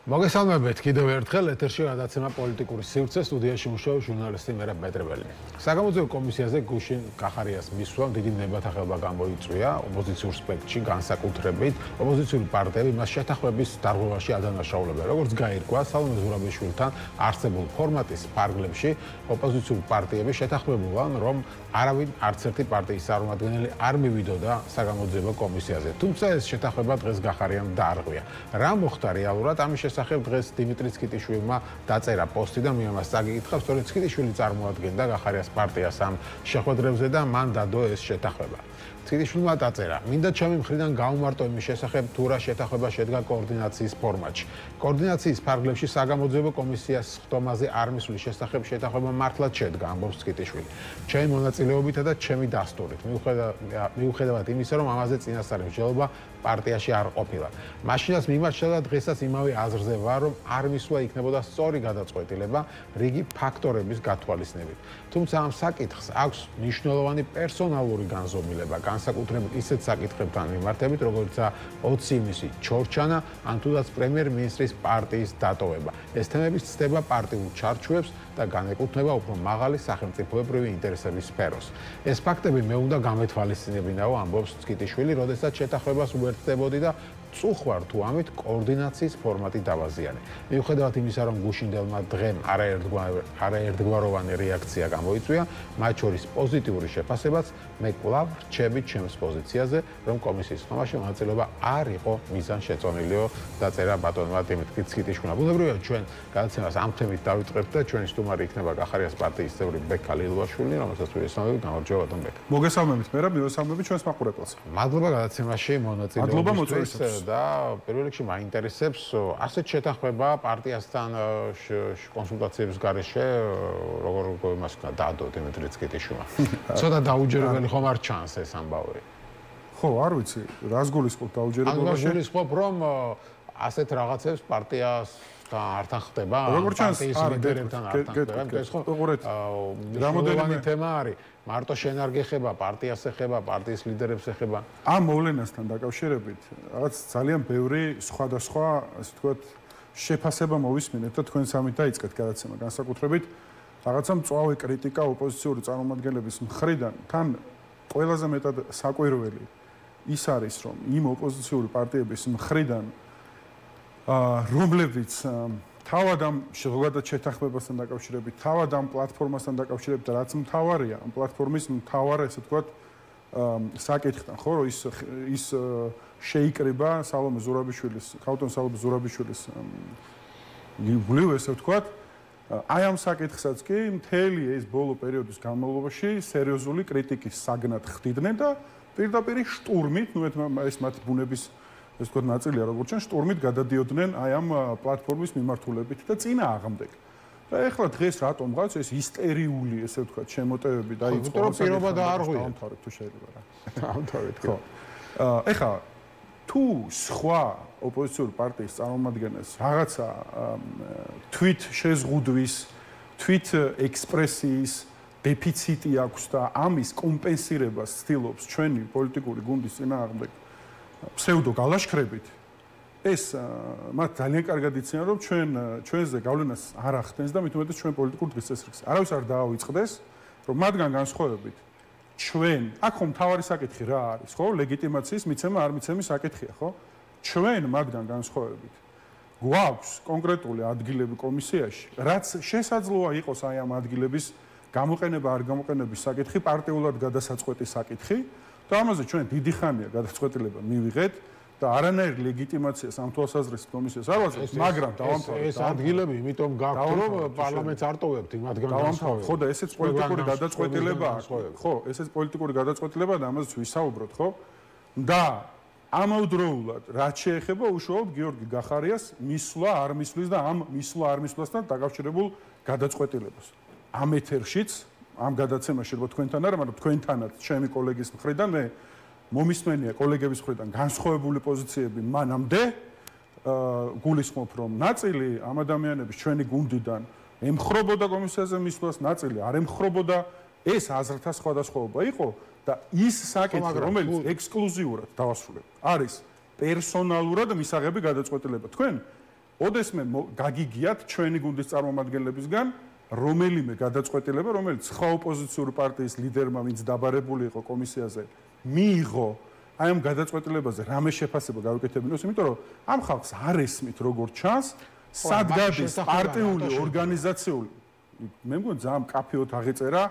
მოგესალმებით კიდევ ერთხელ ეთერში გადაცემა პოლიტიკური სივრცე სტუდიაში მუშაობს ჟურნალისტი მერაბ პეტრეველი. საგამოძიებო კომისიაზე გუშინ კახარიას მისვლამ დიდი ნებათაღელება გამოიწვია ოპოზიციურ სპექტრში განსაკუთრებით ოპოზიციური პარტიები მას შეთანხმების დარღვევაში ადანაშაულებენ. როგორც გაირკვა სალომე ზურაბიშვილთან არსებულ ფორმატის ფარგლებში ოპოზიციური პარტიები შეთანხმებულან რომ არავინ არც ერთი პარტიის წარმომადგენელი არ მივიდოდა საგამოძიებო კომისიაზე. თუმცა ეს შეთანხმება დღეს გახარიამ დაარღვია. რა მოხდა რეალურად ამის შესახებ დღეს დიმიტრი ცქიტიშვილმა დაწერა პოსტი და მიამას წაგიკითხა, სწორედ ცქიტიშვილი წარმოადგენდა გახარიას პარტიას ამ შეხვედრებზე და მან დადო ეს შეთანხმება. ცქიტიშვილმა დაწერა: მინდა ჩემი მხრიდან გავუმარტო იმის შესახებ, თუ რა შეთანხმება შედგა კოორდინაციის ფორმატში. კოორდინაციის ფარგლებში საგამოძიებო კომისიას ხდომაზე არ მისვლის შესახებ შეთანხმება მართლაც შედგა, ამბობს ცქიტიშვილი. ჩემი მონაწილეობითა და ჩემი დასტურით. მიუხედავად იმისა, რომ ამაზე წინასწარი მსჯელობა პარტიაში არ ყოფილა. მაშინაც მიმარჩა და დღესაც იმავე აზრზე ვარ, რომ არ მისვლა იქნებოდა სწორი გადაწყვეტილება რიგი ფაქტორების გათვალისწინებით. თუმცა ამ საკითხს აქვს მნიშვნელოვანი პერსონალური განზომილება, განსაკუთრებით ისეთ საკითხებთან მიმართებით, როგორიცაა 20 ივნისი ჩორჩანა, ან თუნდაც პრემიერ-მინისტრის პარტიის დატოვება. ეს თემები ცდება პარტიულ ჩარჩოებს და განეკუთვნება უფრო მაღალი სახელმწიფოებრივი ინტერესების სფეროს. ეს ფაქტები მე უნდა გამეთვალისწინებინაო, ამბობს ცქიტიშვილი, როდესაც შეთანხმებას უერთდებოდი და წუხვარ თუ ამით კოორდინაციის ფორმატი დავაზიანე. მიუხედავად იმისა, რომ გუშინდელმა დღემ არაერთგვაროვანი რეაქცია გამოიწვია, მათ შორის პოზიტიური შეფასებაც, მე კვლავ რჩები ჩემს პოზიციაზე, რომ კომისიის ხმაში მონაწილეობა არ იყო მიზანშეწონილიო, დაწერა ბატონმა დიმიტრი ცქიტიშვილმა. ბუნებრივია, ჩვენ გადაცემას ამ თემით დავიწყებთ და ჩვენი სტუმარი იქნება გახარიას პარტიის წევრი ბექა ლილვაშვილი, რომელსაც ვესალმებით, გამარჯობა ბატონ ბექა. მოგესალმებით, მერაბ, მივესალმებით ჩვენს მაყურებელს. მადლობა გადაცემაში მონაწილეობისთვის. და პირველ რიგში მაინტერესებს ასეთ შეთანხმება პარტიასთან კონსულტაციების გარეშე როგორ იმას ვქნა დადო დიმიტრი ცქიტიშვილმა. ცოტა დაუჯერებელი ხომ არ ჩანს ეს ამბავი? ხო, არ ვიცი, რას გულისხმობ დაუჯერებულობაში? ან გულისხმობ რომ ასეთ რაღაცებს პარტიას ართან ხდება, პარტიის ლიდერებთან ართან ხდება. ეს ხო რამოდენიმე თემა არის. მარტო შენ არ გეხება, პარტიას ეხება, პარტიის ლიდერებს ეხება. ამ მოვლენასთან დაკავშირებით რაღაც ძალიან ბევრი სხვადასხვა, ასე ვთქვათ, შეფასება მოვისმინეთ და თქვენ სამით დაიწყეთ გადაცემა, განსაკუთრებით რაღაცა მწვავე კრიტიკა ოპოზიციური წარმომადგენლების მხრიდან. თან ყველაზე მეტად საკვირველი ის არის, რომ იმ ოპოზიციური პარტიების მხრიდან რომლებიც თავად ამ ზოგადად შეთანხმებასთან დაკავშირებით, თავად ამ პლატფორმასთან დაკავშირებით და რაც მთავარია, ამ პლატფორმის მთავარ, ესე ვთქვათ, საკითხთან, ხო, რომ ის შეიკრიბა სალომე ზურაბიშვილის, ქავტონ სალომე ზურაბიშვილის იბლივ, ესე ვთქვათ, აი ამ საკითხსაც კი მთელი ეს ბოლო პერიოდის განმავლობაში სერიოზული კრიტიკის საგნად ხდიდნენ და პირდაპირ შტურმით, ნუ ეს მათი ბუნების ეს თქვა ნაწილია, როგორც ჩვენ შტურმით გადადიოდნენ აი ამ პლატფორმის მიმართულებით და წინააღმდეგ. და ეხლა დღეს რატომ რაღაც ეს ისტერიული, ესე ვთქვა, შემოტევები დაიწყო. იმიტომ რომ პირობა დაარღვია. დავამთავრეთ თუ შეიძლება რა. დავამთავრეთ. ხო. ეხლა თუ სხვა ოპოზიციური პარტიის წარმომადგენელს რაღაცა თვით შეზღუდვის, თვით ექსპრესიის დეფიციტი აქვს და ამის კომპენსირებას ცდილობს ჩვენი პოლიტიკური გუნდის წინააღმდეგ ფსევდო გალაშქრებით, ეს მათ ძალიან კარგად იციან, რომ ჩვენზე გავლენას არ ახდენს და მით უმეტეს ჩვენ პოლიტიკურ დღესასწაულს. არავის არ დაავიწყდეს, რომ მათგან განსხვავებით ჩვენ, აქ ხომ მთავარი საკითხი რა არის, ხო? ლეგიტიმაციის მიცემა არ მიცემის საკითხია, ხო? ჩვენ მათგან განსხვავებით გვაქვს კონკრეტული ადგილები კომისიაში, რაც შესაძლოა იყოს აი ამ ადგილების გამოყენება არ გამოყენების საკითხი, პარტიულად გადასაწყვეტი საკითხი. და ამაზე ჩვენ დიდი ხანია გადაწყვეტილება მივიღეთ და არანაირ ლეგიტიმაციას ამ თვალსაზრისით კომისიას არ ვაძლევთ, მაგრამ დავამთავრეთ. ეს ადგილები იმიტომ გაქვთ, რომ პარლამენტს არ ტოვებთ იმათგან განსხვავებით. ხო და ესეც პოლიტიკური გადაწყვეტილებაა. ხო, ესეც პოლიტიკური გადაწყვეტილებაა და ამაზეც ვისაუბროთ, ხო? და ამავდროულად, რაც შეეხება უშუალოდ გიორგი გახარიას მისვლა არ მისვლის და ამ მისვლა არ მისვლასთან დაკავშირებულ გადაწყვეტილებას. ამ ეთერშიც ამ გადაცემაში ალბათ თქვენთან არა, მაგრამ თქვენთანაც ჩემი კოლეგის მხრიდან მე მომისმენია კოლეგების მხრიდან განსხვავებული პოზიციები მანამდე გულისხმობ, რომ ნაწილი ამ ადამიანების ჩვენი გუნდიდან ემხრობოდა კომისიაზე მისვლას, ნაწილი არ ემხრობოდა, ეს აზრთა სხვადასხვაობა იყო და ის საკითხი, რომელიც ექსკლუზიურად დავასრულებ, არის პერსონალურად მისაღები გადაწყვეტილება. თქვენ ოდესმე გაგიგიათ ჩვენი გუნდის წარმომადგენლებისგან რომელიმე გადაწყვეტილება, რომელიც სხვა ოპოზიციური პარტიის ლიდერმა, ვინც დაბარებული იყო კომისიაზე, მიიღო აი ამ გადაწყვეტილებაზე რამე შეფასება გავიკეთებინოს, იმიტომ რომ ამ ხალხს არ ესმით როგორც ჩანს, სად გადის პარტიული ორგანიზაციული. მე მგონი ძალიან კაფეოდ აღეწერა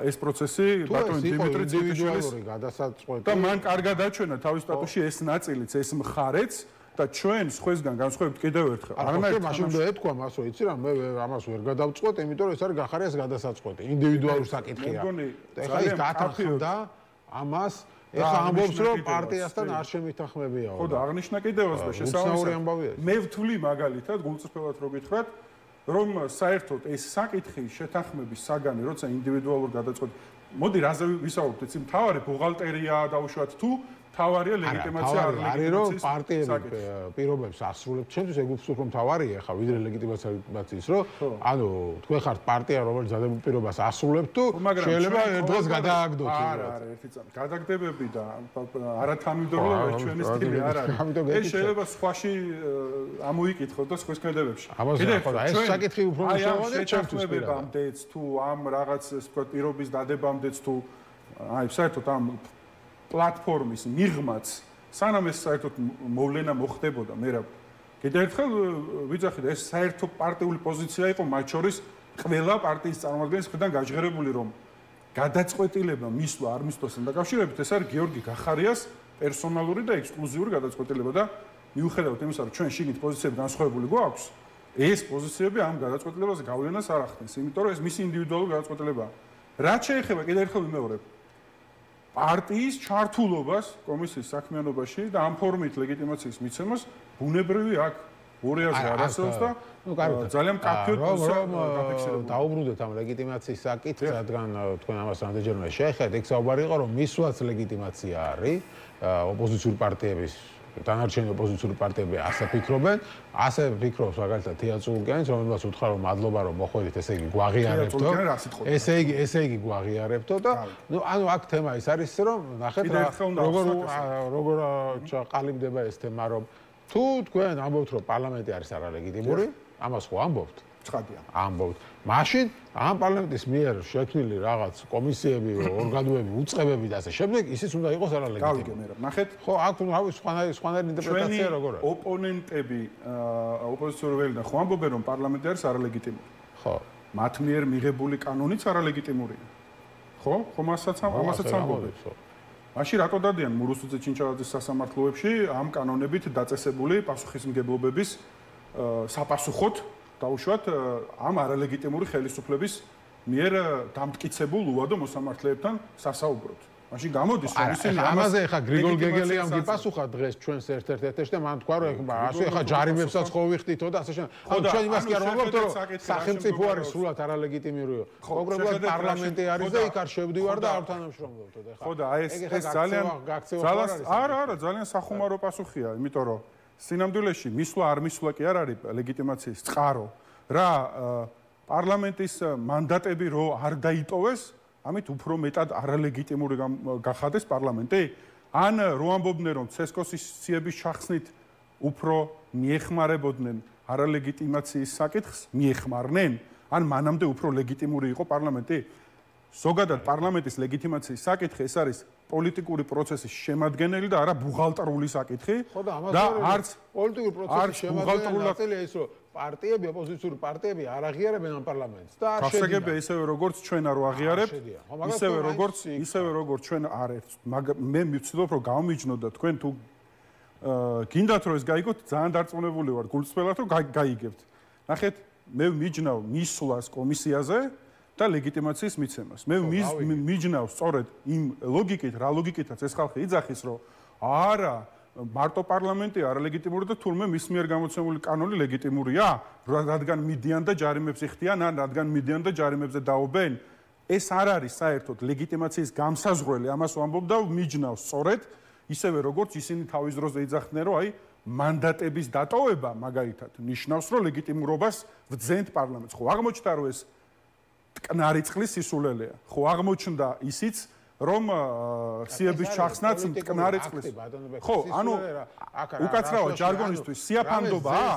ეს პროცესი ბატონ დიმიტრი ცოტაშვილის გადასაწყვეტი და მან კარგად აჩვენა თავის სტატუსში ეს ნაწილიც, ეს მხარეც და ჩვენ სხვისგან განსხვავებით კიდევ ერთხელ არანაირად მაშინ უნდა ეთქვა მას რომ იცი რა მე ამას ვერ გადავწყვეტ, იმიტომ რომ ეს არის გახარიას გადასაწყვეტი, ინდივიდუალური საკითხია. ეხლა ის გათანხმდა ამას, ეხლა ამბობს რომ პარტიასთან არ შემითანხმებიაო. ხო და აღნიშნა კიდევაც და შესაძლოა მე ვთვლი მაგალითად გულწრფელად რო გითხრათ რომ საერთოდ ეს საკითხი შეთანხმების საგანი როცა ინდივიდუალურ გადაწყვეტ მოდი რაზე ვისაუბროთ იცი მთავარი ბუღალტერია დაუშვათ თუ თავარია ლეგიტიმაცია არ არის რომ პარტიები პირობებს ასრულებთ ჩემთვის ეგ უფრო მთავარია ხა ვიდრე ლეგიტიმაციის რომ ანუ თქვენ ხართ პარტია რომელიც დადებულ პირობას ასრულებთ თუ შეიძლება ერთ დღეს გადააგდოთ არა ერთი წამი გადაგდებები და არათანმიმდევრულად ჩვენი სტილი არ არის ეს შეიძლება სხვაში ამოიკითხოთ და სხვის ქმედებებში კიდევ ეს საკითხი უფრო მნიშვნელოვანია ჩემთვის პირობამდეც თუ ამ რაღაც ეს ვთქვათ პირობის დადებამდეც თუ აი საერთოდ ამ პლატფორმის მიღმაც სანამ ეს საერთოდ მოვლენა მოხდებოდა მე რა კიდევ ერთხელ ვიძახი და ეს საერთო პარტიული პოზიცია იყო მათ შორის ყველა პარტიის წარმომადგენლის მხრიდან გაჟღერებული რომ გადაწყვეტილება მისვლა არ მისვლასთან დაკავშირებით ეს არის გიორგი გახარიას პერსონალური და ექსკლუზიური გადაწყვეტილება და მიუხედავად იმისა რომ ჩვენ შიგნით პოზიციები განსხვავებული გვაქვს ეს პოზიციები ამ გადაწყვეტილებაზე გავლენას არ ახდენს იმიტომ რომ ეს მისი ინდივიდუალური გადაწყვეტილებაა რაც შეეხება კიდევ ერთხელ ვიმეორებ პარტიის ჩართულობას კომისიის საქმიანობაში და ამ ფორმით ლეგიტიმაციის მიცემას ბუნებრივი აქ ორი აზრი არ არსებობს და ძალიან კაფეოდ დაფიქსირებული. დაუბრუნდეთ ამ ლეგიტიმაციის საკითხს, რადგან თქვენ ამას რამდენჯერმე შეეხეთ, ეგ საუბარი იყო, რომ მისვლაც ლეგიტიმაცია არის ოპოზიციური პარტიების დანარჩენი ოპოზიციური პარტიები ასე ფიქრობენ, ასე ფიქრობს მაგალითად თეატრულკიანიც, რომელსაც უთხრა რომ მადლობა რომ მოხვედით, ესე იგი გვაღიარებთო. ესე იგი გვაღიარებთო და ანუ აქ თემა ის არის რომ ნახეთ როგორ ყალიბდება ეს თემა რომ თუ თქვენ ამბობთ რომ პარლამენტი არის არალეგიტიმური, ამას ხო ამბობთ? ცხადია. ამბობთ. მაშინ ამ პარლამენტის მიერ შექმნილი რაღაც კომისიები, ორგანოები, უწყებები და ასე შემდეგ, ისიც უნდა იყოს არალეგიტიმური. გავიგე მე რა. ნახეთ, ხო, აქ რავი სხვანაირი ინტერპრეტაცია როგორ არის? ოპონენტები, ოპოზიციური ველიდან ხო ამბობენ რომ პარლამენტი არის არალეგიტიმური. ხო. მათ მიერ მიღებული კანონიც არალეგიტიმურია. ხო? ხო, ამასაც ამბობენ. მაშინ რატო დადიან მურუსუძე ჩინჩალაძის სასამართლოებში ამ კანონებით დაწესებული პასუხისმგებლობების საპასუხოდ დაუშვათ ამ არალეგიტიმური ხელისუფლების მიერ დამტკიცებულ უადო მოსამართლეებთან სასაუბროთ. მაშინ გამოდის რომ ისინი ამაზე ხა გრიგოლ გეგელიამ გიპასუხა დღეს ჩვენს ერთ-ერთ ეთერში და მან თქვა რომ ასე ხა ჯარიმებსაც ხო ვიხდითო და ასე შემდეგ. ხო ჩვენ იმას კი არ ვამბობთ რომ სახელმწიფო არის სრულად არალეგიტიმურიო. კონკრეტულად პარლამენტი არის და იქ არ შევდივარ და არ თანამშრომლობთ და ხა. ხო და აი ეს ძალიან არა ძალიან სახუმარო პასუხია, იმიტომ რომ სინამდვილეში მისვლა არ მისვლა კი არ არის ლეგიტიმაციის წყარო. რა პარლამენტის მანდატები რო არ დაიტოვეს, ამით უფრო მეტად არალეგიტიმური გახადეს პარლამენტი? ან რო ამბობდნენ რომ ცესკოს სიების შახსნით უფრო მიეხმარებოდნენ არალეგიტიმაციის საკითხს, მიეხმარნენ? ან მანამდე უფრო ლეგიტიმური იყო პარლამენტი? ზოგადად პარლამენტის ლეგიტიმაციის საკითხი ეს არის პოლიტიკური პროცესის შემადგენელი და არა ბუღალტრული საკითხი და არც პოლიტიკური პროცესის შემადგენელი ნაწილია ის რომ პარტიები, ოპოზიციური პარტიები არ აღიარებენ ამ პარლამენტს და არ შედგება. გასაგებია ისევე როგორც ჩვენ არ ვაღიარებთ, ისევე როგორც ჩვენ არ ერთს. მე მივცდილობ რომ გამიჯნოთ და თქვენ თუ გინდათ რომ ეს გაიგოთ, ძალიან დარწმუნებული ვარ გულწრფელად რომ გაიგებთ. ნახეთ, მე მიჯნავ მისვლას კომისიაზე და ლეგიტიმაციის მიცემას. მე მიჯნავ სწორედ იმ ლოგიკით, რა ლოგიკითაც ეს ხალხი იძახის, რომ არა, მარტო პარლამენტი არალეგიტიმური და თურმე მის მიერ გამოცემული კანონი ლეგიტიმურია, რადგან მიდიან და ჯარიმებს იხდიან, ან რადგან მიდიან და ჯარიმებზე დაობენ. ეს არ არის საერთოდ ლეგიტიმაციის გამსაზღვრელი, ამას ვამბობ და მიჯნავ სწორედ ისევე როგორც ისინი თავის დროზე იძახდნენ, რომ აი მანდატების დატოვება მაგალითად ნიშნავს, რომ ლეგიტიმურობას ვძენთ პარლამენტს. ხო, აღმოჩნდა რომ ეს მტკნარი წყლის სისულელეა. ხო აღმოჩნდა ისიც, რომ სიების ჩახსნაც მტკნარი წყლის. ხო, ანუ უკაცრავად ჟარგონისთვის სიაფანდობაა?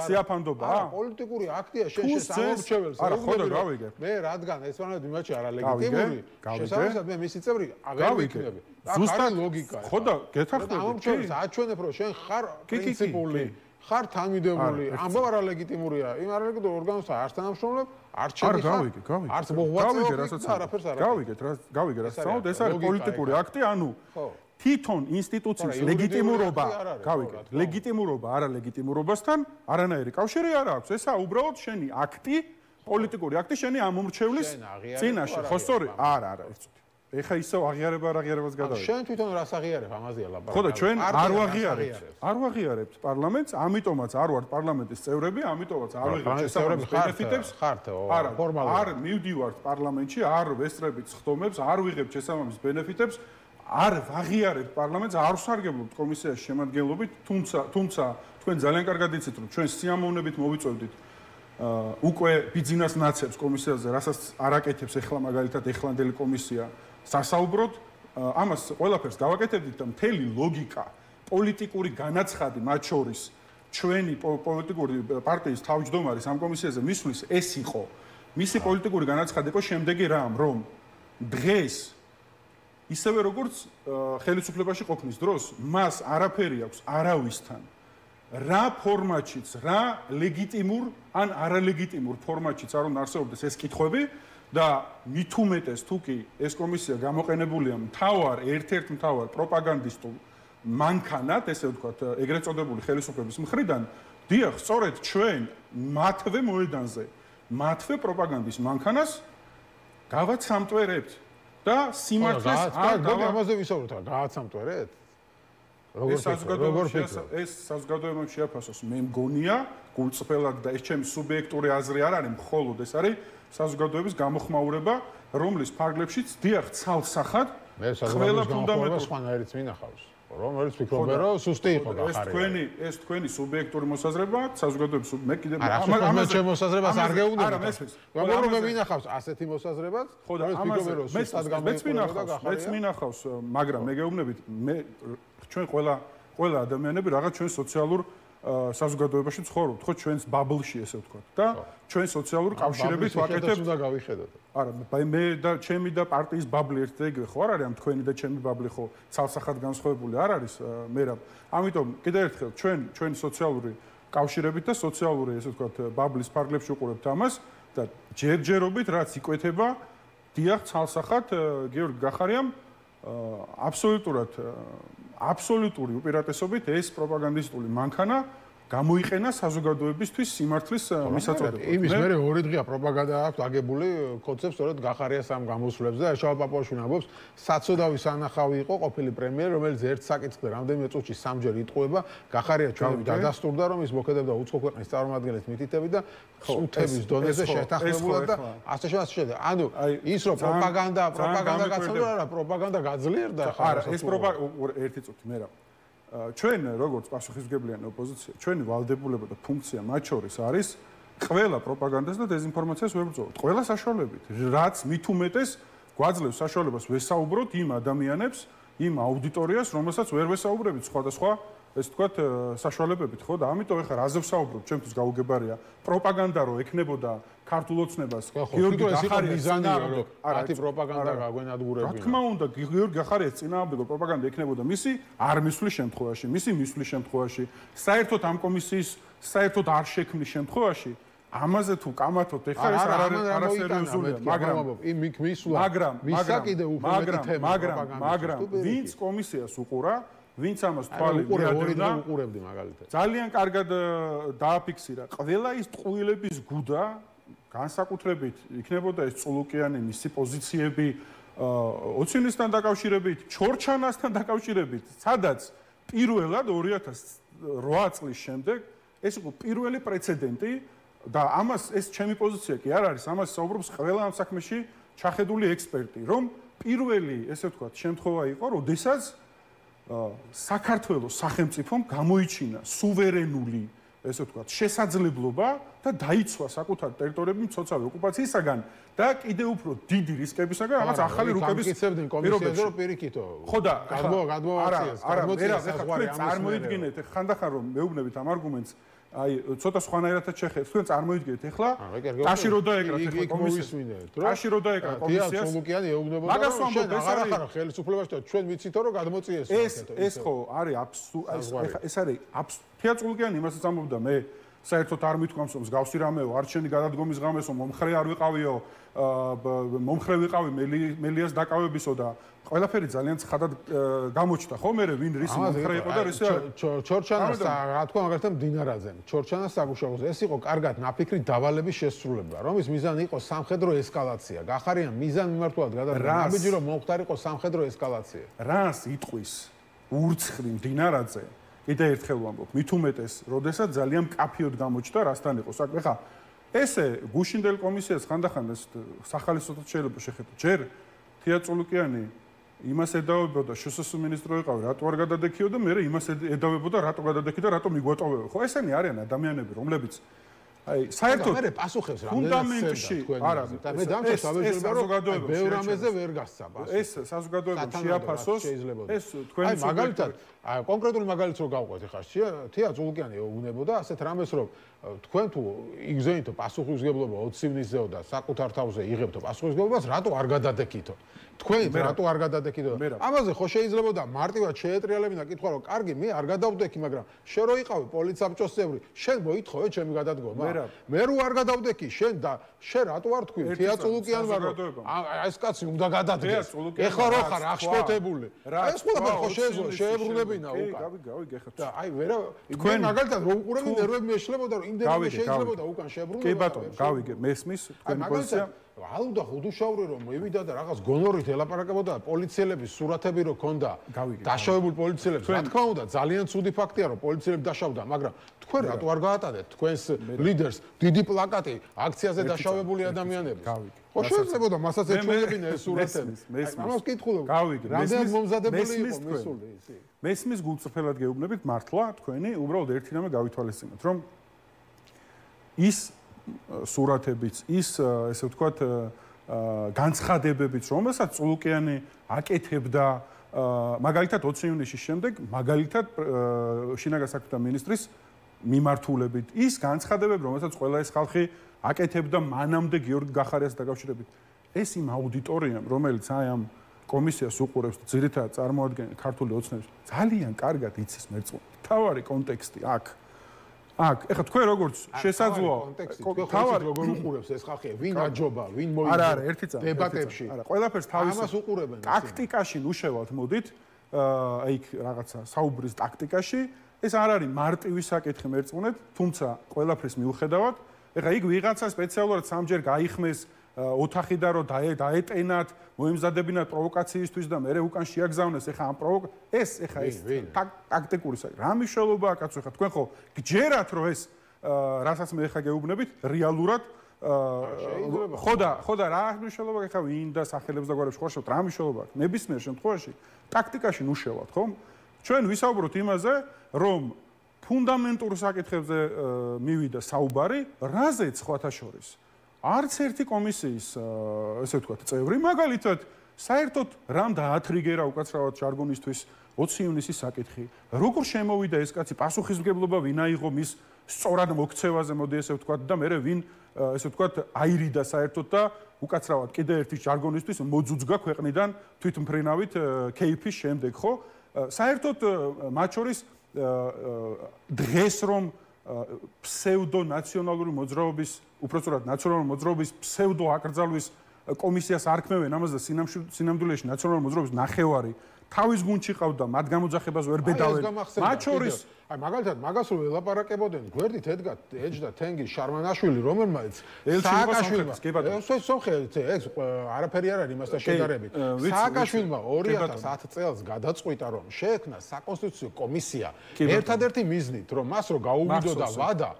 სიაფანდობაა? პოლიტიკური აქტია შენ შესამორჩეველს. არა, ხო და გავიგე. მე რადგან ესპანეთ იმაში არა ლეგიტიმური, შესაბამისად მე მისი წევრი აღარ ვიქნები. ზუსტად ლოგიკა. ხო და გეთახმები. ამორჩეველს აჩვენებ რომ შენ ხარ პრინციპული ხარ თანმიმდევრული, ამბავ არა ლეგიტიმურია. იმ არა ლეგიტიმურ ორგანოსთან არც თანამშრომლებ, არც ჩემი ხარ. არც მოღვაწეობ, არაფერს არ. გავიგე, რასაც ეს არის პოლიტიკური აქტი, ანუ თვითონ ინსტიტუციის ლეგიტიმურობა, გავიგეთ, ლეგიტიმურობა არალეგიტიმურობასთან არანაირი კავშირი არ აქვს. ესა უბრალოდ შენი აქტი, პოლიტიკური აქტი შენი ამომრჩევლის წინაშე. ხო სწორი? არა, ერთწუთი. ეხა ისევ აღიარება არ აღიარებას გადავიდა. შენ თვითონ რას აღიარებ ამაზეა ლაპარაკი. ხო და ჩვენ არ ვაღიარებთ პარლამენტს, ამიტომაც არ ვართ პარლამენტის წევრები, ამიტომაც არ ვიღებთ შესაბამის ბენეფიტებს. არა, არ მივდივართ პარლამენტში, არ ვესწრებით სხდომებს, არ ვიღებთ შესაბამის ბენეფიტებს, არ ვაღიარებთ პარლამენტს, არ ვსარგებლობთ კომისიაში შემადგენლობით, თუმცა თქვენ ძალიან კარგად იცით, რომ ჩვენ სიამოვნებით მოვიწევდით უკვე ბიძინას ნაცებს კომისიაზე, რასაც არაკეთებს ეხლა მაგალითად ეხლანდელი კომისია. სასაუბროდ ამას ყველაფერს გავაკეთებდით და მთელი ლოგიკა, პოლიტიკური განაცხადი მათ შორის ჩვენი პოლიტიკური პარტიის თავმჯდომარის ამ კომისიაზე მისვლის ეს იყო. მისი პოლიტიკური განაცხადი იყო შემდეგი რამ, რომ დღეს ისევე როგორც ხელისუფლებაში ყოფნის დროს მას არაფერი აქვს არავისთან. რა ფორმატშიც, რა ლეგიტიმურ ან არალეგიტიმურ ფორმატშიც არ უნდა არსებობდეს ეს კითხვები და მით უმეტეს თუ კი ეს კომისია გამოყენებულია ერთ-ერთ მთავარ პროპაგანდისტულ მანქანად, ესე ვთქვათ, ეგრეთ წოდებული ხელისუფლების მხრიდან, დიახ, სწორედ ჩვენ მათვე მოედანზე, მათვე პროპაგანდის მანქანას გავაცამტვერებთ და სიმართლეს არ ამაზე ვისაუბროთ რა, გავაცამტვერეთ? ეს საზოგადოებამ შეაფასოს, მე მგონია, გულწრფელად და ეს ჩემი სუბიექტური აზრი არ არის, მხოლოდ ეს არის საზოგადოების გამოხმაურება, რომლის ფარგლებშიც დიახ ცალსახად ყველა ფუნდამენტური სხვანაირიც მინახავს. რომელიც ფიქრობენ, რომ სუსტი იყო გახარია. ეს თქვენი სუბიექტური მოსაზრება, საზოგადოების მე კიდევ ამაზე ჩემ მოსაზრებას არ გეუბნები. არა, მაგრამ მე მინახავს ასეთი მოსაზრებას, რომელიც ფიქრობენ, რომ სუსტად გამოიყურება და გახარია. მეც მინახავს, მაგრამ მე გეუბნებით, ჩვენ ყველა ადამიანები რაღაც ჩვენ სოციალურ საზოგადოებაში ცხოვრობთ, ხო, ჩვენს ბაბლში ესე ვთქვათ და ჩვენ სოციალურ კავშირებით ვაკეთებთ. უნდა გავიხედოთ. არა, მე და ჩემი და პარტიის ბაბლი ერთ და იგივე ხო არ არის, ამ თქვენი და ჩემი ბაბლი ხო ცალსახად განსხვავებული არ არის, მერაბ. ამიტომ კიდევ ერთხელ ჩვენი სოციალური კავშირებით და სოციალური ესე ვთქვათ ბაბლის ფარგლებში უყურებთ ამას და ჯერჯერობით რაც იკვეთება, დიახ, ცალსახად გიორგი გახარიამ აბსოლუტური უპირატესობით ეს პროპაგანდისტული მანქანა გამოიყენა საზოგადოებისთვის სიმართლის მისაწოდებლად. იმის მერე 2 დღეა პროპაგანდა აქვს აგებული კონცეფტს, სწორედ გახარიას ამ გამოსვლებს და შავა პაპუაშვილი ამბობს, საწოდავის ანახავი იყო ყოფილი პრემიერი, რომელიც ერთ საკითხზე რამდენიმე წუთში 3ჯერ იტყუება, გახარია ჩვენები დადასტურდა, რომ ის მოქმედებდა უცხო ქვეყნის წარმომადგენლის მითითებით და წუთების დონეზე შეთანხმებულად და ასე შემდეგ. ანუ ის რომ პროპაგანდა გაცნობდა, არა, პროპაგანდა გაძლიერდა ხარ. არა, ეს ერთი წუთი მერაბ. ჩვენ როგორც პასუხისმგებლიანი ოპოზიცია, ჩვენი ვალდებულება და ფუნქცია მათ შორის არის ყველა პროპაგანდას და დეზინფორმაციას ვებრძოლოთ. ყველა საშუალებით, რაც მით უმეტეს გვაძლევს საშუალებას ვესაუბროთ იმ ადამიანებს, იმ აუდიტორიას, რომელსაც ვერ ვესაუბრებით სხვადასხვა ეს ვთქვათ საშუალებებით, ხო და ამიტომ ეხლა რაზე ვსაუბრობ, ჩემთვის გაუგებარია პროპაგანდა რო ექნებოდა ქართულ ოცნებას გიორგი გახარიას მიზანია რომ ათი პროპაგანდა გაგვენადგურებინა. რა თქმა უნდა, გიორგი გახარიას წინააღმდეგო პროპაგანდა ექნებოდა მისი არ მისვლის შემთხვევაში, მისი მისვლის შემთხვევაში, საერთოდ ამ კომისიის საერთოდ არ შექმნის შემთხვევაში, ამაზე თუ კამათობთ, ეხლა ეს არასერიოზულია, მაგრამ ვინც კომისიას უყურა ვინც ამას თვალი მიადევდა, უყურებდი მაგალითად. ძალიან კარგად დააფიქსირა. ყველა ის ტყუილების გუდა, განსაკუთრებით იქნებოდა ეს წულუკიანი მისი პოზიციები ოცინისთან დაკავშირებით, ჩორჩანასთან დაკავშირებით, სადაც პირველად 2008 წლის შემდეგ ეს იყო პირველი პრეცედენტი და ამას ეს ჩემი პოზიცია კი არ არის, ამას საუბრობს ყველა ამ საქმეში ჩახედული ექსპერტი, რომ პირველი, ესე ვთქვათ, შემთხვევა იყო, როდესაც საქართველოს სახელმწიფომ გამოიჩინა სუვერენული ესე ვთქვათ, შესაძლებლობა და დაიცვა საკუთარ ტერიტორიები მცოცავი ოკუპაციისაგან და კიდევ უფრო დიდი რისკებისაგან რაღაც ახალი რუკების პირობებში. პირიქითო. ხო და გადმოვაქციეს, წარმოიდგინეთ ხანდახან რომ მეუბნებით ამ არგუმენტს აი ცოტა სხვანაირადაც შეხეთ. თქვენ წარმოიდგინეთ ახლა ტაში რო დაეკრათ ახლა კომისიას. ტაში რო დაეკრათ კომისიას. სულუკიანი ეუბნებოდა რომ შენ აღარ ახარ ხელისუფლებაში და ჩვენ ვიცითო რომ გადმოწიეს. ეს ხო არის აბსოლუტურად ეს არის თეატროლოგიანი იმასაც ამბობდა მე საერთოდ არ მithქვამს რომ მსგავსი რამეო არჩენი გადადგომის ღამესო მომხრე არ ვიყავიო მომხრე ვიყავი მელიას დაკავებისო და ყველაფერი ძალიან ცხადად გამოჩნდა ხო მე ვინ რის მომხრე იყო და რის ჩორჩანას რა თქვა მაგალითად მდინარაძემ ჩორჩანას საგუშაგოზე ეს იყო კარგად ნაფიქრი დავალების შესრულება რომის მიზანი იყო სამხედრო ესკალაცია გახარიან მიზან მიმართულად გადადგმა ნაბიჯი რომ მომხდარიყო სამხედრო ესკალაცია რას იტყვის ურცხვი მდინარაძე კიდე ერთხელ ვამბობ, მით უმეტეს, როდესაც ძალიან კაფიოდ გამოჩნდა, რასთან იყო საქმე. ხა, ესე გუშინდელი კომისიას ხანდახან ეს სახალისოთაც შეიძლება შეხედო. ჯერ თეატროლოგიანი იმას ედავებოდა, შსს მინისტრო იყავი, რატო არ გადადექიო და მე იმას ედავებოდა, რატო გადადექი და რატო მიგვატოვებო. ხო, ესენი არიან ადამიანები, რომლებიც აი, საერთოდ მე პასუხებს ფუნდამენტში არა, მე დამჭერს ავეშლება რომ ბევრ რამეზე ვერ გასცა პასუხი. ეს საზოგადოებამ შეაფასოს. ეს თქვენი აი, მაგალითად, კონკრეტული მაგალითს რო გავყვეთ ახლა, თეატროლოგიანი ეუბნებოდა ასეთ რამეს რომ თქვენ თუ იგზენითო პასუხისმგებლობა 20 ივნისზეო და საკუთარ თავზე იღებთო პასუხისმგებლობას, რატო არ გადადექითო? თქვენ რატო არ გადადექითო? ამაზე ხო შეიძლება და მარტივად შეეტრიალებინა კითხვა რომ კარგი მე არ გადავდექი, მაგრამ შენ რო იყავი პოლიცაბჭოს წევრი, შენ მოითხოვე ჩემი გადადგომა. მე რო არ გადავდექი, შენ და შენ რატო არ თქვი თეატროლოგიანმა რომ ეს კაცი უნდა გადადგეს. ეხლა რო ხარ აღშფოთებული. ეს ყველაფერი ხო შეეძლო შეებრუნებინა უკან. გავიგე ხა. და აი ვერა თქვენ მაგალითად რო უყურები ნერვები მეშლებოდა რომ იმდენად შეიძლებოდა უკან შეებრუნება. კი ბატონო, გავიგე, მესმის თქვენი პოზიცია. ალუდა ხუდუშაური რომ მივიდა და რაღაც გონორით ელაპარაკებოდა პოლიციელების სურათები რო ქონდა დაშავებულ პოლიციელებს რა თქმა უნდა ძალიან ცუდი ფაქტია რომ პოლიციელები დაშავდა მაგრამ თქვენ რატო არ გაატარეთ თქვენს ლიდერს დიდი პლაკატი აქციაზე დაშავებული ადამიანების ხო შეიძლება მასაც ეჩვენებინა ეს სურათები ამას კითხულობ რამდენად მომზადებული იყო მისული ისი მესმის გულწრფელად გეუბნებით მართლა თქვენი უბრალოდ ერთი რამე გავითვალისწინოთ რომ ის სურათებიც ის ესე ვთქვათ განცხადებებიც რომელსაც წულუკიანი აკეთებდა მაგალითად 20 ივნისის შემდეგ მაგალითად შინაგან საქმეთა მინისტრის მიმართულებით ის განცხადებები რომელსაც ყველა ეს ხალხი აკეთებდა მანამდე გიორგი გახარიას დაკავშირებით ეს იმ აუდიტორიამ რომელიც აი ამ კომისიას უყურებს ძირითადად წარმოადგენენ ქართული ოცნების ძალიან კარგად იცის მერწმუნე თავარი კონტექსტი აქ ეხლა თქვენ როგორც შესაძლოა თავად როგორ უყურებს ეს ხალხი ვინ აჯობა ვინ მოიძებნა არა ერთი წამი დებატებში არა ყველაფერს თავის ამას უყურებენ ტაქტიკაში ნუშევად მოდით აი რაღაცა საუბრის ტაქტიკაში ეს არ არის მარტივი საკითხი მერწმუნედ თუმცა ყველაფრის მიუხედავად ეხლა იქ ვიღაცა სპეციალურად სამჯერ გაიხმეს ოთახი და რომ დაეტენათ მოემზადებინათ პროვოკაციისთვის და მე უკან შეაგზავნეს ეხლა ამ ეს ეხლა ეს ტაქტიკური საკითხი რა მნიშვნელობა აქვს კაცო ეხლა თქვენ ხო გჯერათ რომ ეს რასაც მე ეხლა გეუბნებით რეალურად ხო და რა მნიშვნელობა ეხლა ვინ და სახელებს და გვარებს ხوارშობთ რა მნიშვნელობა აქვს ნებისმიერ შემთხვევაში ტაქტიკაში ნუშევად ხო ჩვენ ვისაუბროთ იმაზე რომ ფუნდამენტურ საკითხებზე მივიდა საუბარი რაზეც სხვათა შორის არც ერთი კომისიის ესე ვთქვათ წევრი მაგალითად საერთოდ რამ დაათრიგერა უკაცრავად ჟარგონისთვის 20 ივნისის საკითხი როგორ შემოვიდა ეს კაცი პასუხისმგებლობა ვინ აიღო მის სწორად მოქცევაზე მოდი ესე ვთქვათ და მე ვინ ესე ვთქვათ აირიდა საერთოდ და უკაცრავად კიდე ერთი ჟარგონისთვის მოძუძგა ქვეყნიდან თვითმფრინავით кейფის შემდეგ ხო საერთოდ მათ შორის დღეს რომ ფსევდო ნაციონალური მოძრაობის უпростоრად ნაციონალური მოძრაობის ფსევდო აკრძალვის კომისიას არქმევენ ამას და სინამდვილეში ნაციონალური მოძრაობის ნახევარი თავის გუნდში ყავდა მათ გამოძახებას ვერ ბედავენ მათ შორის აი მაგალითად მაგას რო ელაპარაკებოდნენ გვერდით ეჯდა თენგი შარმანაშვილი რომელმაც სააკაშვილმა სომხეთ ეს არაფერი არ არის იმასთან შედარებით სააკაშვილმა 2010 წელს გადაწყვიტა რომ შეექმნა საკონსტიტუციო კომისია ერთადერთი მიზნით რომ მას რო გაუვიდოდა ვადა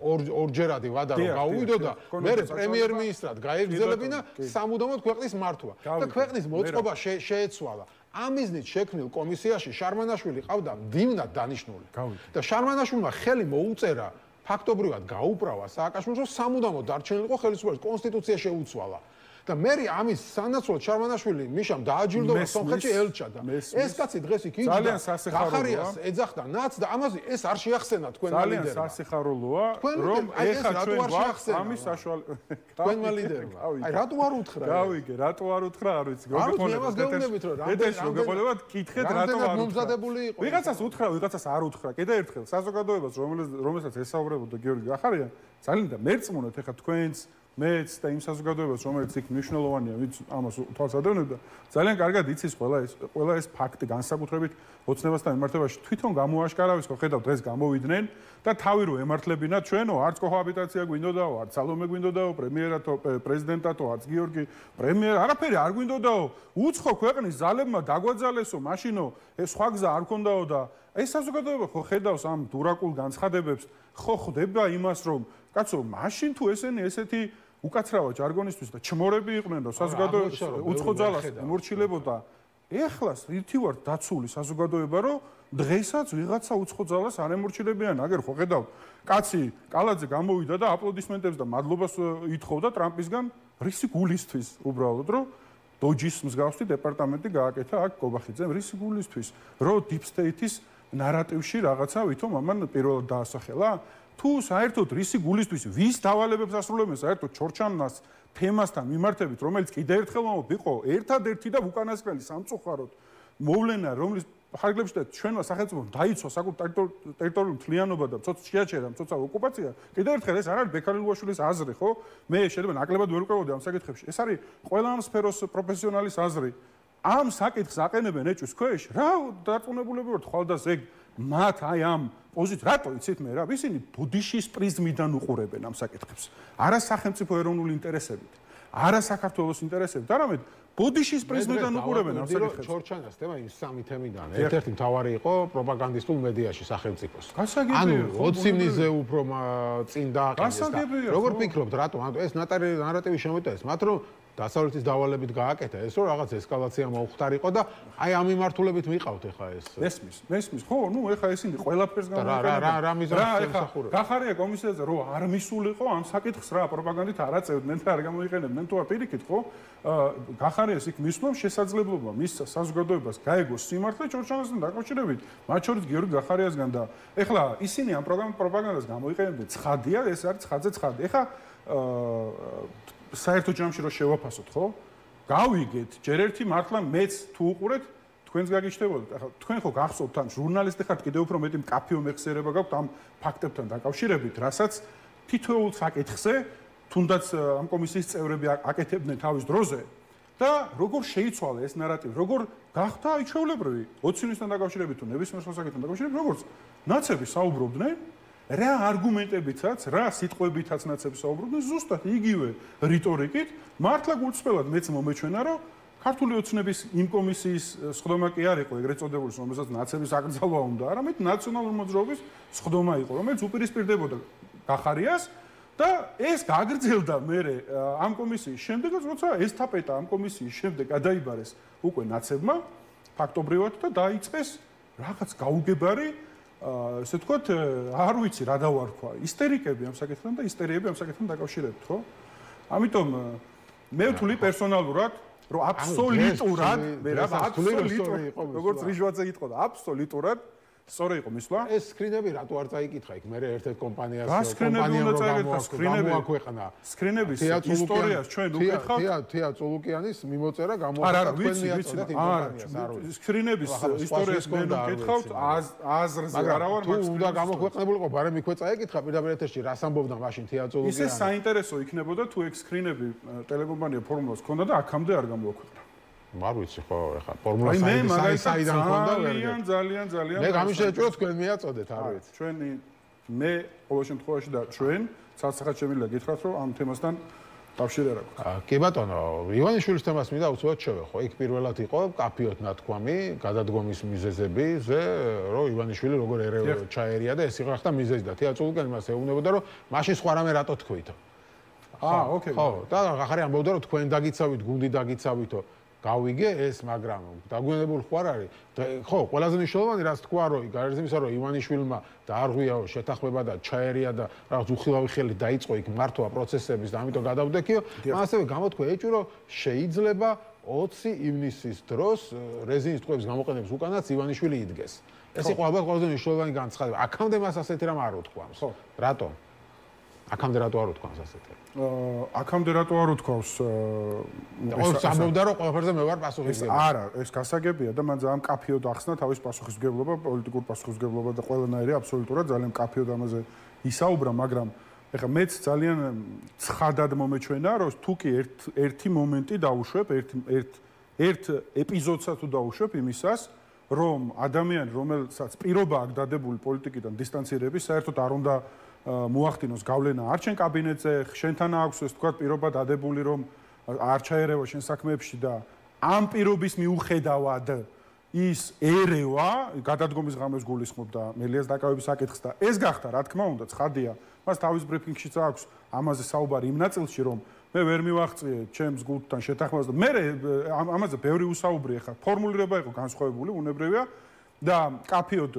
ორჯერადი ვადა რომ გაუვიდოდა მე პრემიერ-მინისტრად გაეგზელებინა სამუდამოდ ქვეყნის მართვა და ქვეყნის მოწყობა შეეცვალა ამიზნით შექმნილ კომისიაში შარმანაშვილი ყავდა მდივნად დანიშნული. და შარმანაშვილმა ხელი მოუწერა ფაქტობრივად გაუправა სააკაშვილს, რომ სამუდამოდ დარჩენილიყო ხელისუფლების კონსტიტუცია შეუცვალა. და მე ამის სანაცვლოდ შარმანაშვილი მიშამ დააჯილდოვა სომხეთში ელჩა და ეს კაცი დღეს იქ იჯდა გახარიას ეძახდა ნაც და ამაზე ეს არ შეახსენა თქვენმა ლიდერმა. ძალიან სასიხარულოა რომ ეხა ჩვენ გვაქვს ამის საშუალება თქვენმა ლიდერმა. აი რატო არ უთხრა? გავიგე, რატო არ უთხრა, არ ვიცი. გოგებოლებად კითხეთ რატო არ მომზადებული იყო. ვიღაცას უთხრა, ვიღაცას არ უთხრა. კიდე ერთხელ საზოგადოებას რომელსაც ესაუბრებოდა გიორგი გახარია, ძალიან და მერწმუნოთ ეხა თქვენს მეც და იმ საზოგადოებას რომელიც იქ მნიშვნელოვანია ვინც ამას თვალს ადევნებდა ძალიან კარგად იცის ყველა ეს ფაქტი განსაკუთრებით ოცნებასთან მიმართებაში თვითონ გამოაშკარავეს ხო ხედავ დღეს გამოვიდნენ და თავი რო ემართლებინათ ჩვენო არც კოჰაბიტაცია გვინდოდაო არც სალომე გვინდოდაო პრემიერათო პრეზიდენტათო არც გიორგი პრემიერ არაფერი არ გვინდოდაო უცხო ქვეყნის ზალებმა დაგვაძალესო მაშინო ეს სხვა გზა არ ქონდაო და ეს საზოგადოება ხო ხედავს ამ დურაკულ განცხადებებს ხო ხვდება იმას რომ კაცო მაშინ თუ ესენი ესეთი უკაცრავა ჯარგონისთვის და ჩმორები იყვნენ და საზოგადოებას უცხო ძალას ემორჩილებოდა ეხლას რითი ვარ დაცული საზოგადოება რომ დღესაც ვიღაცა უცხო ძალას არ ემორჩილებიან აგერ ხო ხედავ კაცი კალაძე გამოვიდა და აპლოდისმენტებს და მადლობას ითხოვდა ტრამპისგან რისი გულისთვის უბრალოდ რომ დოჯის მსგავსი დეპარტამენტი გააკეთა აქ გობახიძემ რისი გულისთვის რომ deep state-ის ნარატივში რაღაცა ვითომ ამან პირველად დაასახელა თუ საერთოდ რისი გულისთვის ვის დავალებებს ასრულებენ საერთოდ ჩორჩანას თემასთან მიმართებით რომელიც კიდე ერთხელ მომიყო ერთადერთი და უკანასკნელი სამწუხაროდ მოვლენა რომლის ხარგლებში და ჩვენმა სახელმწიფომ დაიცვა საკუთარ ტერიტორიულ მთლიანობა და ცოტა შეაჩერა ცოტა ოკუპაცია კიდე ერთხელ ეს არ არის ბექალილუაშვილის აზრი ხო მე შეიძლება ნაკლებად ვერ ვკრავდი ამ საკითხებში ეს არის ყველა ამ სფეროს პროფესიონალის აზრი ამ საკითხს აყენებენ ეჭვის ქვეშ რა დარწმუნებულები ვართ ხვალდას ეგ მათ აი ამ პოზიციით რატო იცით მე რა ისინი ბუდიშის პრიზმიდან უყურებენ ამ საკითხებს არა სახელმწიფო ეროვნული ინტერესებით არა საქართველოს ინტერესებით არამედ ბუდიშის პრიზმიდან უყურებენ ამ საკითხებს ჩორჩანას თემა იმ სამი თემიდან ერთ-ერთი მთავარი იყო პროპაგანდისტულ მედიაში სახელმწიფოს ანუ 20 მიზე უფრო წინ დააყენეს და როგორ ფიქრობთ რატო ეს ნარატივი შემოიტანეს მათ რომ დასავლეთის დავალებით გააკეთა ეს რომ რაღაც ესკალაცია მოუხდარიყო და აი ამ მიმართულებით მიყავთ ეხა ეს მესმის ხო ნუ ეხა ისინი ყველაფერს გამოიყენებენ რა მიზანს ემსახურებენ გახარია კომისიაზე რომ არ მისულიყო ამ საკითხს რა პროპაგანდით არ აწევდნენ და არ გამოიყენებდნენ თუ აპირიქით ხო გახარიას იქ მისვლამ შესაძლებლობა მისცა საზოგადოებას გაეგოს სიმართლე ჩორჩანასთან დაკავშირებით მათ შორის გიორგი გახარიასგან და ეხლა ისინი ამ პროპაგანდას გამოიყენებდნენ ცხადია ეს არის ცხადზე ცხადი ეხა საერთო ჯამში რო შევაფასოთ, ხო? გავიგეთ, ჯერ ერთი მართლა მეც თუ უყურეთ, თქვენს გაგიჩნდებოდეთ. ახლა თქვენ ხო გახსოვთ ან ჟურნალისტი ხართ, კიდევ უფრო მეტი მკაფიო მეხსიერება გაქვთ ამ ფაქტებთან დაკავშირებით, რასაც თითოეულ საკითხზე, თუნდაც ამ კომისიის წევრები აკეთებდნენ თავის დროზე და როგორ შეიცვალა ეს ნარატივი, როგორ გახდა აიჩვეულებრივი 20 ივნისთან დაკავშირებით თუ ნებისმიერ საკითხთან დაკავშირებით, როგორც ნაცები საუბრობდნენ რა არგუმენტებითაც, რა სიტყვებითაც ნაცები საუბრობდნენ, ზუსტად იგივე რიტორიკით, მართლა გულწრფელად მეც მომეჩვენა, რომ ქართული ოცნების იმ კომისიის სხდომა კი არ იყო ეგრეთ წოდებული, რომელსაც ნაცების აკრძალვა უნდა, არამედ ნაციონალური მოძრაობის სხდომა იყო, რომელიც უპირისპირდებოდა გახარიას და ეს გაგრძელდა მერე ამ კომისიის შემდეგაც, როცა ესტაფეტა ამ კომისიის შემდეგ გადაიბარეს უკვე ნაცებმა ფაქტობრივად და დაიწყეს რაღაც გაუგებარი ესე ვთქვათ, არ ვიცი რა დავარქვა, ისტერიკები ამ საკითხთან და ისტერიები ამ საკითხთან დაკავშირებით, ხო? ამიტომ მე ვთვლი პერსონალურად, რომ აბსოლუტურად, მე რა აბსოლუტურად, როგორც რიჟვაძე იტყოდა, აბსოლუტურად სწორი იყო მისვლა. ეს სკრინები რატო არ წაიკითხა იქ? მე ერთ-ერთ კომპანიას გამოაქვეყნა. სკრინების ისტორიას ჩვენ უკითხავთ. თეა წულუკიანის მიმოწერა გამოაქვეყნა თქვენ მიაწოდეთ იმ კომპანიას, არ ვიცი. სკრინების ისტორიას მე უკითხავთ აზრზე არა ვარ, მაგრამ თუ უნდა გამოქვეყნებულიყო, ბარემ იქვე წაიკითხა პირდაპირ ეთერში რას ამბობდა მაშინ თეა წულუკიანი. ისე საინტერესო იქნებოდა თუ ეგ სკრინები ტელეკომპანია ფორმულას ჰქონდა და აქამდე არ გამოაქვეყნა. არ ვიცი ხო ეხა ფორმულა საიდან ქონდა ძალიან მე გამიშეჭრო თქვენ მიაწოდეთ არ ვიცი ჩვენი მე ყოველ შემთხვევაში და ჩვენ ცალსახად შემიძლია გითხრათ რომ ამ თემასთან კავშირი არ აქვს კი ბატონო ივანიშვილის თემას მინდა უცბად შევეხო იქ პირველად იყო კაფიოთ ნათქვამი გადადგომის მიზეზები ზე რომ ივანიშვილი როგორ ჩაერია და ეს იყო ხთა მიზეზი და თეა წულუკიანი მას ეუბნებოდა რომ მაშინ სხვა რამე რატო თქვითო ოკეი ხო და ხახარი ამბობდა რომ თქვენ დაგიცავით გუნდი დაგიცავითო გავიგე ეს, მაგრამ დაგვიანებული ხო არ არის? ხო, ყველაზე მნიშვნელოვანი რაც თქვა, რომ გარეთ იმისა, რომ ივანიშვილმა დაარღვიაო შეთანხმება და ჩაერია და რაღაც უხილავი ხელი დაიწყო იქ მართვა პროცესების და ამიტომ გადავდექიო, ასევე გამოთქვა ეჭვი, რომ შეიძლება 20 ივნისის დროს რეზინის ტყუების გამოყენების უკანაც ივანიშვილი იდგეს. ეს იყო ალბათ ყველაზე მნიშვნელოვანი განცხადება. აქამდე მას ასეთი რამ არ უთქვამს. ხო, რატომ? აქამდე რატო არ უთქვამს ასეთი? აქამდე რატო არ უთქვამს? ეს ამბობდა რომ ყველაფერზე მე ვარ პასუხისმგებელი. არა, ეს გასაგებია და მან ძალიან კაფეოდ ახსნა თავის პასუხისმგებლობა, პოლიტიკურ პასუხისმგებლობა და ყველანაირი აბსოლუტურად ძალიან კაფეოდ ამაზე ისაუბრა, მაგრამ ეხლა მეც ძალიან ცხადად მომეჩვენა, რომ თუ კი ერთი მომენტი დავუშვებ, ერთ ეპიზოდსაც თუ დავუშვებ იმისას, რომ ადამიანი, რომელსაც პირობა აქვს დადებული პოლიტიკიდან დისტანცირების, საერთოდ არ უნდა მოახდინოს გავლენა არჩენ კაბინეტზე, შენთან აქვს ეს თქვა პირობა დადებული, რომ არ ჩაერევა შენ საქმეებში და ამ პირობის მიუხედავად ის ერევა, გადადგომის ღამეს გულისხმობდა მელიას დაკავების საკითხს და ეს გახდა, რა თქმა უნდა, ცხადია. მას თავის ბრიფინგშიც აქვს ამაზე საუბარი იმ ნაწილში, რომ მე ვერ მივაღწიე ჩემს გულთან შეთანხმებას და მე ამაზე ბევრი უსაუბრია ხა. ფორმულირება იყო განსხვავებული, უნებრივია და კაფეოდ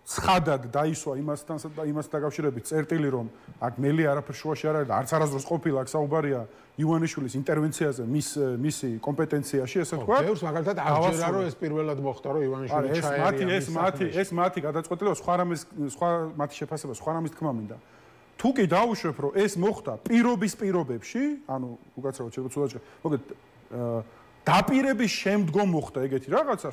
ცხადად დაისვა იმასთან დაკავშირებით წერტილი, რომ აქ მელი არაფერ შუაში არ არის და არც არასდროს ყოფილა აქ საუბარია ივანიშვილის ინტერვენციაზე მისი კომპეტენციაში, ესე თქვა. ბევრს მაგალითად აღჯერა, რომ ეს პირველად მოხდა, რომ ივანიშვილი ჩაერია. ეს მათი გადაწყვეტილება სხვა მათი შეფასება სხვა რამის თქმა მინდა. თუ კი დავუშვებ, რომ ეს მოხდა პირობებში, ანუ უკაცრავად შეგვეცვლოდა, მოგეთ დაპირების შემდგომ მოხდა ეგეთი რაღაცა,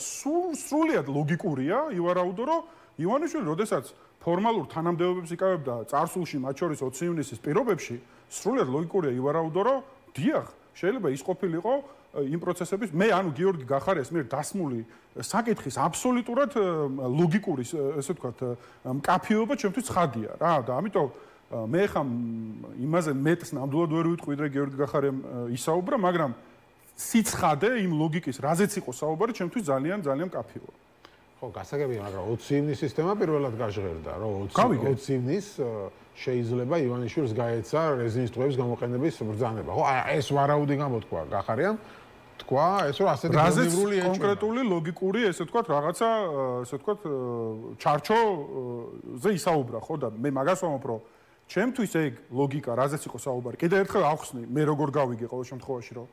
სრულიად ლოგიკურია, ივარაუდო, რომ ივანიშვილი, როდესაც ფორმალურ თანამდებობებს იკავებდა წარსულში, მათ შორის 20 ივნისის პირობებში, სრულიად ლოგიკურია, ივარაუდო, რომ დიახ, შეიძლება ის ყოფილიყო იმ პროცესების, მე ანუ გიორგი გახარიას მიერ დასმული საკითხის აბსოლუტურად ლოგიკური, ესე ვთქვათ, მკაფიობა ჩემთვის ცხადია რა და ამიტომ მე ხამ იმაზე მეტს ნამდვილად ვერ ვიტყვი, ვიდრე გიორგი გახარიამ ისაუბრა, მაგრამ სიცხადე იმ ლოგიკის, რაზეც იყო საუბარი, ჩემთვის ძალიან მკაფიოა. ხო, გასაგებია, მაგრამ 20 ივნისის სისტემა პირველად გაჟღერდა, რომ 20 ივნის შეიძლება ივანიშვილს გაეცა რეზინის ტყუების გამოყენების ბრძანება. ხო, ეს ვარაუდი გამოთქვა გახარიამ, თქვა ეს რომ ასეთი გონივრული ეჭვია. კონკრეტული ლოგიკური, ესე ვთქვათ, რაღაცა, ესე ვთქვათ, ჩარჩოზე ისაუბრა, ხო და მე მაგას ვამბობ, რომ ჩემთვის ეგ ლოგიკა, რაზეც იყო საუბარი. კიდევ ერთხელ ავხსნი, მე როგორ გავიგე ყოველ შემთხვევაში, რომ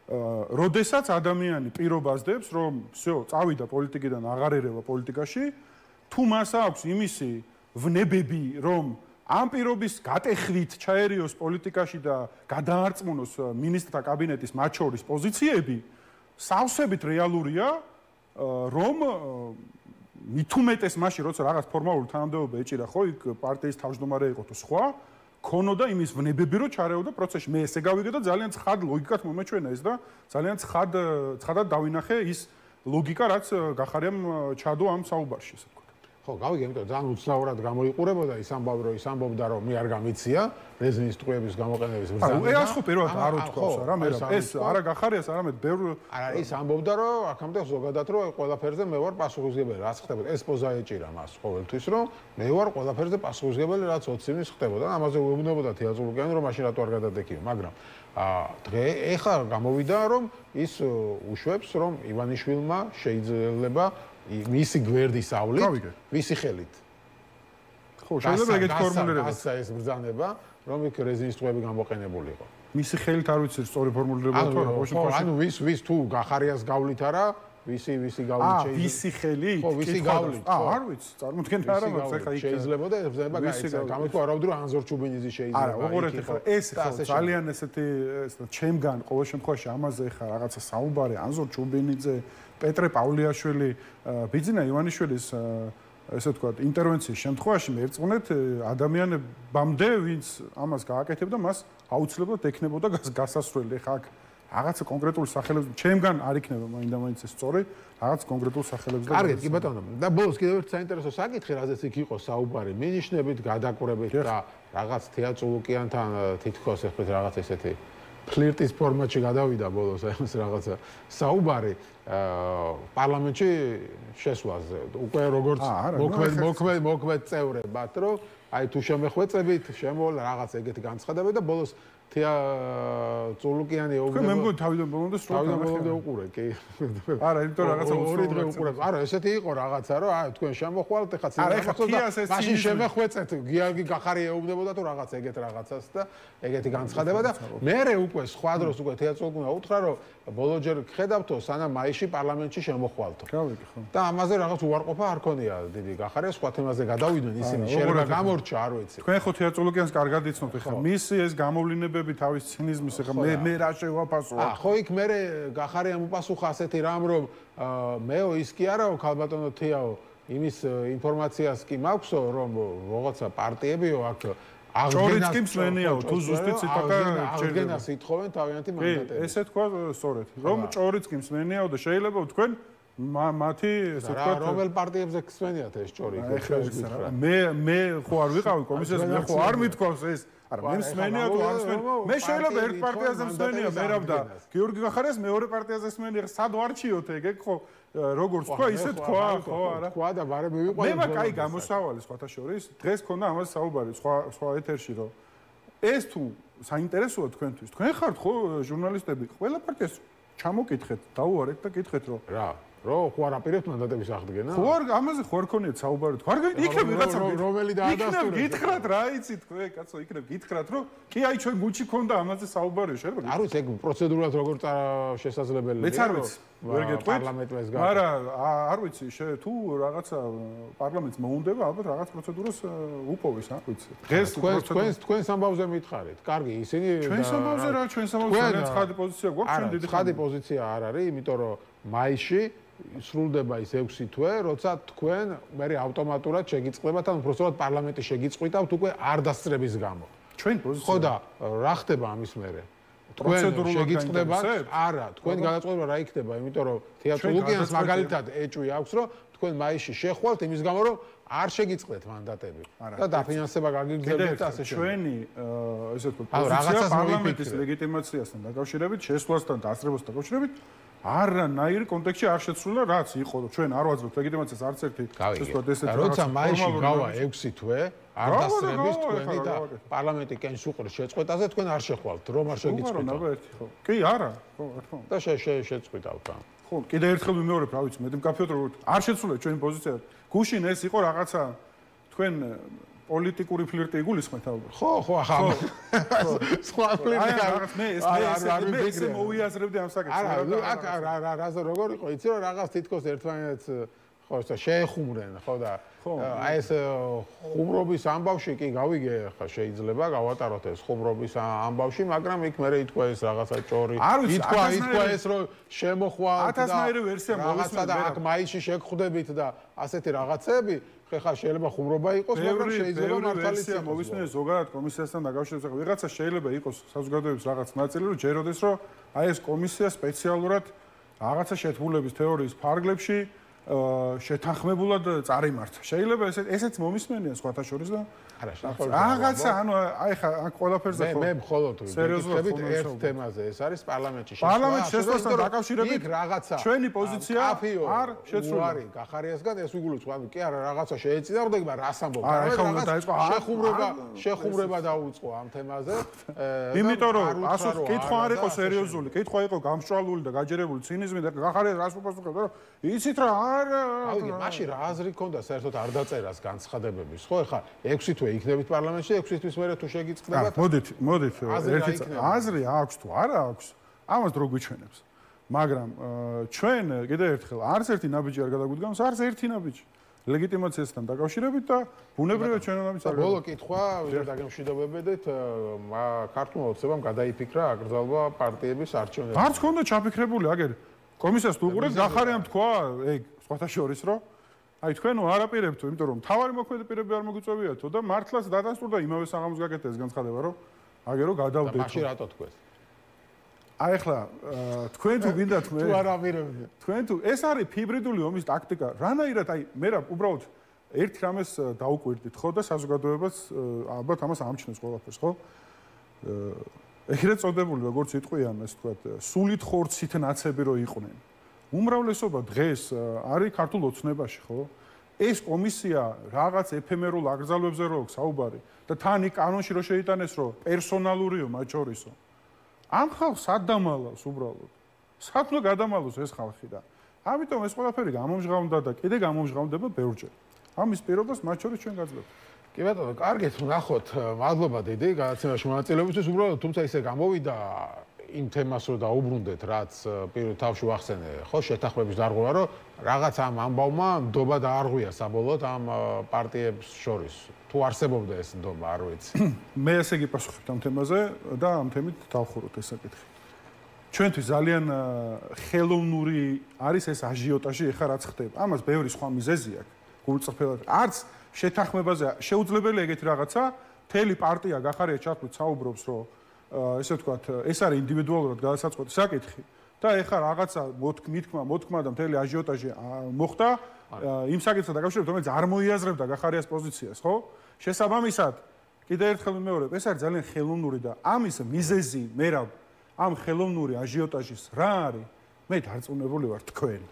როდესაც ადამიანი პირობას დებს, რომ всё, წავიდა პოლიტიკიდან, აღარ ერევა პოლიტიკაში, თუ მას აქვს იმისი ვნებები, რომ ამ პირობის გატეხვით ჩაერიოს პოლიტიკაში და გადაარწმუნოს მინისტრთა კაბინეტის მათ შორის პოზიციები, სავსებით რეალურია, რომ მით უმეტეს მაშინ, როცა რაღაც ფორმალური თანამდებობა ეჭირა, ხო, იქ პარტიის თავმჯდომარე იყო თუ სხვა, ქონოდა იმის ვნებები, რომ ჩარეოდა პროცესში. მე ესე გავიგე და ძალიან ცხად ლოგიკად მომეჩვენა ეს და ძალიან ცხადად დავინახე ის ლოგიკა, რაც გახარიამ ჩადო ამ საუბარში, ესე ვთქვათ. ხო, გავიგე, იმიტომ ძალიან უცნაურად გამოიყურებოდა ის ამბობდა, რომ მე არ გამიცია რეზინის ტყუების გამოყენების ბრძანება. ეს ხო პირველად არ უთქვამს რა, მე ეს არა გახარიას, არამედ ბევრ არა, ის ამბობდა, რომ აქამდე ზოგადად რომ ყველაფერზე მე ვარ პასუხისმგებელი, რაც ხდებოდა. ეს პოზა ეჭირა მას ყოველთვის, რომ მე ვარ ყველაფერზე პასუხისმგებელი, რაც 20 ივნის ხდებოდა. ამაზე უეუბნებოდა თეატრალურგანი, რომ მაშინ რატო არ გადადექიო, მაგრამ დღე ეხლა გამოვიდა, რომ ის უშვებს, რომ ივანიშვილმა შეიძლება მისი გვერდის ავლით, მისი ხელით. ხო, შეიძლება ეგეთი ფორმულირება. ეს ბრძანება, რომ იქ რეზინის ტყუები გამოყენებული იყო. მისი ხელით არ ვიცი სწორი ფორმულირება თუ არა. ანუ ვის თუ გახარიას გავლით არა, ვისი გავლით შეიძლება. ვისი ხელით? ხო, ვისი გავლით. არ ვიცი, წარმოიდგინეთ არა, მაგრამ ეხლა იქ შეიძლება და ეს ბრძანება გაიცა. გამეთქვა არავითარ ანზორ ჩუბინიძე შეიძლება. არა, უყურეთ ეხლა ეს ძალიან ესეთი ჩემგან ყოველ შემთხვევაში ამაზე ეხლა რაღაცა საუბარი ანზორ ჩუბინიძე პეტრე პავლიაშვილი, ბიძინა ივანიშვილის ესე ვთქვათ, ინტერვენციის შემთხვევაში მე ერწყმუნეთ ადამიანებამდე, ვინც ამას გააკეთებდა, მას აუცილებლად ექნებოდა გასასვლელი. ხა აქ რაღაცა კონკრეტული სახელებს, ჩემგან არ იქნება მაინდა-მაინც ეს სწორი, რაღაც კონკრეტულ სახელებს და კარგით, კი ბატონო. და ბოლოს კიდევ ერთი საინტერესო საკითხი, რაზეც იქ იყო საუბარი, მინიშნებით, გადაკვრებით და რაღაც თეატრალურგიანთან თითქოს ეხეთ რაღაც ესეთი ფლირტის ფორმატში გადავიდა ბოლოს ეს რაღაცა საუბარი პარლამენტში შესვლაზე. უკვე როგორც მოქმედ წევრებად, რომ აი თუ შემეხვეწებით, შემოვალ რაღაც ეგეთი განცხადებები და ბოლოს თია წულუკიანი მე მგონი თავიდან ბოლომდე თავიდან ბოლომდე უყურე კი არა იმიტომ რაღაცა ორი დღე უყურე არა ესეთი იყო რაღაცა რომ აი თქვენ შემოხვალთ ეხა მაშინ შემეხვეწეთ გიორგი გახარი ეუბნებოდა თუ რაღაც ეგეთ რაღაცას და ეგეთი განცხადება და მე უკვე სხვა დროს უკვე თია წულუკმა უთხრა რომ ბოლოჯერ ხედავთო სანამ მაისში პარლამენტში შემოხვალთო და ამაზე რაღაც უარყოფა არ ქონია დიდი გახარია სხვა თემაზე გადავიდნენ ისინი შეიძლება გამორჩა არ ვიცი თქვენ ხო თია წულუკიანს კარგად იცნობთ ეხა მისი ეს გამოვლინებები თავის ცინიზმის ეხა მე რა შევაფასო ხო იქ მე გახარიამ უპასუხა ასეთი რამ რომ მეო ის კი არაო ქალბატონო თიაო იმის ინფორმაციას კი მაქვსო რომ რაღაცა პარტიებიო აქ ჭორიც კი მსმენიაო თუ ზუსტად ციტატა აღდგენას ითხოვენ თავიანთი მანდატები ესე თქვა სწორედ რომ ჭორიც კი მსმენიაო და შეიძლება თქვენ მათი ესე თქვა რომელ პარტიებზე გსმენიათ ეს ჭორი მე ხო არ ვიყავი კომისიაზე მე ხო არ მithქვავს ეს არა მე მსმენია თუ არ მსმენია მე შეიძლება ერთ პარტიაზე მსმენია მერავდა გიორგი გახარიას მეორე პარტიაზე მსმენია სად ვარჩიოთ ეგ ხო როგორც თქვა ისე თქვა ხო არა თქვა და ბარე მივიყვანე მე მაგ აი გამოსავალი სხვათა შორის დღეს ქონდა ამაზე საუბარი სხვა ეთერში რომ ეს თუ საინტერესოა თქვენთვის თქვენ ხართ ხო ჟურნალისტები ყველა პარტიას ჩამოკითხეთ დაუარეთ და კითხეთ რომ რა რო ხო არ აპირებთ მანდატების აღდგენა? ხო არ ამაზე ხო არ ქონიათ საუბარი თქვა. არ იქნებ ვიღაცა რომელი დაადასტურებს. იქნებ გითხრათ რა იცით თქვენ კაცო იქნებ გითხრათ რომ კი აი ჩვენ გუჩი ქონდა ამაზე საუბარი შეიძლება. არ ვიცი ეგ პროცედურულად როგორ შესაძლებელია. მეც არ ვიცი. ვერ გეტყვით. მაგრამ არ ვიცი თუ რაღაცა პარლამენტს მოუნდება ალბათ რაღაც პროცედურას უპოვის არ ვიცი. დღეს თქვენს ამბავზე მითხარით. კარგი ისინი ჩვენს ამბავზე რა ჩვენს ამბავზე ძალიან ცხადი პოზიცია გვაქვს ჩვენ დიდი ცხადი პოზიცია არ არის იმიტომ რომ მაისში სრულდება ის 6 თვე, როცა თქვენ მე ავტომატურად შეგიწყდებათ, ან უბრალოდ პარლამენტი შეგიწყვიტავთ უკვე არ დასწრების გამო. ჩვენ პოზიცია. ხო და რა ხდება ამის მერე? თქვენ შეგიწყდებათ? არა, თქვენ გადაწყვეტება რა იქნება, იმიტომ რომ თეატროლოგიანს მაგალითად ეჭვი აქვს, რომ თქვენ მაისში შეხვალთ იმის გამო, რომ არ შეგიწყდეთ მანდატები და დაფინანსება გაგიგზავნეთ და ასე შემდეგ. ჩვენი ესე ვთქვათ, პოზიცია პარლამენტის ლეგიტიმაციასთან დაკავშირებით, შესვლასთან და დასწრებასთან დაკავშირებით არანაირ კონტექსტში არ შეცვლილა რაც იყო რომ ჩვენ არ ვაძლევთ ლეგიტიმაციას არც ერთი შესვლა ესეთი როცა მაისში გავა 6 თვე არ დასწრების თქვენი და პარლამენტი კენს უყურს შეწყვეტაზე თქვენ არ შეხვალთ რომ არ შეგიწყვიტოთ ხო კი არა ხო რა თქმა უნდა და შეწყვიტავთ ხო კიდე ერთხელ ვიმეორებ რა ვიცი მე მკაფიოდ რომ არ შეცვლილა ჩვენი პოზიცია გუშინ ეს იყო რაღაცა თქვენ პოლიტიკური ფლირტი იგულისხმეთ ალბათ. ხო, ახლა სხვა ფლირტი მე ესე მოვიაზრებდი ამ საკითხს. არა, რა როგორ იყო, იცი რომ რაღაც თითქოს ერთმანეთს ხო შეეხუმრენ, ხო და აი ეს ხუმრობის ამბავში კი გავიგე, ხა შეიძლება გავატაროთ ეს ხუმრობის ამბავში, მაგრამ იქ მე ითქვა ეს რაღაცა ჭორი. ითქვა ეს რომ შემოხვალთ და 1000-ნაირი ვერსია მოვისმენთ და აქ მაისში შეგხვდებით და ასეთი რაღაცები ხა შეიძლება ხუმრობა იყოს, მაგრამ შეიძლება მართალია მოვისმენთ ზოგადად კომისიასთან დაკავშირებით. ვიღაცა შეიძლება იყოს საზოგადოების რაღაც ნაწილი, რომ ჯეროდეს რომ აი ეს კომისია სპეციალურად რაღაცა შეთქმულების თეორიის ფარგლებში შეთანხმებულად წარიმართ. შეიძლება ესეც მომისმენია სხვათა შორის და რაღაცა ანუ აი ხა აქ ყველაფერზე ხო მე მხოლოდ ვიკითხებით ერთ თემაზე ეს არის პარლამენტში შესვლასთან დაკავშირებით რაღაცა ჩვენი პოზიცია არ შეცვლილა არის გახარიასგან ეს ვიგულოთ ანუ კი არა რაღაცა შეეწინააღმდეგება რას ამბობ შეხუმრება დაუწყო ამ თემაზე იმიტომ რომ ასო კითხვა არ იყო სერიოზული კითხვა იყო გამსჭვალული და გაჯერებული ცინიზმი და გახარიას რას უპასუხებდა რომ იცით რა ავიღე მაშინ რა აზრი ქონდა საერთოდ არ დაწერას განცხადებების ხო ეხა 6 თვე იქნებით პარლამენტში 6 თვის მერე თუ შეგიწყდებათ მოდით აზრი აქვს თუ არა აქვს ამას დრო გვიჩვენებს მაგრამ ჩვენ კიდე ერთხელ არც ერთი ნაბიჯი არ გადაგვიდგამს არც ერთი ნაბიჯი ლეგიტიმაციასთან დაკავშირებით და ბუნებრივად ჩვენ ნაბიჯს არ ბოლო კითხვა ვიდრე დაგემშვიდობებედით ქართულმა ოცნებამ გადაიფიქრა აკრძალვა პარტიების არჩევნები არც ქონდა ჩაფიქრებული აგერ კომისიას თუ უყურებთ გახარიამ თქვა ეგ სხვათა შორის რომ აი თქვენ არ აპირებთო, იმიტომ რომ თავარი მოქმედი პირები არ მოგვიწევიათო და მართლაც დადასტურდა იმავე საღამოს გაკეთდა ეს განცხადება, რომ აგერო გადავდეთ. მაშინ რატო თქვენ? აი ახლა თქვენ თუ გინდათ მე თუ არ აპირებდი. თქვენ თუ ეს არის ჰიბრიდული ომის ტაქტიკა. რანაირად აი მე რა უბრალოდ ერთ რამეს დაუკვირდით ხო და საზოგადოებას ალბათ ამას ამჩნევს ყველაფერს ხო? ეგრეთ წოდებული როგორც იტყვიან ეს თქვა სულით ხორცით ნაცები რო იყვნენ. უმრავლესობა დღეს არის ქართულ ოცნებაში, ხო? ეს კომისია რაღაც ეფემერულ აკრძალვებზე რო საუბარი და თან იქ კანონში რო შეიტანეს რომ პერსონალურიო მათ შორისო. ამ ხალხს სად დამალავს უბრალოდ? სად უნდა გადამალოს ეს ხალხი და ამიტომ ეს ყველაფერი გამომჟღავნდა და კიდე გამომჟღავნდება ბევრჯერ. ამის პირობას მათ შორის ჩვენ გაძლევთ. კი ბატონო, კარგით, ვნახოთ. მადლობა დიდი გადაცემაში მონაწილეობისთვის. უბრალოდ თუმცა ისე გამოვიდა იმ თემას რო დაუბრუნდეთ, რაც პირველ თავში ვახსენე, ხო, შეთანხმების დარღვევა, რომ რაღაც ამ ამბავმა ნდობა დაარღვია საბოლოოდ ამ პარტიებს შორის. თუ არსებობდა ეს ნდობა, არ ვიცი. მე ესე გიპასუხებთ ამ თემაზე და ამ თემით დავხუროთ ეს საკითხი. ჩვენთვის ძალიან ხელოვნური არის ეს აჟიოტაჟი ეხლა რაც ხდება. ამას ბევრი სხვა მიზეზი აქვს. გულწრფელად არც შეთანხმებაზე შეუძლებელია ეგეთი რაღაცა, მთელი პარტია გახარია ჩართული საუბრობს, რომ ესე ვთქვათ, ეს არის ინდივიდუალურად გადასაწყვეტი საკითხი და ეხლა რაღაცა მოთქმა და მთელი აჟიოტაჟი მოხდა იმ საკითხთან დაკავშირებით, რომელიც არ მოიაზრებდა გახარიას პოზიციას, ხო? შესაბამისად, კიდევ ერთხელ ვიმეორებ, ეს არის ძალიან ხელოვნური და ამის მიზეზი მერაბ ამ ხელოვნური აჟიოტაჟის რა არის? მე დარწმუნებული ვარ თქვენ.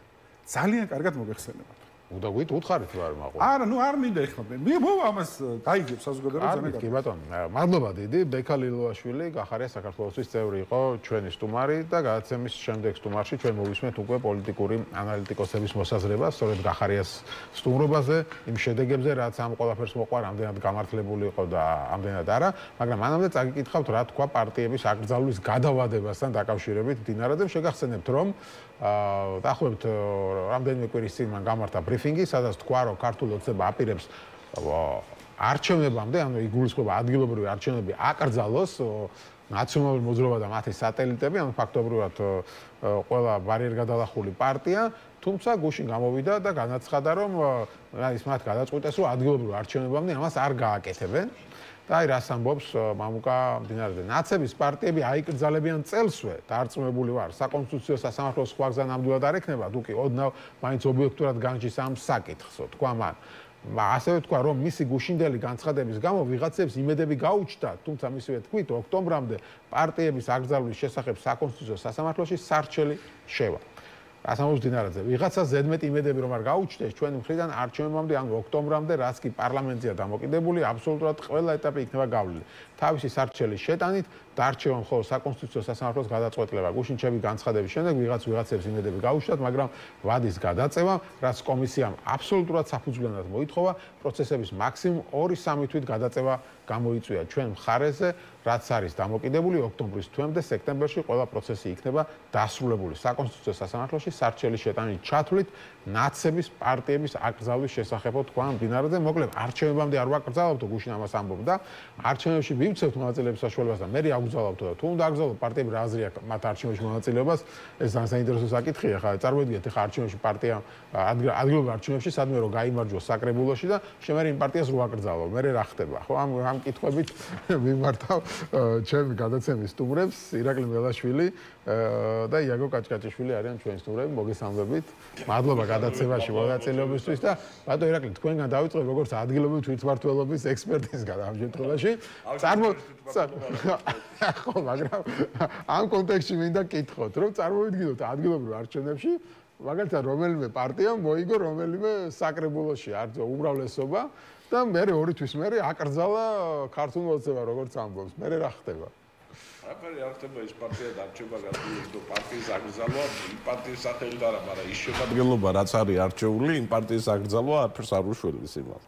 ძალიან კარგად მოგეხსენებათ. უნდა გითხარით რა არ მაყვა. არა, ნუ არ მინდა ეხლა მე ამას გაიგებ საზოგადოება ძალიან კარგი. კი ბატონო, მადლობა დიდი. ბექა ლილოაშვილი გახარია საქართველოსთვის წევრი იყო ჩვენი სტუმარი და გადაცემის შემდეგ სტუმარში ჩვენ მოვისმენთ უკვე პოლიტიკური ანალიტიკოსების მოსაზრება სწორედ გახარიას სტუმრობაზე, იმ შედეგებზე, რაც ამ ყველაფერს მოყვა, რამდენად გამართლებული იყო და ამდენად არა, მაგრამ მანამდე წაგიკითხავთ რა თქვა პარტიების აკრძალვის გადავადებასთან დაკავშირებით. დინარაძემ შეგახსენებთ, რომ დაახლოებით რამდენიმე კვირის წინ მან გამართა ბრიფინგი, სადაც თქვა, რომ ქართული ოცნება აპირებს არჩევნებამდე, ანუ იგულისხმება ადგილობრივი არჩევნები აკრძალოს ნაციონალური მოძრაობა და მათი სატელიტები, ანუ ფაქტობრივად ყველა ბარიერგადალახული პარტია, თუმცა გუშინ გამოვიდა და განაცხადა, რომ ის მათ გადაწყვიტეს, რომ ადგილობრივი არჩევნებამდე ამას არ გააკეთებენ. და აი რას ამბობს მამუკა მდინარეზე. ნაცების პარტიები აიკრძალებიან წელსვე, დარწმუნებული ვარ, საკონსტიტუციო სასამართლოს სხვა გზა ნამდვილად არ ექნება, თუ კი ოდნავ მაინც ობიექტურად განჯის ამ საკითხსო, თქვა მან. ასევე თქვა, რომ მისი გუშინდელი განცხადების გამო ვიღაცებს იმედები გაუჩნდა, თუმცა მისივე თქმით, ოქტომბრამდე პარტიების აკრძალვის შესახებ საკონსტიტუციო სასამართლოში სარჩელი შევა. რას ამბობს დინარაძე? ვიღაცა ზედმეტ იმედები რომ არ გაუჩნდეს ჩვენ მხრიდან არჩევნებამდე, ანუ ოქტომბრამდე, რაც კი პარლამენტზეა დამოკიდებული, აბსოლუტურად ყველა ეტაპი იქნება გავლილი. თავისი სარჩელის შეტანით დარჩევა მხოლოდ საკონსტიტუციო სასამართლოს გადაწყვეტილება. გუშინ ჩემი განცხადების შემდეგ ვიღაცებს იმედები გაუჩნდათ, მაგრამ ვადის გადაწევა, რაც კომისიამ აბსოლუტურად საფუძვლიანად მოითხოვა, პროცესების მაქსიმუმ 2-3 თვით გადაწევა გამოიწვია ჩვენ მხარეზე, რაც არის დამოკიდებული ოქტომბრის თვემდე, სექტემბერში ყველა პროცესი იქნება დასრულებული. საკონსტიტუციო სასამართლოში სარჩელის შეტანით ჩათვლით ნაცების პარტიების აკრძალვის შესახებ თქვა მდინარეზე. მოკლედ არჩევნებამდე არ ვაკრძალავთ, გუშინ ამას ამბობდა. არჩევნებში მივცევთ მონაწილეობის საშუალებას და მე აკრძალავთ და თუ უნდა აკრძალოთ პარტიები რა აზრი აქვს მათ არჩევნებში მონაწილეობას, ეს ძალიან საინტერესო საკითხია. ხა წარმოიდგინეთ, ხა არჩევნებში პარტია ადგილობრივ არჩევნებში სადმე რომ გაიმარჯვოს საკრებულოში და შემერი იმ პარტიას რო აკრძალო, მე რა ხდება? ხო, ამ კითხვებით მიმართავ ჩემი გადაცემის სტუმრებს, ირაკლი მელაშვილი და იაგო კაჭკაჭიშვილი არიან ჩვენი სტუმრები. მოგესალმებით. მადლობა გადაცემაში მონაწილეობისთვის და ბატონო ირაკლი, თქვენგან დავიწყებ როგორც ადგილობრივი თვითმმართველობის ექსპერტისგან ამ შემთხვევაში. ხო, მაგრამ ამ კონტექსტში მინდა კითხოთ, რომ წარმოვიდგინოთ ადგილობრივ არჩევნებში მაგალითად რომელიმე პარტიამ მოიგო რომელიმე საკრებულოში უმრავლესობა და მე 2 თვის მერე აკრძალა ქართული ოცნება, როგორც ამბობს. მე რა ხდება? აფერი არ ხდება ის პარტია დარჩება გადაიდო პარტიის აკრძალვა, იმ პარტიის სახელით არა, მაგრამ ის შემადგენლობა რაც არის არჩეული, იმ პარტიის აკრძალვა არაფერს არ უშველის იმას.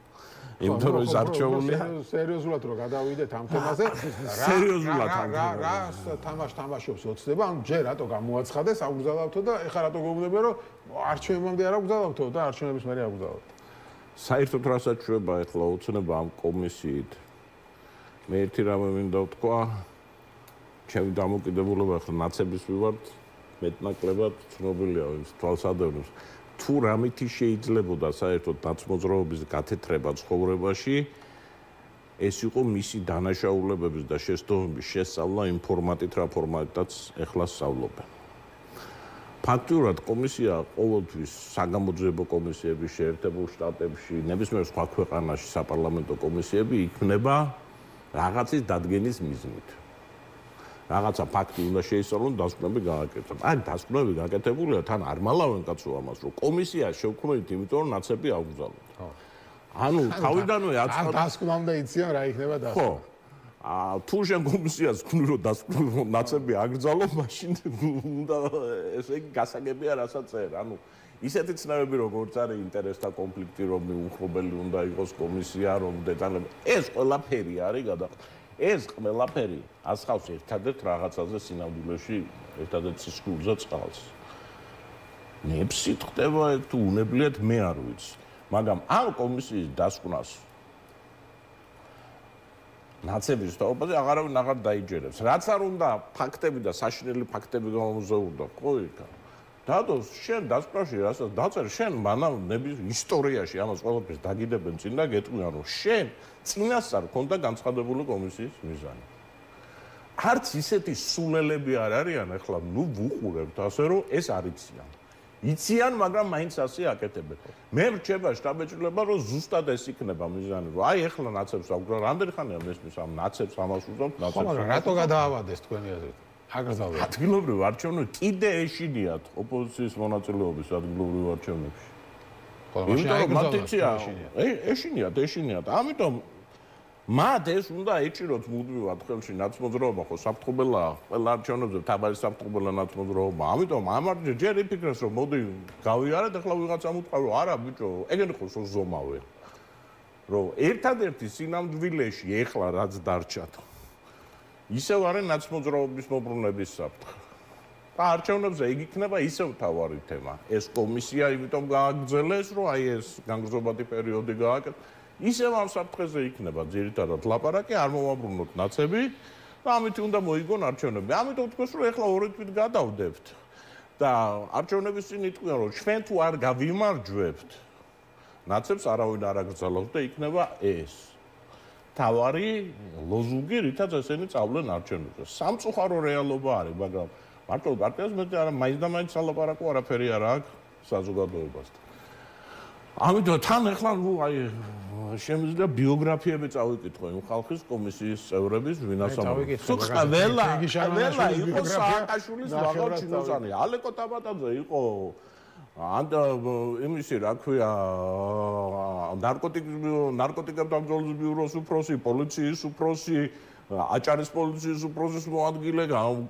იმიტომ რომ ის არჩეულია სერიოზულად რომ გადავიდეთ ამ თემაზე, სერიოზულად რა თამაშობს ოცნება, ანუ ჯერ რატო გამოაცხადეს აკრძალავთო და ეხლა რატო გეუბნება რომ არჩევნებამდე არ აკრძალავთო და არჩევნების მერე აკრძალავთ. საერთოდ რასაც შვება ეხლა ოცნება ამ კომისიით. მე ერთი რამე მინდა ვთქვა, ჩემი დამოკიდებულება ახლა ნაცების ვივართ, მეტნაკლებად ცნობილია ის თვალსადევნოს. თუ რამითი შეიძლებოდა საერთოდ ნაცმოძრაობის გათეთრება ცხოვრებაში, ეს იყო მისი დანაშაულებების და შესტოების შესწავლა იმ ფორმატით, რა ფორმატითაც ეხლა სწავლობენ. ფაქტურად კომისია ყოველთვის საგამოძიებო კომისიების შეერთებულ შტატებში, ნებისმიერ სხვა ქვეყანაში საპარლამენტო კომისიები იქმნება რაღაცის დადგენის მიზნით. რაღაცა ფაქტი უნდა შეისწავლონ, დასკვნები გააკეთონ. აი, დასკვნები გაკეთებულია, თან არ მალავენ კაცო ამას, რომ კომისია შევქმნით, იმიტომ რომ ნაცები აღვზავნოთ. ხო. ანუ თავიდანვე აწყობ დასკვნამდე იციან რა იქნება დასკვნა. ხო. თუ შენ კომისიას ვქმნი რომ დასკვნილ ნაცები აკრძალო, მაშინ უნდა ესე იგი გასაგებია რასაც წერა. ანუ ისეთი ცნებები როგორც არის ინტერესთა კონფლიქტი, რომ უხრობელი უნდა იყოს კომისია, რომ დეტალები, ეს ყველაფერი არის გადაყრა. ეს ყველაფერი ასხავს ერთადერთ რაღაცაზე სინამდვილეში, ერთადერთ სისხლზე წყალს. ნებსით ხდება ეგ თუ უნებლიეთ მე არ ვიცი. მაგრამ ამ კომისიის დასკვნას ნაცების თაობაზე აღარავინ აღარ დაიჯერებს. რაც არ უნდა ფაქტები და საშინელი ფაქტები გამომზაურდა, ხო იქა. დადო შენ დასკვნაში რასაც დაწერე, შენ მანამ ნების ისტორიაში ამას ყველაფერს დაგიდებენ წინ და გეტყვიან რომ შენ წინასწარ ქონდა განცხადებული კომისიის მიზანი. არც ისეთი სულელები არ არიან, ახლა ნუ ვუყურებთ ასე რომ ეს არ იციან. იციან, მაგრამ მაინც ასე აკეთებენ. მე რჩება შტაბ-ეჭვება, რომ ზუსტად ეს იქნება მიზანი, რომ აი ახლა ნაცებს აგვგზავნ, რამდენი ხანია მესმის ამ ნაცებს ამას უზავთ, ნაცებს. ხო, მაგრამ რატო გადაავადეს თქვენი აზრით? აკრძალვენ. ადგილობრივ არჩევნებში კიდე ეშინიათ ოპოზიციის მონაწილეობის ადგილობრივ არჩევნებში. ხო, მაშინ ეშინიათ. ამიტომ მათ ეს უნდა ეჭიროთ მუდმივად ხელში ნაცმოძრაობა, ხო საფრთხებელაა ყველა არჩევნებზე თაბარის საფრთხებელა ნაცმოძრაობა. ამიტომ ამარ ჯერ იფიქრეს რომ მოდი გავიარეთ, ახლა ვიღაცამ უთხრა რომ არა ბიჭო, ეგენი ხო ზომავე. რომ ერთადერთი სინამდვილეში ეხლა რაც დარჩათ. ისევ არის ნაცმოძრაობის მოbrunების საფრთხე. და არჩევნებზე იქ იქნება ისევ თავარი თემა. ეს კომისია იმიტომ გააგრძელეს, რომ აი ეს განგრძობადი პერიოდი გააკეთეს. ისევ ამ საფრთხეზე იქნება ძირითადად ლაპარაკი, არ მომაბრუნოთ ნაცები და ამით უნდა მოიგონ არჩევნები. ამიტომ თქვენ რომ ეხლა ორი თვით გადავდებთ და არჩევნების წინ იტყვიან რომ ჩვენ თუ არ გავიმარჯვებთ ნაცებს არავინ არ აკრძალავს და იქნება ეს თავარი ლოზუნგი, რითაც ესენი წავლენ არჩევნებზე. სამწუხარო რეალობა არის, მაგრამ მარტო პარტიას მეტი არა, მაინც და მაინც ალაპარაკო არაფერი არ აქვს საზოგადოებასთან. ამიტომ თან ახლა აი შემიძლია ბიოგრაფიები წავიკითხო იმ ხალხის კომისიის წევრების, ვინაც ყველა იყო სააკაშვილის მაღალ ჩინოსანი, ალეკო ტაბატაძე იყო იმისი რა ქვია ნარკოტიკებთან ბრძოლის ბიუროს უფროსი, პოლიციის უფროსი, აჭარის პოლიციის უფროსის მოადგილე,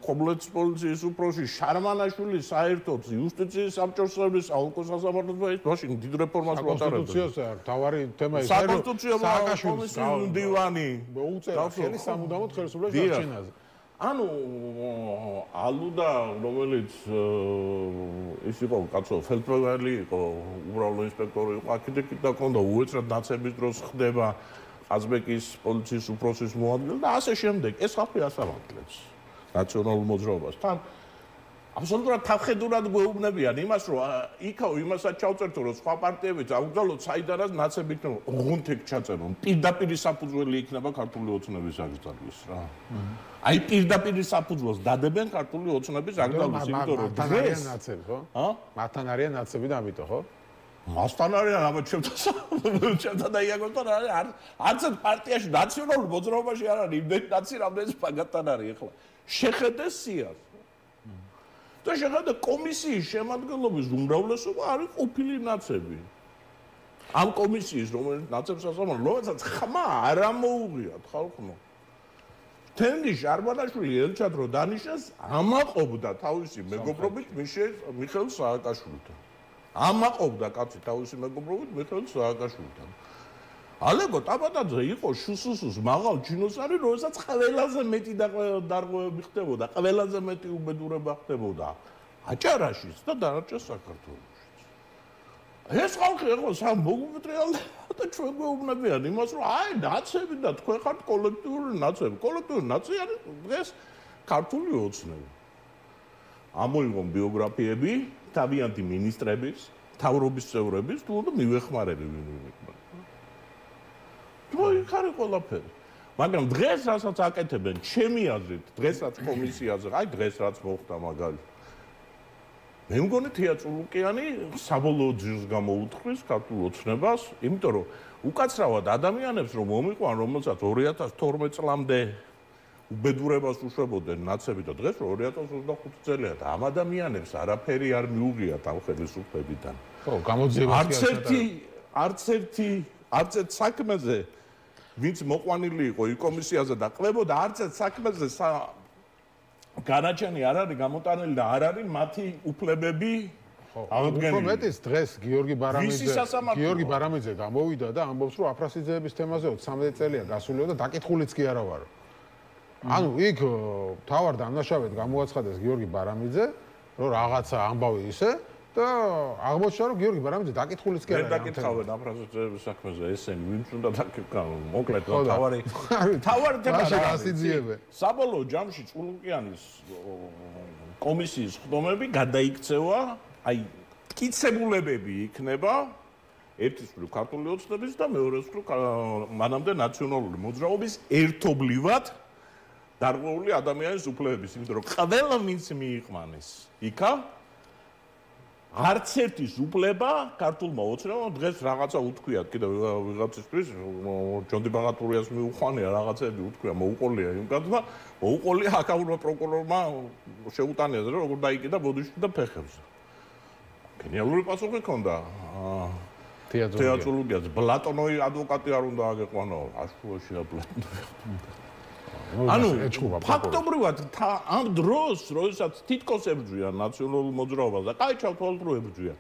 ხობლეთის პოლიციის უფროსი, შარმანაშვილი საერთოდ იუსტიციის საბჭოს წევრის ალკოს სასამართლოს ის მაშინ დიდ რეფორმას ვატარებდა. კონსტიტუციაზე თავარი თემა ის არის რომ სააკაშვილის მდივანი უწერა ხელის სამუდამოდ ხელისუფლების დარჩენაზე. ანუ ალუდა რომელიც ის იყო კაცო ფელდფეგელი იყო, უბრალო ინსპექტორი იყო, აქედაკით და ქონდა უეცრად ნაცების დროს ხდება ყაზბეკის პოლიციის უფროსის მოადგილე და ასე შემდეგ. ეს ხალხი ასამართლებს ნაციონალურ მოძრაობას. თან აბსოლუტურად თავხედურად გვეუბნებიან იმას, რომ იქაო იმასაც ჩავწერთო, რომ სხვა პარტიებიც აუგზავნოთ საიდანაც ნაცები იქნება, ოღონდ ეგ ჩაწერონ. პირდაპირ საფუძველი იქნება ქართული ოცნების აკრძალვის რა. აი პირდაპირ საფუძველს დადებენ ქართული ოცნების აკრძალვის, იმიტომ რომ დღეს ნაცები, ხო? მათთან არიან ნაცები და ამიტომ, ხო? მასთან არიან, აბა ჩემთან და იაგოსთან არც ერთ პარტიაში ნაციონალურ მოძრაობაში არ არის იმდენი ნაცი, რამდენიც მაგათთან არის ახლა. შეხედეს სიას. და შეხედე კომისიის შემადგენლობის უმრავლესობა არის ყოფილი ნაცები. ამ კომისიის რომელიც ნაცებს ასამართლებს, რომელსაც ხმა არ ამოუღიათ ხალხმა. თენგი ჟარბანაშვილი ელჩადრო დანიშნეს ამაყობდა თავისი მეგობრობით მიხეილ სააკაშვილთან. ამაყობდა კაცი თავისი მეგობრობით მიხეილ სააკაშვილთან. ალეკო ტაბატაძე იყო შუსუსუს მაღალ ჩინოსანი, რომელსაც ყველაზე მეტი დარღვევები ხდებოდა, ყველაზე მეტი უბედურება ხდებოდა აჭარაშიც და დანარჩენ საქართველოშიც. ეს ხალხი იყო სამოგუტრიალდა და ჩვენ გვეუბნებიან იმას, რომ აი ნაცები და თქვენ ხართ კოლექტიური ნაცები. კოლექტიური ნაცი არის დღეს ქართული ოცნები. ამოიღონ ბიოგრაფიები თავიანთი მინისტრების, მთავრობის წევრების, თუ უნდა მივეხმარები ვინმე. იქ არის ყველაფერი. მაგრამ დღეს რასაც აკეთებენ, ჩემი აზრით, დღესაც კომისიაზე, აი დღეს რაც მოხდა მაგალითად. მე მგონი თეატრულუკიანი საბოლოო ძირს გამოუთხრეს ქართულ ოცნებას, იმიტომ რომ უკაცრავად ადამიანებს რომ მომიყვან, რომელსაც 2012 წლამდე უბედურებას უშვებოდნენ ნაცები და დღეს 2025 წელია და ამ ადამიანებს არაფერი არ მიუღია თავხელისუფლებიდან. ხო, გამოძიებას არც ერთ საქმეზე ვინც მოყვანილი იყო იმ კომისიაზე და კლებოდა არც ერთ საქმეზე განაჩენი არ არის გამოტანილი და არ არის მათი უფლებები აღდგენილი. უფრო მეტის დღეს გიორგი ბარამიძე გამოვიდა და ამბობს რომ აფრასიძეების თემაზე 13 წელია გასულია და დაკითხულიც კი არა ვარო. ანუ იქ თავარ დამნაშავედ გამოაცხადეს გიორგი ბარამიძე რომ რაღაცა ამბავი ისე და აღმოჩნდა რომ გიორგი ბარამიძე დაკითხულიც კი არა. მე დაკითხავენ აფრასიძეების საქმეზე ესენი ვინც უნდა დაკითხავენ მოკლედ თავარი თემა რა საბოლოო ჯამში ჭულუკიანის კომისიის ხდომები გადაიქცევა აი მტკიცებულებები იქნება ერთის მხრივ ქართული ოცნების და მეორეს მხრივ მანამდე ნაციონალური მოძრაობის ერთობლივად დარღვეული ადამიანის უფლებების, იმიტომ რომ ყველა ვინც მიიყვანეს იქა არც ერთის უფლება ქართულმა ოცნებამ დღეს რაღაცა უთქვიათ კიდევ ვიღაცისთვის ჯონდი ბაღატურიას მიუხვანია რაღაცები უთქვია მოუყოლია იმ კაცმა მოუყოლია აკაურმა პროკურორმა შეუტანია რომ როგორ დაიკიდა ბოდიში და ფეხებზე გენიალური პასუხი ჰქონდა თეატროლოგიაზე ბლატონოი ადვოკატი არ უნდა აგეყვანო აშუაში ანუ ფაქტობრივად ამ დროს როდესაც თითქოს ებრძვიან ნაციონალურ მოძრაობას და კაიჩავ თვალთრო ებრძვიან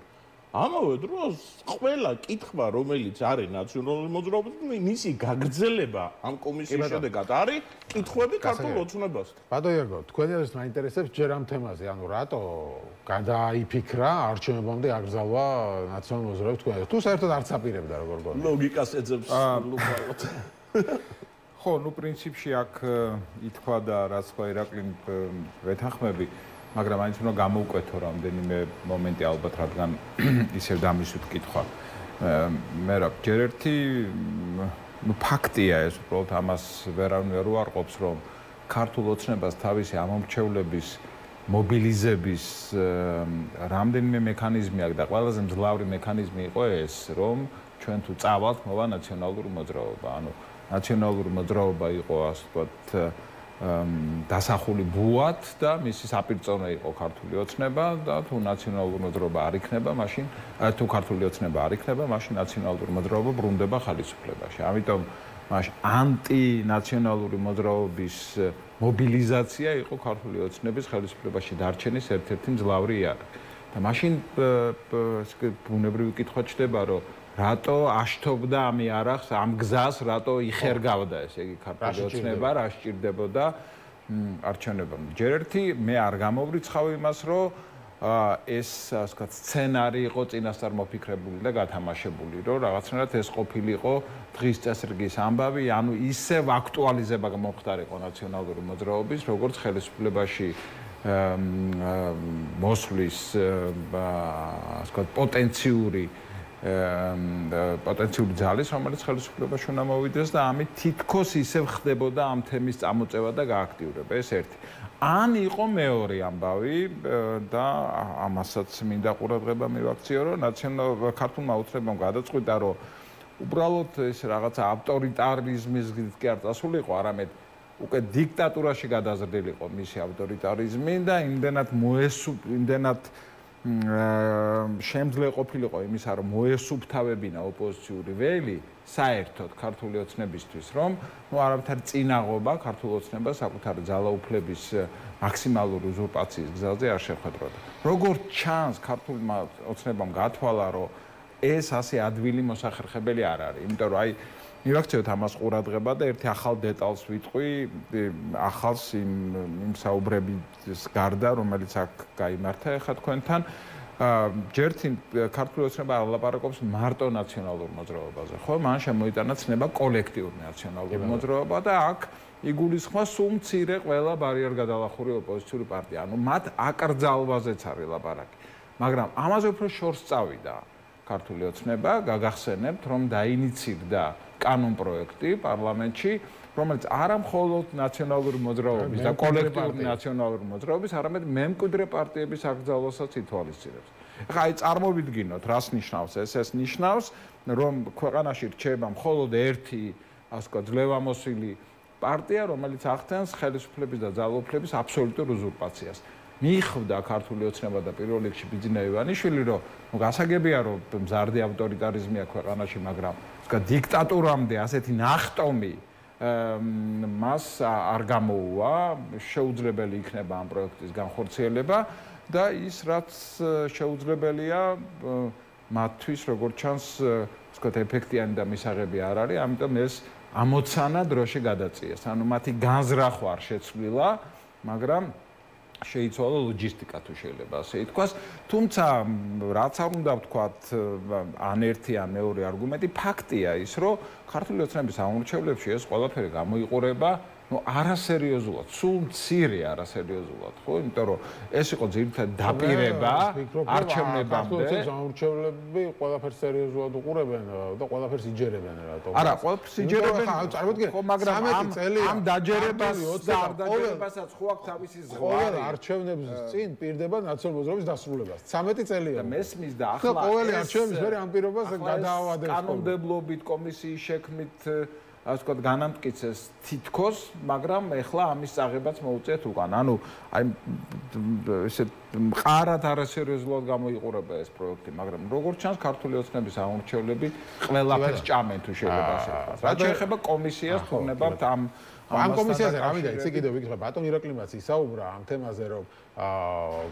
ამავე დროს ყველა კითხვა რომელიც არის ნაციონალური მოძრაობის მისი გაგრძელება ამ კომისიის შედეგად არის კითხვები ქართულ ოცნებასთან. ბატონო იარგო, თქვენი არის მაინტერესებს ჯერ ამ თემაზე, ანუ რატო გადაიფიქრა არჩევნებამდე აკრძალვა ნაციონალური მოძრაობის თქვენ თუ საერთოდ არც აპირებდა როგორ გონია. ლოგიკას ეძებს ლუყალოთ. ხო, ნუ პრინციპში აქ ითქვა და რაც თქვა ირაკლიმ ვეთანხმები, მაგრამ აინც უნდა გამოვკვეთო რამდენიმე მომენტი ალბათ, რადგან ისევ დამისვით კითხვა. მე რა, ჯერ ერთი ნუ ფაქტია ეს, უბრალოდ ამას ვერავინ ვერ უარყოფს, რომ ქართულ ოცნებას თავისი ამომრჩევლების მობილიზების რამდენიმე მექანიზმი აქვს და ყველაზე მძლავრი მექანიზმი იყო ეს, რომ ჩვენ თუ წავალთ მოვა ნაციონალური მოძრაობა, ანუ ნაციონალური მოძრაობა იყო ასე ვთქვათ დასახული ბუად და მისი საპირწონე იყო ქართული ოცნება და თუ ნაციონალური მოძრაობა არ იქნება, მაშინ თუ ქართული ოცნება არ იქნება, მაშინ ნაციონალური მოძრაობა ბრუნდება ხალისუფლებაში. ამიტომ მაშინ ანტინაციონალური მოძრაობის მობილიზაცია იყო ქართული ოცნების ხელისუფლებაში დარჩენის ერთ-ერთი მძლავრი იარაღი. და მაშინ ბუნებრივი კითხვა ჩდება, რომ რატო აშთობდა ამ იარაღს, ამ გზას, რატო იხერგავდა ესე იგი ქართული ოცნება, რა სჭირდებოდა არჩევნებამდე. ჯერ ერთი მე არ გამოვრიცხავ იმას, რომ ეს ასე ვთქვათ სცენარი იყო წინასწარ მოფიქრებული და გათამაშებული, რომ რაღაცნაირად ეს ყოფილიყო დღის წესრიგის ამბავი, ანუ ისევ აქტუალიზება მომხდარიყო ნაციონალური მოძრაობის, როგორც ხელისუფლებაში მოსვლის ასე ვთქვათ პოტენციური ძალის, რომელიც ხელისუფლებაში უნდა მოვიდეს და ამით თითქოს ისევ ხდებოდა ამ თემის წამოწევა და გააქტიურება. ეს ერთი. ან იყო მეორე ამბავი და ამასაც მინდა ყურადღება მივაქციო, რომ ქართულმა ოცნებამ გადაწყვიტა, რომ უბრალოდ ეს რაღაცა ავტორიტარიზმის კი არ წასულიყო, არამედ უკვე დიქტატურაში გადაზრდილიყო მისი ავტორიტარიზმი და იმდენად შემძლე ყოფილიყო იმისა, რომ მოესუფთავებინა ოპოზიციური ველი საერთოდ ქართული ოცნებისთვის, რომ არავითარი წინაღობა ქართულ ოცნებას საკუთარი ძალაუფლების მაქსიმალური უზურპაციის გზაზე არ შეხვედროდა. როგორც ჩანს, ქართულმა ოცნებამ გათვალა, რომ ეს ასე ადვილი მოსახერხებელი არ არის, იმიტომ რომ აი მივაქციოთ ამას ყურადღება და ერთი ახალ დეტალს ვიტყვი, ახალს იმ საუბრების გარდა, რომელიც აქ გაიმართა ახლა თქვენთან. ჯერთი ქართული ოცნება არ ლაპარაკობს მარტო ნაციონალურ მოძრაობაზე, ხო? მან შემოიტანა ცნება კოლექტიური ნაციონალური მოძრაობა და აქ იგულისხმება სულ მცირე ყველა ბარიერგადალახური ოპოზიციური პარტია. ანუ მათ აკრძალვაზეც არის ლაპარაკი. მაგრამ ამაზე უფრო შორს წავიდა ქართული ოცნება, გაგახსენებთ, რომ დაინიცირდა კანონპროექტი პარლამენტში, რომელიც არა მხოლოდ ნაციონალური მოძრაობის და კოლექტიური ნაციონალური მოძრაობის, არამედ მემკვიდრე პარტიების აკრძალვასაც ითვალისწინებს. ახლა აი წარმოვიდგინოთ, რას ნიშნავს ეს? ეს ნიშნავს, რომ ქვეყანაში რჩება მხოლოდ ერთი, ასე ვთქვათ, ძლევამოსილი პარტია, რომელიც ახდენს ხელისუფლების და ძალაუფლების აბსოლუტურ უზურპაციას. მიხვდა ქართული ოცნება და პირველ რიგში ბიძინა ივანიშვილი, რომ გასაგებია, რომ მზარდი ავტორიტარიზმია ქვეყანაში, მაგრამ დიქტატურამდე ასეთი ნახტომი მას არ გამოუვა, შეუძლებელი იქნება ამ პროექტის განხორციელება და ის რაც შეუძლებელია მათთვის როგორც ჩანს, ვთქვათ, ეფექტიანი და მისაღები არ არის, ამიტომ ეს ამოცანა დროში გადაწიეს. ანუ მათი განზრახვა არ შეცვლილა, მაგრამ შეიცვალა ლოჯისტიკა თუ შეიძლება ასე ითქვას. თუმცა რაც არ უნდა ვთქვათ, ან ერთი ან მეორე არგუმენტი, ფაქტია ის, რომ ქართული ოცნების ამორჩევლებში ეს ყველაფერი გამოიყურება არასერიოზულად, სულ მცირე არასერიოზულად, ხო? იმიტომ რომ ეს იყო ძირითადად დაპირება არჩევნებამდე. ქართული ამორჩევლები ყველაფერს სერიოზულად უყურებენ და ყველაფერს იჯერებენ რატო? არა, ყველაფერს იჯერებენ. წარმოიდგინე, მაგრამ ამ დაჯერებას და არ დაჯერებასაც ხო აქვს თავისი ზღვარი. არჩევნების წინ პირდება ნაციონალური მოძრაობის დასრულებას. 13 წელია. და მესმის და ახლა ყოველი არჩევნების მერე ამ პირობას გადაავადებს. კანონმდებლობით კომისიის შექმნით ასე ვთქვათ, განამტკიცეს თითქოს, მაგრამ ეხლა ამის წაღებაც მოუწიათ უკან. ანუ აი ესე მყარად არასერიოზულად გამოიყურება ეს პროექტი, მაგრამ როგორც ჩანს, ქართული ოცნების ამორჩევლები ყველაფერს ჭამენ თუ შეიძლება ასე ვთქვათ. რაც შეეხება კომისიას, თურნებავთ ამ კომისიაზე რა მინდა იცი კიდევ ვიკითხე ბატონ ირაკლიმაც ისაუბრა ამ თემაზე რომ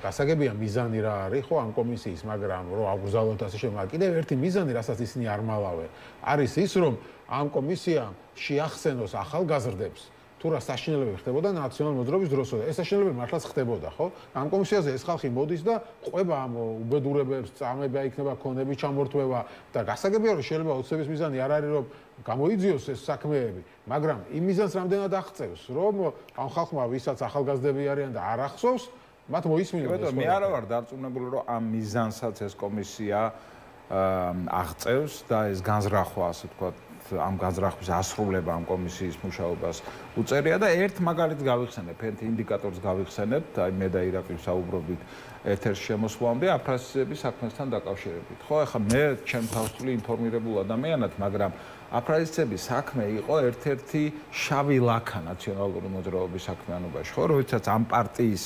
გასაგებია მიზანი რა არის ხო ამ კომისიის მაგრამ რომ აგრძალოთ ასე შემდგომ კიდევ ერთი მიზანი რასაც ისინი არ მალავენ არის ის რომ ამ კომისიამ შეახსენოს ახალგაზრდებს თუ რა საშინელებები ხდებოდა ნაციონალური მოძრაობის დროსო და ეს საშინელებები მართლაც ხდებოდა ხო ამ კომისიაზე ეს ხალხი მოდის და ყვება ამ უბედურებებს წამება იქნება ქონების ჩამორთმევა და გასაგებია რომ შეიძლება ოცნების მიზანი არ არის რომ გამოიძიოს ეს საქმეები მაგრამ იმ მიზანს რამდენად აღწევს რომ ამ ხალხმა ვისაც ახალგაზრდები არიან და არ ახსოვს მათ მოისმინოს ეს მე არა ვარ დარწმუნებული რომ ამ მიზანსაც ეს კომისია აღწევს და ეს განზრახვა ასე ვთქვათ ამ განზრახვის ასრულება ამ კომისიის მუშაობას უწერია და ერთ მაგალითს გავიხსენებ, ერთ ინდიკატორს გავიხსენებთ, აი მე და ირაკლი საუბრობთ ეთერში შემოსვლამდე აფრაზისების საქმესთან დაკავშირებით. ხო, ახლა მე ჩემ თავსული ინფორმირებულ ადამიანად, მაგრამ აფრაზისების საქმე იყო ერთ-ერთი შავი ლაქა ნაციონალური მოძრაობის საქმიანობაში, ხო, როდესაც ამ პარტიის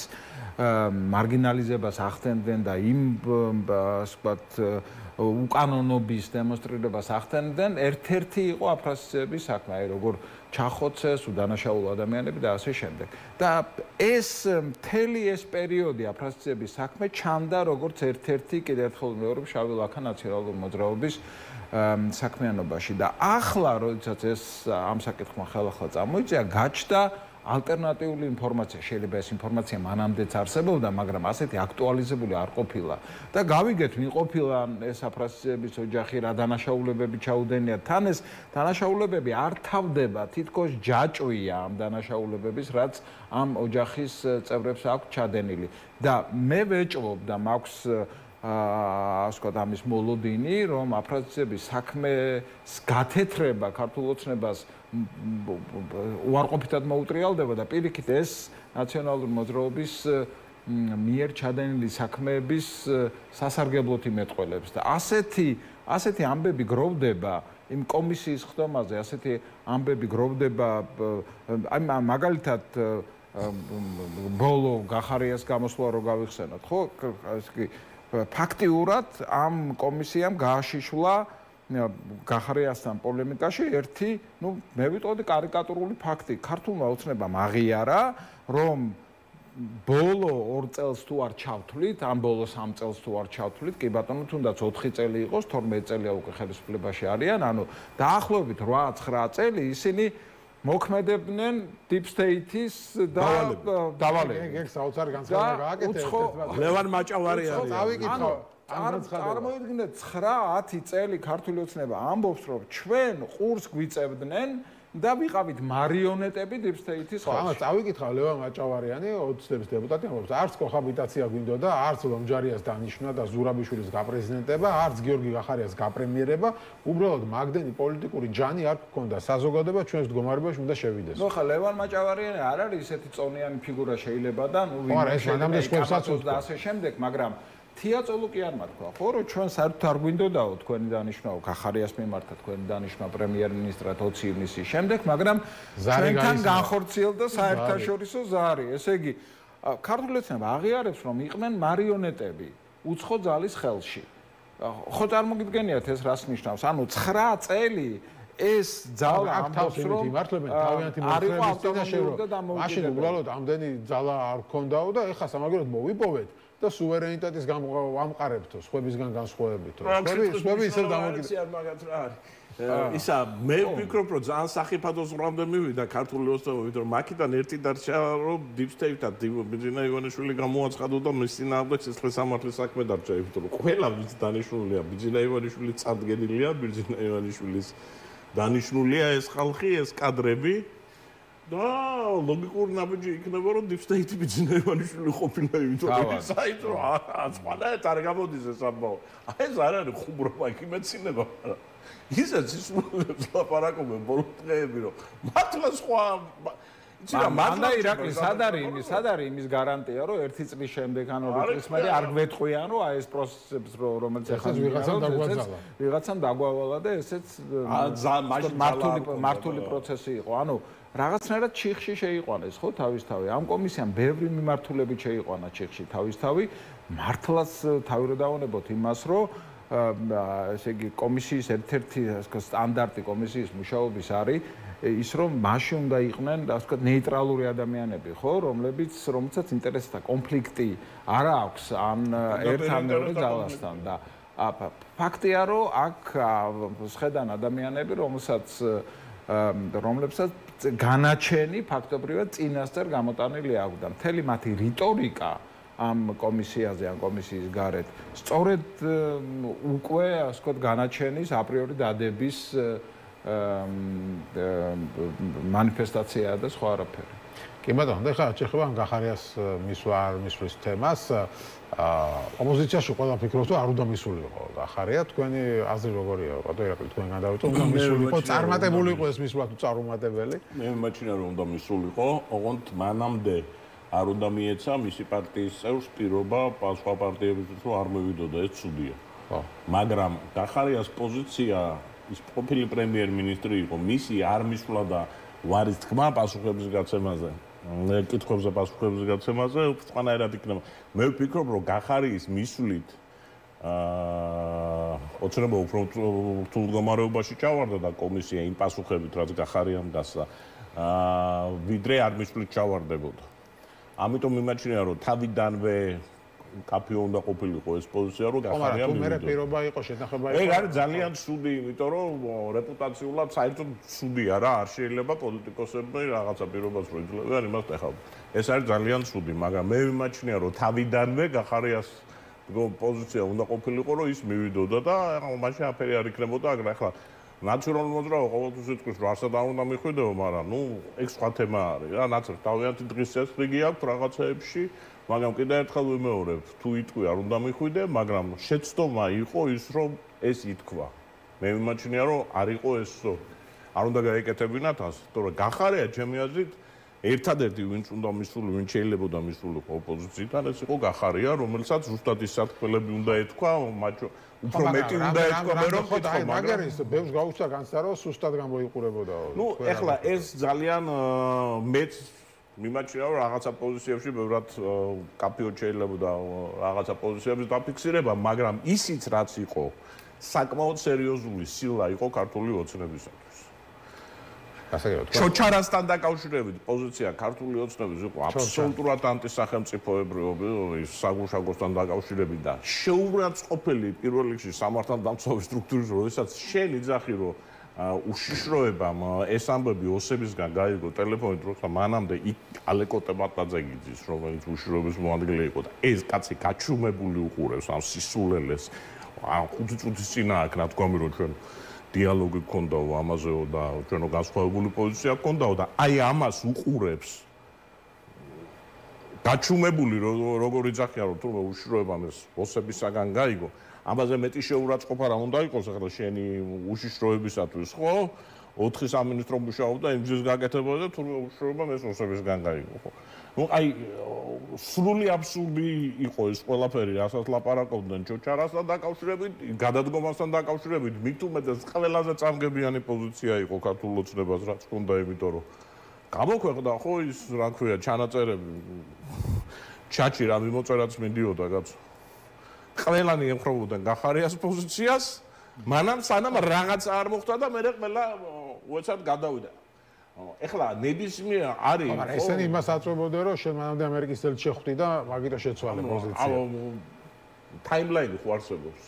მარგინალიზებას ახდენდნენ და იმ ასე ვთქვათ უკანონობის დემონსტრირებას ახდენდნენ, ერთ-ერთი იყო აფრაზისების საქმე, აი როგორ ჩახოცეს უდანაშაულო ადამიანები და ასე შემდეგ. და ეს მთელი ეს პერიოდი აფრაზისების საქმე ჩანდა როგორც ერთ-ერთი კიდევ ერთხელ მეორე შავი ლაქა ნაციონალური მოძრაობის საქმიანობაში და ახლა როდესაც ეს ამ საკითხმა ხელახლა წამოიწია, გაჩნდა ალტერნატიული ინფორმაცია, შეიძლება ეს ინფორმაცია მანამდეც არსებობდა, მაგრამ ასეთი აქტუალიზებული არ ყოფილა. და გავიგეთ, მიყოფილა ეს აფრაზისების ოჯახი, რა დანაშაულებები ჩაუდენია. თან ეს დანაშაულებები არ თავდება, თითქოს ჯაჭვია ამ დანაშაულებების, რაც ამ ოჯახის წევრებს აქვს ჩადენილი. და მე ვეჭვობ და მაქვს ასე ვთქვათ, ამის მოლოდინი, რომ აფრაზისების საქმეს გათეთრება ქართულ ოცნებას უარყოფითად მოუტრიალდება და პირიქით ეს ნაციონალური მოძრაობის მიერ ჩადენილი საქმეების სასარგებლოდ იმეტყველებს და ასეთი ამბები გროვდება იმ კომისიის ხდომაზე, ასეთი ამბები გროვდება აი მაგალითად ბოლო გახარიას გამოსვლა რო გავიხსენოთ, ხო? ფაქტიურად ამ კომისიამ გააშიშვლა გახარიასთან პოლემიკაში ერთი, მე ვიტყოდი კარიკატურული ფაქტი. ქართულმა ოცნებამ აღიარა, რომ ბოლო 2 წელს თუ არ ჩავთვლით, ამ ბოლო 3 წელს თუ არ ჩავთვლით, კი ბატონო, თუნდაც 4 წელი იყოს, 12 წელია უკვე ხელისუფლებაში არიან, ანუ დაახლოებით 8-9 წელი ისინი მოქმედებდნენ Deep State-ის და დავალებით. ეგ საოცარი განცხადება გააკეთეთ. ლევან მაჭავარი არის. წავიკითხო. წარმოიდგინეთ 9-10 წელი ქართული ოცნება ამბობს, რომ ჩვენ ყურს გვიწევდნენ და ვიყავით მარიონეტები Deep State-ის ხელში. ამას წავიკითხა ლევან მაჭავარიანი, ოცნების დეპუტატი ამბობს, არც კოჰაბიტაცია გვინდოდა, არც ლომჯარიას დანიშნა და ზურაბიშვილის გაპრეზიდენტება, არც გიორგი გახარიას გაპრემიერება, უბრალოდ მაგდენი პოლიტიკური ჯანი არ გქონდა. საზოგადოება ჩვენს მდგომარეობაში უნდა შევიდეს. ხა ლევან მაჭავარიანი არ არის ესეთი წონიანი ფიგურა შეიძლება და არა, ეს მანამდე სხვებსაც და ასე შემდეგ, მაგრამ თეატროლო კი არ მათქვა, ხო, რომ ჩვენ საერთოდ არ გვინდოდაო თქვენი დანიშვნაო კახარიას მიმართა თქვენი დანიშვნა პრემიერ-მინისტრად 20 ივნისის შემდეგ, მაგრამ ჩვენთან განხორციელდა საერთაშორისო ზარი. ესე იგი, ქართული ოცნება აღიარებს, რომ იყვნენ მარიონეტები უცხო ძალის ხელში. ხო წარმოგიდგენიათ ეს რას ნიშნავს? ანუ 9 წელი ეს ძალა ამბობს რომ იმართლებენ თავიანთი მოხდების წინაშე რომ მაშინ უბრალოდ ამდენი ძალა არ ქონდაო და ეხლა სამაგეროდ მოვიპოვეთ და სუვერენიტეტის გამყარებთო, სხვებისგან განსხვავებით. სხვები ისევ დამოკიდებულია მაგათ რა არის. ისა მე ვფიქრობ რომ ძალიან სახიფათო ზღვრამდე მივიდა ქართული ოცნებებით რომ მაქიდან ერთი დარჩა რომ დიპსტეიტად ბიძინა ივანიშვილი გამოაცხადო და მის წინააღმდეგ სისხლისამართლის საქმე დარჩა, იმიტომ რომ ყველა ვის დანიშნულია ბიძინა ივანიშვილი წარდგენილია, ბიძინა ივანიშვილის დანიშნულია ეს ხალხი, ეს კადრები და ლოგიკური ნაბიჯი იქნება რომ დიპსტეიტი ბიძინა ივანიშვილი ყოფილა, იმიტომ რომ საერთოდ სხვადასხვა არ გამოდის ეს ამბავი. აი ეს არ არის ხუმრობა, იქ იმეცინება, მაგრამ ისაც ისულებს ლაპარაკობენ ბოლო დღეები რომ მართლა სხვა მანდა ირაკლი სად არის იმის გარანტია რომ ერთი წლის შემდეგ ან ორი წლის მერე არ გვეთყვიან რომ აი ეს პროცესებს რომელიც ახლა ვიღაცამ დაგვავალა და ესეც მართული პროცესი იყო. ანუ რაღაცნაირად ჩიხში შეიყვანეს ხო თავისთავი. ამ კომისიამ ბევრი მიმართულებით შეიყვანა ჩიხში თავისთავი. მართლაც თავი რო დავონებოთ იმას რომ ესე იგი კომისიის ერთ-ერთი სტანდარტი კომისიის მუშაობის არის ის რომ მასში უნდა იყვნენ ასე ვთქვათ ნეიტრალური ადამიანები ხო რომლებსაც ინტერესთა კონფლიქტი არ აქვს ან ერთ ან მეორე ძალასთან და ფაქტია რომ აქ შედან ადამიანები რომლებსაც განაჩენი ფაქტობრივად წინასწარ გამოტანილი აქვს და მთელი მათი რიტორიკა ამ კომისიაზე ან კომისიის გარეთ სწორედ უკვე ასე ვთქვათ განაჩენის აპრიორი დადების მანიფესტაციაა და სხვა არაფერი. კი ბატონო, და ხა ჭირდება გახარიას მისვა არ მისვლის თემას. ოპოზიციაში ყველა ფიქრობს რომ არ უნდა მისულიყო გახარია, თქვენი აზრი როგორია? ბატონო ირაკლი, თქვენ გადავიწოთ, უნდა მისულიყო, წარმატებული იყო ეს მისვლა თუ წარუმატებელი? მე მიმაჩნია რომ უნდა მისულიყო, ოღონდ მანამდე არ უნდა მიეცა მისი პარტიის წევრს პირობა სხვა პარტიებისთვის რომ არ მოვიდოდა, ეს ცუდია. ხო. მაგრამ გახარიას პოზიცია ის ყოფილი პრემიერ-მინისტრი იყო, მისი არ მისვლა და ვარის თქმა პასუხების გაცემაზე. კითხვებზე პასუხების გაცემაზე სხვანაირად იქნება. მე ვფიქრობ, რომ გახარიის მისვლით ოცნება უფრო რთულ მდგომარეობაში ჩავარდა და კომისია იმ პასუხებით, რაც გახარიამ დასცა, ვიდრე არ მისვლით ჩავარდებოდა. ამიტომ მიმაჩნია რომ თავიდანვე კაფეო უნდა ყოფილიყო ეს პოზიცია რომ გახარია მივიდო. მე პირობა იყო შეთანხმება იყო. ეგ არის ძალიან ცუდი, იმიტომ რომ რეპუტაციულად საერთოდ ცუდია რა, არ შეიძლება პოლიტიკოსები რაღაცა პირობას რო იძლევიან იმას ეხავ. ეს არის ძალიან ცუდი, მაგრამ მე მიმაჩნია რომ თავიდანვე გახარიას პოზიცია უნდა ყოფილიყო რომ ის მივიდოდა და მაშინ აფერი არ იქნებოდა, აგრა ახლა ნაციონალური მოძრაობა ყოველთვის იტყვის რომ არსად არ უნდა მიხვიდეო, მაგრამ ნუ ეგ სხვა თემა არის რა, ნაცრ თავიანთი დღის წესრიგი აქვს რაღაცეებში, მაგრამ კიდევ ერთხელ ვიმეორებ, თუ იტყვი არ უნდა მიხვიდე, მაგრამ შეცდომა იყო ის რომ ეს ითქვა. მე მიმაჩნია რომ არ იყო ესო. არ უნდა გაეკეთებინათ ასე, თორე გახარია ჩემი აზრით ერთადერთი ვინც უნდა მისული, ვინც შეიძლებოდა მისულიყო ოპოზიციიდან, ეს იყო გახარია, რომელსაც ზუსტად ის საფრთხელები უნდა ეთქვა, უფრო მეტი უნდა ეთქვა, მე რომ ეთქვა, მაგრამ ის ბევრს გაუჩნდა განცდა რომ სუსტად გამოიყურებოდა. ნუ ეხლა ეს ძალიან მეც მიმაჩნია რომ რაღაცა პოზიციებში ბევრად კაფეო შეიძლებოდა რაღაცა პოზიციების დაფიქსირება, მაგრამ ისიც რაც იყო საკმაოდ სერიოზული სილა იყო ქართული ოცნებისათვის. შოჩარასთან დაკავშირებით პოზიცია ქართული ოცნების იყო აბსოლუტურად ანტისახელმწიფოებრივი, საგუშაგოსთან დაკავშირებით და შეურაცხყოფელი პირველ რიგში სამართალდამცავი სტრუქტურის, როდესაც შენ იძახი რომ უშიშროებამ ეს ამბები ოსებისგან გაიგო ტელეფონით, როცა მანამდე იქ ალეკო ტებატაძე გიძის, რომელიც უშიშროების მოადგილე იყო და ეს კაცი გაჩუმებული უყურებს ამ სისულელეს. 5 წუთის წინა აქ ნათქვამი რომ ჩვენ დიალოგი გქონდაო ამაზეო და ჩვენო განსხვავებული პოზიცია გქონდაო და აი ამას უყურებს გაჩუმებული როგორი ძახია რომ თურმე უშიშროებამ ეს ოსებისაგან გაიგო ამაზე მეტი შეურაცხყოფა რა უნდა იყოს ახლა შენი უშიშროებისათვის ხო 4 სამინისტრო მუშაობდა იმის გაკეთებაზე და თურმე უშუალოდ მესოსებისგან გაიგო ხო. ნუ აი სრული აბსურდი იყო ეს ყველაფერი, რასაც ლაპარაკობდნენ ჩოჩარასთან დაკავშირებით, გადადგომასთან დაკავშირებით, მით უმეტეს ყველაზე წამგებიანი პოზიცია იყო ქართულ ოცნებას, რაც ჰქონდა, იმიტომ რომ გამოქვეყნდა ხო ის რა ქვია ჩანაწერები ჩაჩი რა მიმოწერაც მინდიოდა კაცო. ყველანი ემხრობოდნენ გახარიას პოზიციას, მანამ სანამ რაღაცა არ მოხდა და მე ყველა უეცად გადავიდა. ეხლა ნებისმიერ არის მაგრამ ესენი იმას აწვებოდნენ რომ შენ მანამდე ამერიკის ელჩი შეხვდი და მაგიტო შეცვალე პოზიცია. ტაიმლაინი ხო არსებობს.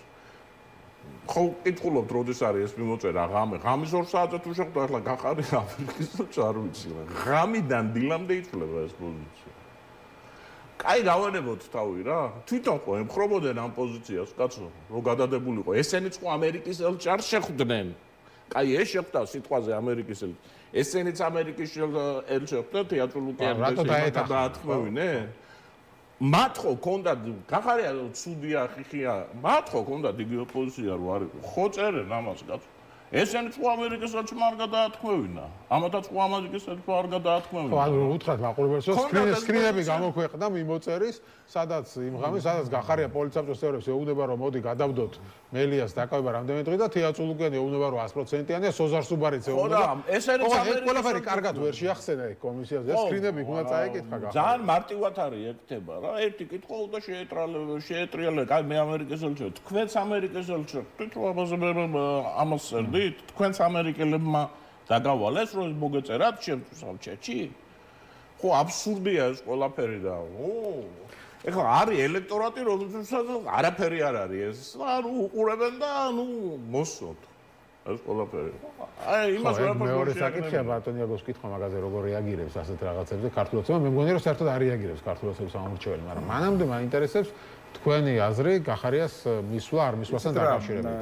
ხო კითხულობთ როდის არის ეს მიმოწერა ღამის 2 საათზე თუ შეხვდა ეხლა გახარია ამერიკის ელჩი არ ვიცი რა. ღამიდან დილამდე იცვლება ეს პოზიცია. კაი გავანებოთ თავი რა. თვითონ ხო ემხრობოდნენ ამ პოზიციას კაცო, რომ გადადებულიყო. ესენიც ხო ამერიკის ელჩი არ შეხვდნენ. კაი ეს შეხვდა სიტყვაზე ამერიკის ელჩი. ესენიც ამერიკის ელჩი შეხვდა თეატრალუკიანს დაათქმევინე. მათ ხო ქონდათ გახარია ცუდია ხიხია. მათ ხო ქონდათ იგივე პოზიცია რო არის. ხო წერენ ამას კაცო. ესენიც ხო ამერიკის ელჩმა არ გადაათქმევინა. ამათაც ხო ამერიკის ელჩმა არ გადაათქმევინა. ხო ანუ უთხრათ მაყურებელს რომ სკრინები გამოქვეყნდა მიმოწერის, სადაც იმ ღამეს სადაც გახარია პოლიცაბჭოს წევრებს ეუბნება რომ მოდი გადავდოთ მელიას დაკავება რამდენიმე დღე და თეატრალუკიანი ეუბნება რომ 100%-იანია, სოზარ სუბარიც ეუბნება. ხო და ესენიც ამერიკის ყველაფერი კარგად ვერ შეახსენა ეგ კომისიაზე. სკრინები უნდა წაეკითხა გახარია. ძალიან მარტივად არის ეკთება რა. ერთი კითხვა უნდა შეეტრიალე. კაი მე ამერიკის ელჩი. თქვენც ამერიკის ელჩი. თვითონ ამას წერდით? თქვენც ამერიკელებმა დაგავალეს რომ მოგეწერათ შემთხვევაში? ხო აბსურდია ეს ყველაფერი და ეხლა არის ელექტორატი რომელსაც არაფერი არ არის ეს ანუ უყურებენ და ანუ მოსწონთ ეს ყველაფერი. აი იმას ვერაფერს მეორე საკითხია ბატონიაგოს კითხვა მაგაზე როგორ რეაგირებს ასეთ რაღაცებზე ქართულ ოცნება. მე მგონია რომ საერთოდ არ რეაგირებს ქართულ ოცნების ამორჩეველი, მაგრამ მანამდე მაინტერესებს თქვენი აზრი გახარიას მისვლა არ მისვლასთან დაკავშირებით.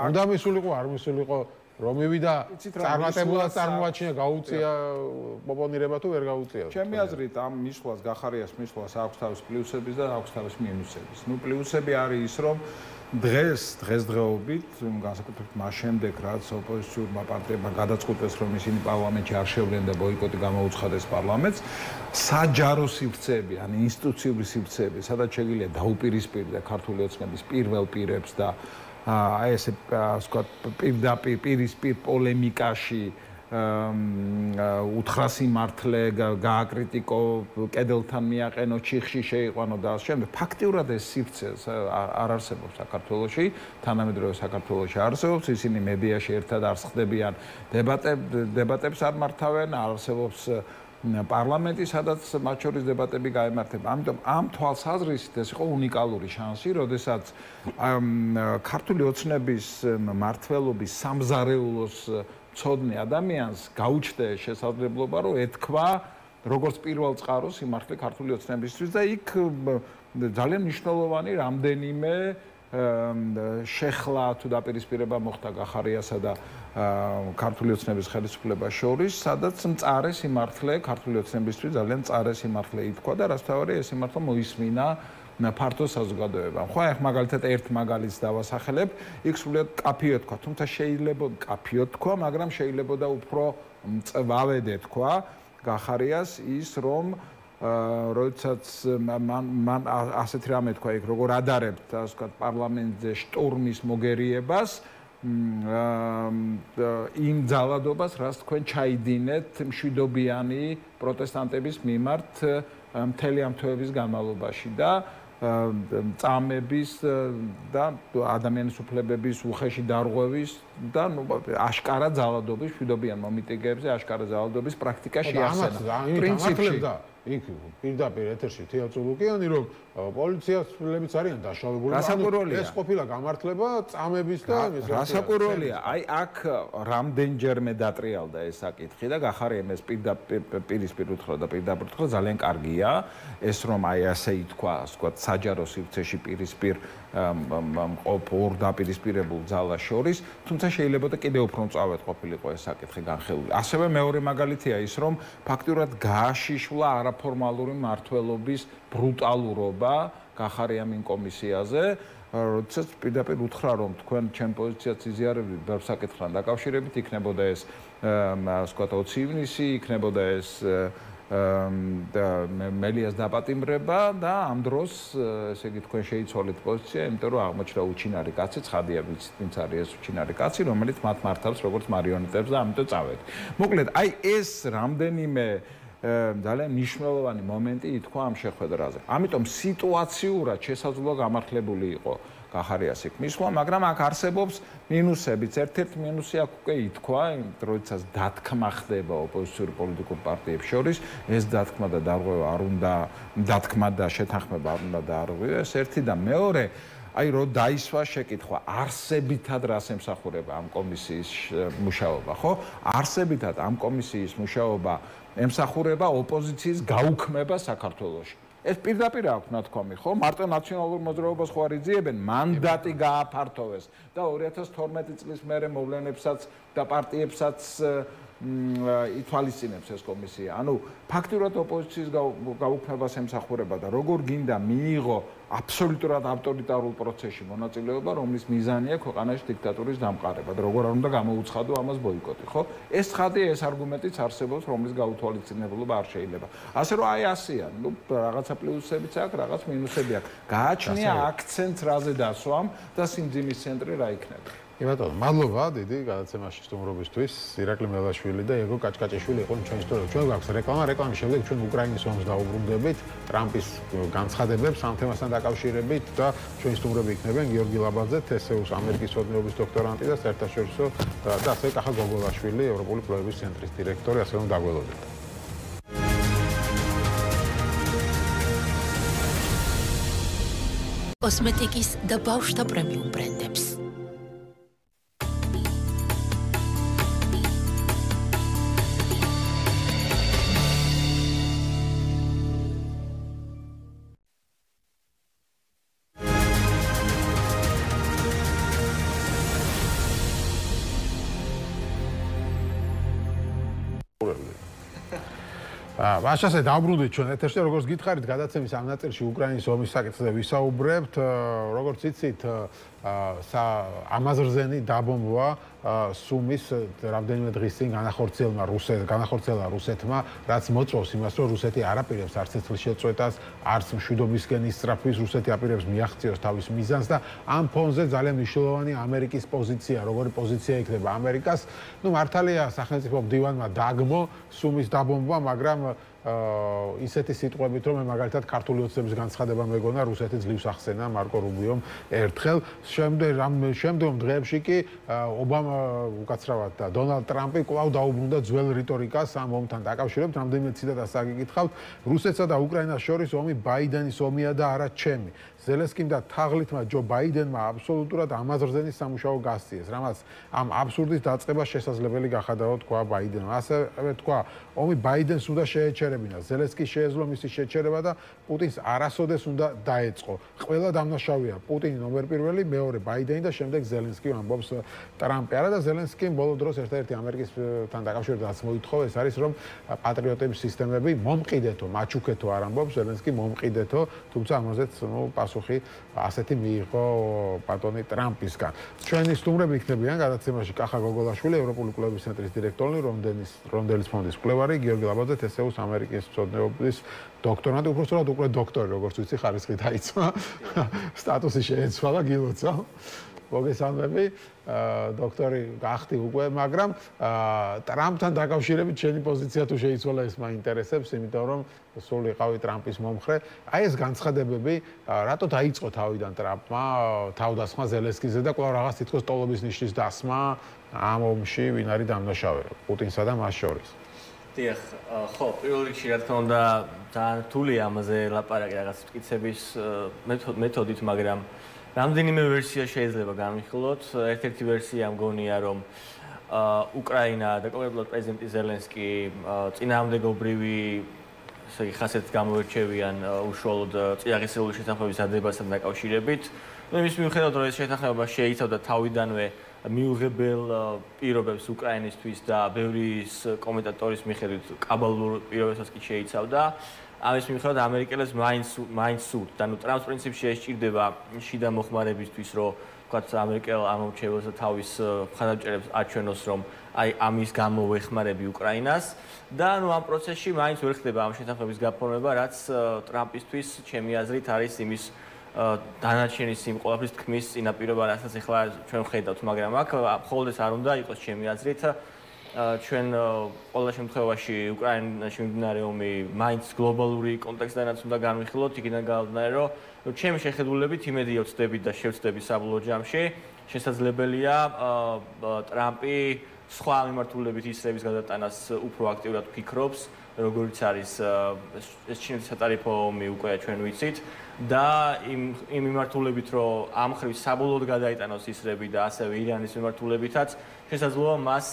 უნდა მისულიყო არ მისულიყო რომ მივიდა წარმატებულად წარმოაჩინა გაუწია პოპონირება თუ ვერ გაუწია. ჩემი აზრით ამ მისვლას გახარიას მისვლას აქვს თავის პლუსებიც და აქვს თავის მინუსებიც. ნუ პლუსები არის ის რომ დღესდღეობით განსაკუთრებით მას შემდეგ რაც ოპოზიციურმა პარტიებმა გადაწყვიტეს რომ ისინი პარლამენტში არ შევლენ და ბოიკოტი გამოუცხადეს პარლამენტს, საჯარო სივრცეები, ან ინსტიტუციური სივრცეები, სადაც შეგვიძლია დაუპირისპირდა ქართული ოცნების პირველ პირებს და აი ესე ვთქვათ პირისპირ პოლემიკაში უთხრასიმართლე გააკრიტიკო, კედელთან მიაყენო, ჩიხში შეიყვანო და ასე შემდეგ. ფაქტიურად ეს სივრცე არ არსებობს საქართველოში, თანამედროვე საქართველოში არსებობს, ისინი მედიაში ერთად არ ხდებიან, დებატებს არ მართავენ, არსებობს პარლამენტი, სადაც მათ შორის დებატები გაემართება. ამიტომ ამ თვალსაზრისით ეს იყო უნიკალური შანსი, როდესაც ქართული ოცნების მმართველობის სამზარეულოს ცოდნე ადამიანს გაუჩნდა შესაძლებლობა, რომ ეთქვა როგორც პირველ წყაროს სიმართლე ქართული ოცნებისთვის და იქ ძალიან მნიშვნელოვანი რამდენიმე შეხლა თუ დაპირისპირება მოხდა გახარიასა და ქართული ოცნების ხელისუფლებას შორის, სადაც მწარე სიმართლე ქართული ოცნებისთვის ძალიან მწარე სიმართლე ითქვა და რაც თავარია ეს სიმართლე მოისმინა ფართო საზოგადოებამ. ხო, ახ მაგალითად ერთ მაგალითს დავასახელებ, იქ სულად კაფიო თქვა, თუმცა შეიძლება კაფიო თქვა, მაგრამ შეიძლება და უფრო მწვავედე თქვა გახარიას ის რომ როდესაც მან ასეთ რამე თქვა იქ როგორ ადარებთ ასე ვთქვათ პარლამენტზე შტურმის მოგერიებას იმ ძალადობას რაც თქვენ ჩაიდინეთ მშვიდობიანი პროტესტანტების მიმართ მთელი ამ თვეების განმავლობაში და წამების და ადამიანის უფლებების უხეში დარღვევის და აშკარა ძალადობის მშვიდობიან მომიტინგეებზე აშკარა ძალადობის პრაქტიკაში ახსენა. პრინციპში იქ პირდაპირ ეთერში თეატრალუკიანი რომ პოლიციასლებიც არიან დაშავებული. ეს ყოფილა გამართლება წამების და იმის რასაკვირველია. აი აქ რამდენჯერმე დატრიალდა ეს საკითხი და გახარიამ ეს პირისპირ უთხრა და პირდაპირ უთხრა ძალიან კარგია ეს რომ აი ასე ითქვა, ასე ვთქვათ, საჯარო სივრცეში პირისპირ მყოფ ორ დაპირისპირებულ ძალას შორის, თუმცა შეიძლება და კიდევ უფრო მწვავედ ყოფილიყო ეს საკითხი განხილული. ასევე მეორე მაგალითია ის რომ ფაქტურად გააშიშვლა არაფორმალური მმართველობის ბრუტალურობა გახარიამინ კომისიაზე როდესაც პირდაპირ უთხრა რომ თქვენ ჩემ პოზიციას იზიარებთ ბევრ საკითხთან დაკავშირებით იქნებოდა ეს ასე ვთქვათ 20 ივნისი იქნებოდა ეს და მელიას დაპატიმრება და ამ დროს ესე იგი თქვენ შეიცვალეთ პოზიცია, იმიტომ რომ აღმოჩნდა უჩინარი კაცი, ცხადია ვინც არის ეს უჩინარი კაცი, რომელიც მათ მართავს როგორც მარიონეტებს და ამიტომ წავედი. მოკლედ, აი ეს რამდენიმე ძალიან მნიშვნელოვანი მომენტი ითქვა ამ შეხვედრაზე. ამიტომ სიტუაციურად შესაძლოა გამართლებული იყო კახარიას იქ მისვლა, მაგრამ აქ არსებობს მინუსებიც. ერთ-ერთი მინუსი აქ უკვე ითქვა, როდესაც დათქმა ხდება ოპოზიციური პოლიტიკურ პარტიებს შორის, ეს დათქმა და დარღვევა არ უნდა, დათქმა და შეთანხმება არ უნდა დაარღვიოს. ერთი და მეორე, აი რო დაისვა შეკითხვა, არსებითად რას ემსახურება ამ კომისიის მუშაობა, ხო? არსებითად ამ კომისიის მუშაობა ემსახურება ოპოზიციის გაუქმება საქართველოში. ეს პირდაპირ აქვს ნათქვამი, ხო? მარტო ნაციონალურ მოძრაობას ხო არ იძიებენ, მანდატი გააფართოვეს და 2012 წლის მერე მოვლენებსაც და პარტიებსაც ითვალისწინებს ეს კომისია. ანუ ფაქტურად ოპოზიციის გაუქმებას ემსახურება და როგორ გინდა მიიღო აბსოლუტურად ავტორიტარულ პროცესში მონაწილეობა, რომლის მიზანია ქვეყანაში დიქტატურის დამყარება და როგორ არ უნდა გამოუცხადო ამას ბოიკოტი, ხო? ეს ცხადია, ეს არგუმენტიც არსებობს, რომლის გაუთვალისწინებლობა არ შეიძლება. ასე რომ აი ასეა, ნუ რაღაცა პლუსებიც აქვს, რაღაც მინუსები აქვს. გააჩნია აქცენტს რაზე დასვამ და სიმძიმის ცენტრი რა იქნება. კი ბატონო, მადლობა დიდი გადაცემაში სტუმრობისთვის. ირაკლი მელაშვილი და ეგო კაჭკაჭიშვილი იყო ჩვენ სტუდიაში. ჩვენ გვაქვს რეკლამის შემდეგ ჩვენ უკრაინის ომს დაუბრუნდებით, ტრამპის განცხადებებს ამ თემასთან დაკავშირებით და ჩვენი სტუმრები იქნებიან გიორგი ლაბაძე, TSU-ს ამერიკის ოდნობის დოქტორანტი და საერთაშორისო და ასე კახა გოგოლაშვილი, ევროპული კვლევების ცენტრის დირექტორი, ასე რომ დაგველოდეთ. კოსმეტიკის და ბავშვთა პრემიუმ ბრენდებს. ვაშასე დავბრუნდით ჩვენ ეთერში, როგორც გითხარით, გადაცემის ამ ნაწილში უკრაინის ომის საკითხზე ვისაუბრებთ. როგორც იცით, ამაზრზენი დაბომბვა სუმის რამდენიმე დღის წინ განახორციელა რუსეთმა, რაც მოწვევს იმას, რომ რუსეთი არ აპირებს არც ცეცხლის შეწყვეტას, არც მშვიდობისკენ ისწრაფვის, რუსეთი აპირებს მიაღწიოს თავის მიზანს და ამ ფონზე ძალიან მნიშვნელოვანი ამერიკის პოზიცია, როგორი პოზიცია იქნება ამერიკას. ნუ მართალია სახელმწიფო მდივანმა დაგმო სუმის დაბომბვა, მაგრამ ისეთი სიტყვებით, რომ მე მაგალითად ქართული ოცნების განცხადება მეგონა რუსეთი ძლივს ახსენა მარკო რუბიომ ერთხელ. შემდგომ დღეებში კი ობამა უკაცრავად და დონალდ ტრამპი კვლავ დაუბრუნდა ძველ რიტორიკას ამ ომთან დაკავშირებით. რამდენიმე ციტატას აგიკითხავთ. რუსეთსა და უკრაინას შორის ომი ბაიდენის ომია და არა ჩემი. ზელენსკიმ და თაღლითმა ჯო ბაიდენმა აბსოლუტურად ამაზრზენის სამუშაო გასწიეს, რამაც ამ აბსურდის დაწყება შესაძლებელი გახადაო თქვა ბაიდენმა. ასევე თქვა, ომი ბაიდენს უნდა შეეჩერებინა, ზელენსკის შეეძლო მისი შეჩერება და პუტინს არასოდეს უნდა დაეწყო. ყველა დამნაშავეა, პუტინი ნომერ პირველი, მეორე ბაიდენი და შემდეგ ზელენსკი, ამბობს ტრამპი. არა და ზელენსკიმ ბოლო დროს ერთ-ერთი ამერიკასთან დაკავშირებით რაც მოითხოვა, ეს არის რომ პატრიოტების სისტემები მომყიდეთო, მაჩუქეთო არ ამბობს ზელენსკი მომყიდეთო, თუმცა ამაზეც პასუხი ასეთი მიიღო ბატონი ტრამპისგან. ჩვენი სტუმრები იქნებიან გადაცემაში კახა გოგოლაშვილი, ევროპული კვლევების ცენტრის დირექტორი, რომდელის ფონდის მკვლევარი, გიორგი ლაბაძე, TSU-ს ამერიკის მცოდნეობის დოქტორანტი, უბრალოდ უკვე დოქტორი, როგორც ვიცი, ხარისხი დაიცვა. სტატუსი შეეცვალა, გილოცავ. მოგესალმები, დოქტორი გახდი უკვე, მაგრამ ტრამპთან დაკავშირებით შენი პოზიცია თუ შეიცვალა, ეს მაინტერესებს, იმიტომ რომ სულ იყავი ტრამპის მომხრე. აი ეს განცხადებები, რატო დაიწყო თავიდან ტრამპმა თავდასხმა ზელენსკიზე და კვლავ რაღაც თითქოს ტოლობის ნიშნის დასმა ამ ომში, ვინ არის დამნაშავე, პუტინსა და მას შორის. დიახ, ხო, პირველ რიგში რა თქმა უნდა, ძალიან რთულია ამაზე ლაპარაკი რაღაც მტკიცების მეთოდით, მაგრამ რამდენიმე ვერსია შეიძლება განვიხილოთ. ერთ-ერთი ვერსია მგონია, რომ უკრაინა და კონკრეტულად პრეზიდენტი ზელენსკი წინააღმდეგობრივი ესე იგი ხასიათით გამოირჩევიან უშუალოდ წიაღისეული შეთანხმების ადებასთან დაკავშირებით. იმის მიუხედავად, რომ ეს შეთანხმება შეიცავდა თავიდანვე მიუღებელ პირობებს უკრაინისთვის და ბევრი კომენტატორის მიხედვით კაბალურ პირობებსაც კი შეიცავდა. ამის მიხედვით ამერიკელებს მაინც სურთ და ტრამპს პრინციპში ეს ჭირდება შიდა მოხმარებისთვის, რომ ვთქვათ ამერიკელ ამომრჩეველს და თავის მხარდამჭერებს აჩვენოს, რომ აი ამის გამო ვეხმარები უკრაინას და ამ პროცესში მაინც ვერ ხდება ამ შეთანხმების გაფორმება, რაც ტრამპისთვის ჩემი აზრით არის იმის დანარჩენის იმ ყველაფრის თქმის წინაპირობა, რასაც ახლა ჩვენ ვხედავთ, მაგრამ აქ მხოლოდ ეს არ უნდა იყოს ჩემი აზრით ჩვენ ყველა შემთხვევაში უკრაინაში მიმდინარე ომი მაინც გლობალური კონტექსტიდანაც უნდა განვიხილოთ, იქიდან გამომდინარე, რომ ჩემი შეხედულებით იმედია ვწდები და შევწდები საბოლოო ჯამში, შესაძლებელია ტრამპი სხვა მიმართულებით ისრების გადატანას უფრო აქტიურად ფიქრობს, როგორც არის ეს ჩინეთის სატარიფო ომი უკვე ჩვენ ვიცით და იმ მიმართულებით, რომ ამ ხრივ საბოლოოდ გადაიტანოს ისრები და ასევე ირანის მიმართულებითაც შესაძლოა მას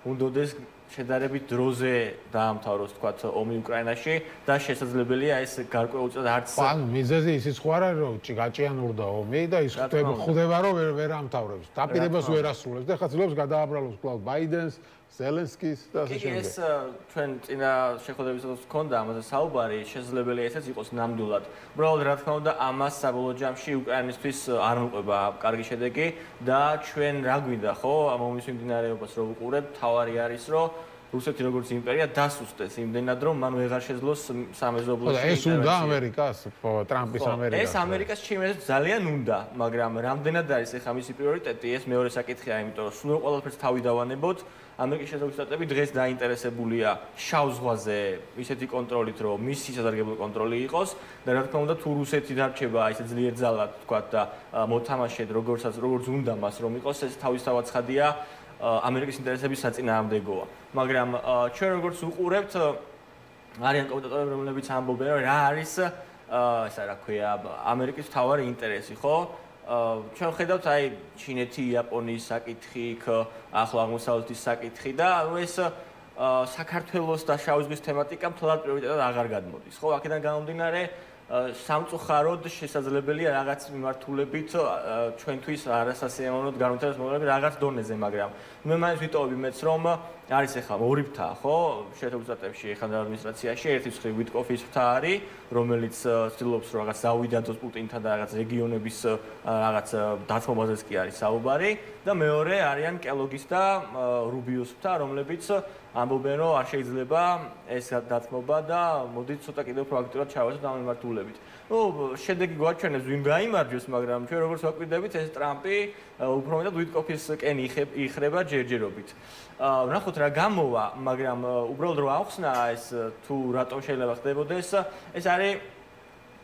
უნდოდეს შედარებით დროზე დაამთავროს თქვათ ომი უკრაინაში და შესაძლებელია ეს გარკვეულწილად არც ანუ მიზეზი ისიც ხო არ არის რომ გაჭიანურდა ომი და ის ხდება რომ ვერ ამთავრებს დაპირებას ვერ ასრულებს და ხა ცდილობს გადააბრალოს კვლავ ბაიდენს ზელენსკის და ასე შემდეგ. ეს ჩვენ წინა შეხვედრებისას ჰქონდა ამაზე საუბარი, შესაძლებელია ესეც იყოს ნამდვილად. უბრალოდ რა თქმა უნდა, ამას საბოლოო ჯამში უკრაინისთვის არ მოყვება კარგი შედეგი და ჩვენ რა გვინდა, ხო, ამ ომის მიმდინარეობას რო ვუყურებთ, თავარი არის, რომ რუსეთი როგორც იმპერია დასუსტეს იმდენად, რომ მან ვეღარ შეძლოს სამეზობლოში. ეს უნდა ამერიკას, ტრამპის ამერიკას. ეს ამერიკას ჩემს ძალიან უნდა, მაგრამ რამდენად არის ახლა მისი პრიორიტეტი, ეს მეორე საკითხია, იმიტომ რომ სულ ყველაფერს თავი დავანებოთ. ამერიკის შეერთებული შტატები დღეს დაინტერესებულია შავ ზღვაზე ისეთი კონტროლით, რომ მისი სადარგებლო კონტროლი იყოს და რა თქმა უნდა, თუ რუსეთი დარჩება ისე ძლიერ ძალად, თქვა და მოთამაშედ როგორც უნდა მას რომ იყოს, ეს თავისთავად ცხადია ამერიკის ინტერესების საწინააღმდეგოა. მაგრამ ჩვენ როგორც უყურებთ, არიან კომენტატორები, რომლებიც ამბობენ, რომ რა არის ესა რა ქვია, ამერიკის მთავარი ინტერესი, ხო? ჩვენ ხედავთ აი ჩინეთი, იაპონიის საკითხი, ახლო აღმოსავლეთის საკითხი და ეს საქართველოს და შავი ზღვის თემატიკა მთლად პრიორიტეტად აღარ გადმოდის. ხო, აქედან გამომდინარე სამწუხაროდ შესაძლებელია რაღაც მიმართულებით ჩვენთვის არასასიამოვნოდ განვითარების მომენტები რაღაც დონეზე, მაგრამ მე მაინც ვიტოვებ იმედს, რომ არის ახლა ორი ფრთა, ხო, შეერთებულ შტატებში ახლა ადმინისტრაციაში, ერთი მხრივ ვიტკოფის ფრთა არის, რომელიც ცდილობს რომ რაღაც დავიდადოს პუტინთან და რაღაც რეგიონების რაღაც დათმობაზეც კი არის საუბარი და მეორე არიან კელოგის და რუბიოს ფრთა, რომლებიც ამბობენ, რომ არ შეიძლება ეს დათმობა და მოდით ცოტა კიდევ უფრო აქტიურად ჩავასოთ ამ მიმართულებით. ნუ შედეგი გვაჩვენებს ვინ გაიმარჯვებს, მაგრამ ჩვენ როგორც ვაკვირდებით, ეს ტრამპი უფრო მეტად ვიტკოფისკენ იხრება ჯერჯერობით. ნახოთ რა გამოვა, მაგრამ უბრალოდ რომ ავხსნა ეს თუ რატომ შეიძლება ხდებოდეს, ეს არის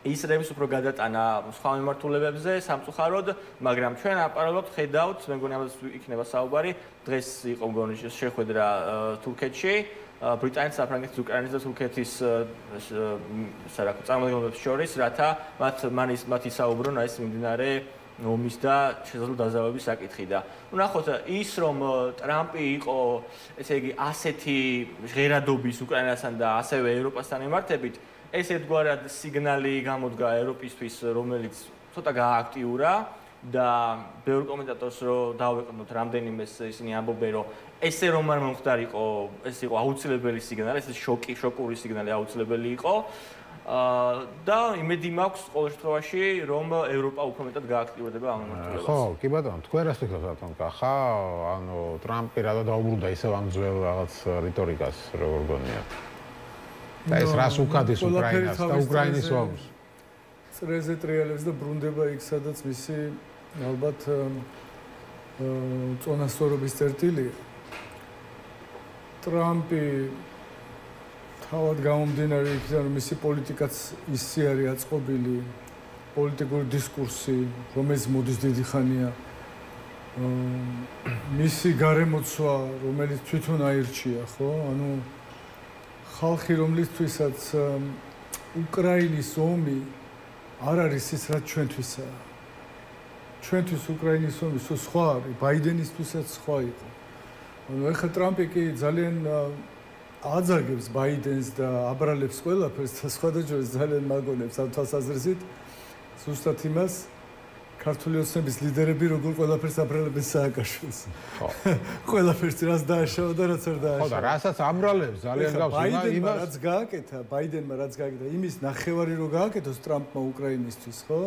ისრების უფრო გადატანა სხვა მიმართულებებზე სამწუხაროდ, მაგრამ ჩვენ აპარალელურად ხედავთ, მე მგონი ამაზე იქნება საუბარი, დღეს იყო მგონი შეხვედრა თურქეთში, ბრიტანეთის, საფრანგეთის, უკრაინის და თურქეთის წარმომადგენლებს შორის, რათა მათი საუბრონ ეს მიმდინარე ომის და შესაძლო დაზავების საკითხი და ნახოთ ის რომ ტრამპი იყო ესე იგი ასეთი ჟღერადობის უკრაინასთან და ასევე ევროპასთან მიმართებით ეს ერთგვარად სიგნალი გამოდგა ევროპისთვის რომელიც ცოტა გააქტიურა და ბევრ კომენტატორს რომ დავეყნოთ რამდენიმეს ისინი ამბობენ რომ ესე რომ არ მომხდარიყო ეს იყო აუცილებელი სიგნალი ეს შოკური სიგნალი აუცილებელი იყო და იმედი მაქვს ყოველ შემთხვევაში რომ ევროპა უფრო მეტად გააქტიურდება ამ მიმართულებას. ხო, კი ბატონო, თქვენ რას ფიქრობთ ბატონო? ხა, ანუ ტრამპი რა დაუბრუნდა ისევ ამ ძველ რაღაც რიტორიკას, როგორ გონიათ? და ეს რას უკადის უკრაინას და უკრაინის ომს? წრეზე ტრიალებს და ბრუნდება იქ, სადაც მისი ალბათ წონასწორობის წერტილია. ტრამპი თავად გამომდინარე იქიდან რომ მისი პოლიტიკაც ისე არის აწყობილი პოლიტიკური დისკურსი რომელიც მოდის დიდი ხანია მისი გარემოცვა რომელიც თვითონ აირჩია ხო ანუ ხალხი რომლისთვისაც უკრაინის ომი არ არის ის რაც ჩვენთვისაა ჩვენთვის უკრაინის ომი სხვა არის ბაიდენისთვისაც სხვა იყო ანუ ეხლა ტრამპი კი ძალიან აძარგებს ბაიდენს და აბრალებს ყველაფერს და სხვადასხვა ძალიან მაგონებს ამ თვალსაზრისით ზუსტად იმას ქართული ოცნების ლიდერები როგორ ყველაფერს აბრალებენ სააკაშვილს. ხო. ყველაფერს რაც დააშავა და რაც არ დააშავა. ხო და რასაც ამბრალებს ძალიან გავს ბაიდენმა რაც გააკეთა, იმის ნახევარი რო გააკეთოს ტრამპმა უკრაინისთვის, ხო?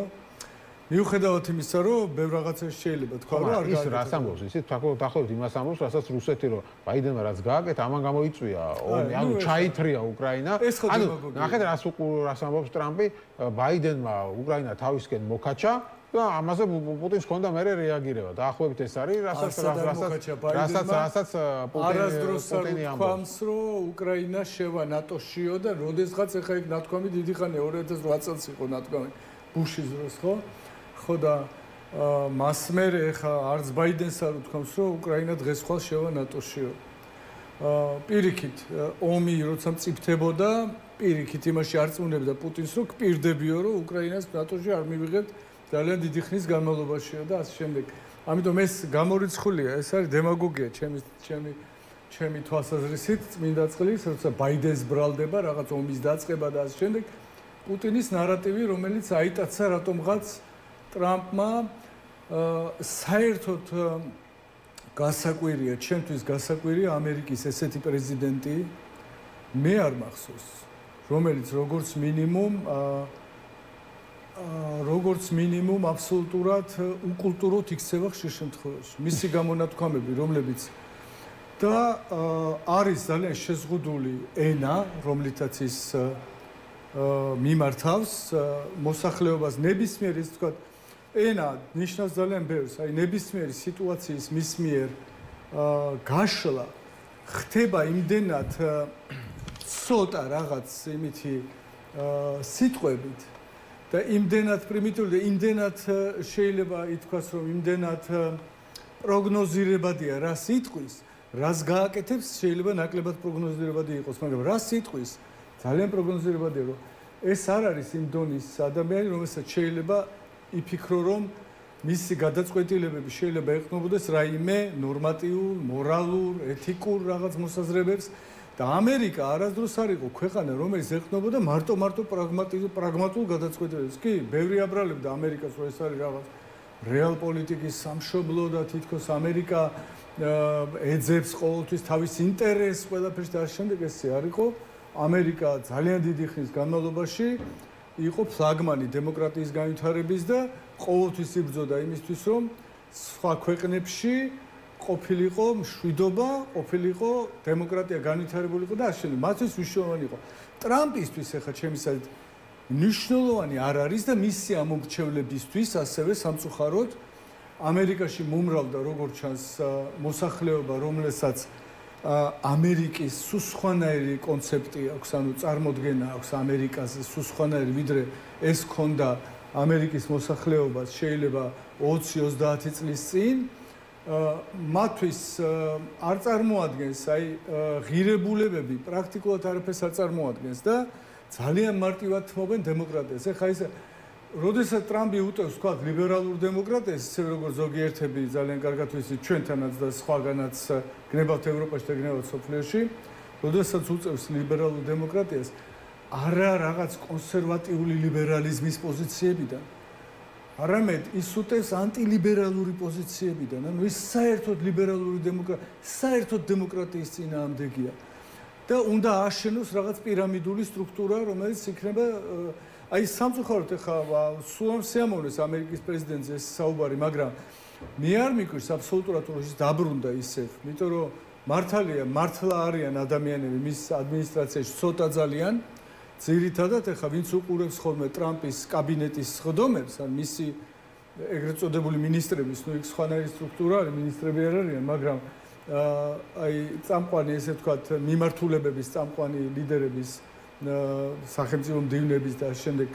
მიუხედავად იმისა, რომ ბევრ რაღაცას შეიძლება თქვა, რომ არ ის რას ამბობს, ისე დაახლოებით იმას ამბობს, რასაც რუსეთი რო ბაიდენმა რაც გააკეთა, ამან გამოიწვია ომი, ანუ ჩაითრია უკრაინა. ანუ ნახეთ რას ამბობს ტრამპი, ბაიდენმა უკრაინა თავისკენ მოკაჩა და ამაზე პუტინს ჰქონდა მერე რეაგირება. დაახლოებით ეს არის, რასაც პუტინი ამბობს, რომ უკრაინა შევა ნატოშიო და როდესღაც ახლა იქ ნათქვამი დიდი ხანია 2008 წელს იყო ნათქვამი ბუშის დროს, ხო? ხო და მას მერე ახლა არც ბაიდენს არ უთქვამს, რომ უკრაინა დღეს ხვალ შევა ნატოშიო. პირიქით, ომი როცა მწიფდებოდა, პირიქით იმაში არ წუნებდა პუტინს, რომ გპირდებიო, რომ უკრაინას ნატოში არ მივიღებთ ძალიან დიდი ხნის განმავლობაშია და ასე შემდეგ. ამიტომ ეს გამორიცხულია, ეს არის დემაგოგია ჩემი თვალსაზრისით, წმინდა წყლის, როცა ბაიდენს ბრალდება რაღაც ომის დაწყება და ასე შემდეგ. პუტინის ნარატივი, რომელიც აიტაცა რატომღაც ტრამპმა საერთოდ გასაკვირია, ჩემთვის გასაკვირია ამერიკის ესეთი პრეზიდენტი მე არ მახსოვს, რომელიც როგორც მინიმუმ აბსოლუტურად უკულტუროდ იქცევა ხშირ შემთხვევაში. მისი გამონათქვამები, რომლებიც და არის ძალიან შეზღუდული ენა, რომლითაც ის მიმართავს მოსახლეობას ნებისმიერ ის თქვა ენა ნიშნავს ძალიან ბევრს, აი ნებისმიერი სიტუაციის მის მიერ გაშლა ხდება იმდენად ცოტა რაღაც იმითი სიტყვებით და იმდენად პრიმიტიული და იმდენად შეიძლება ითქვას, რომ იმდენად პროგნოზირებადია რა სიტყვის, რას გააკეთებს, შეიძლება ნაკლებად პროგნოზირებადი იყოს, მაგრამ რა სიტყვის ძალიან პროგნოზირებადია, რომ ეს არ არის იმ დონის ადამიანი, რომელსაც შეიძლება იფიქრო, რომ მისი გადაწყვეტილებები შეიძლება ეყნობოდეს რაიმე ნორმატიულ, მორალურ, ეთიკურ რაღაც მოსაზრებებს და ამერიკა არასდროს არ იყო ქვეყანა, რომელიც ეყნობოდა მარტო პრაგმატულ გადაწყვეტილებებს. კი, ბევრი აბრალებდა ამერიკას, რომ ეს არის რაღაც რეალ პოლიტიკის სამშობლო და თითქოს ამერიკა ეძებს ყოველთვის თავის ინტერესს, ყველაფერს და ამ შემდეგ ესე არ იყო. ამერიკა ძალიან დიდი ხნის განმავლობაში იყო ფლაგმანი დემოკრატიის განვითარების და ყოველთვის იბრძოდა იმისთვის, რომ სხვა ქვეყნებში ყოფილიყო მშვიდობა, ყოფილიყო დემოკრატია განვითარებულიყო და ასე შემდეგ. მათთვის მნიშვნელოვანი იყო. ტრამპისთვის ახლა ჩემისად მნიშვნელოვანი არ არის და მისი ამომრჩევლებისთვის ასევე სამწუხაროდ ამერიკაში მომრავლდა როგორც ჩანს მოსახლეობა, რომელსაც ამერიკის სუსხანაირი კონცეფტი აქვს, ანუ წარმოდგენა აქვს ამერიკაზე სუსხანაირი, ვიდრე ეს ქონდა ამერიკის მოსახლეობას შეიძლება 20-30 წლის წინ. მათთვის არ წარმოადგენს, აი ღირებულებები პრაქტიკულად არაფერს არ წარმოადგენს და ძალიან მარტივად თმობენ დემოკრატიას. ეხლა ის როდესაც ტრამპი უტევს თქვა ლიბერალურ დემოკრატიას, ისე როგორც ზოგიერთები ძალიან კარგად ვიცით ჩვენთანაც და სხვაგანაც გნებავთ ევროპაში და გნებავთ სოფლიოში, როდესაც უწევს ლიბერალურ დემოკრატიას, არა რაღაც კონსერვატიული ლიბერალიზმის პოზიციებიდან, არამედ ის უტევს ანტილიბერალური პოზიციებიდან, ანუ ის საერთოდ ლიბერალური საერთოდ დემოკრატიის წინააღმდეგია და უნდა აშენოს რაღაც პირამიდული სტრუქტურა, რომელიც იქნება აი სამწუხაროდ ახლა სულ ამ სიამოვნეს ამერიკის პრეზიდენტზე ეს საუბარი, მაგრამ მე არ მიკვირს აბსოლუტურად რომ ის დაბრუნდა ისევ, იმიტომ რომ მართალია, მართლა არიან ადამიანები მის ადმინისტრაციაში ცოტა ძალიან ძირითადად ახლა ვინც უყურებს ხოლმე ტრამპის კაბინეტის სხდომებს, ან მისი ეგრეთ წოდებული მინისტრების, ნუ იქ სხვანაირი სტრუქტურა არის, მინისტრები არ არიან, მაგრამ აი წამყვანი ესე ვთქვათ მიმართულებების წამყვანი ლიდერების სახელმწიფო მდივნების და შემდეგ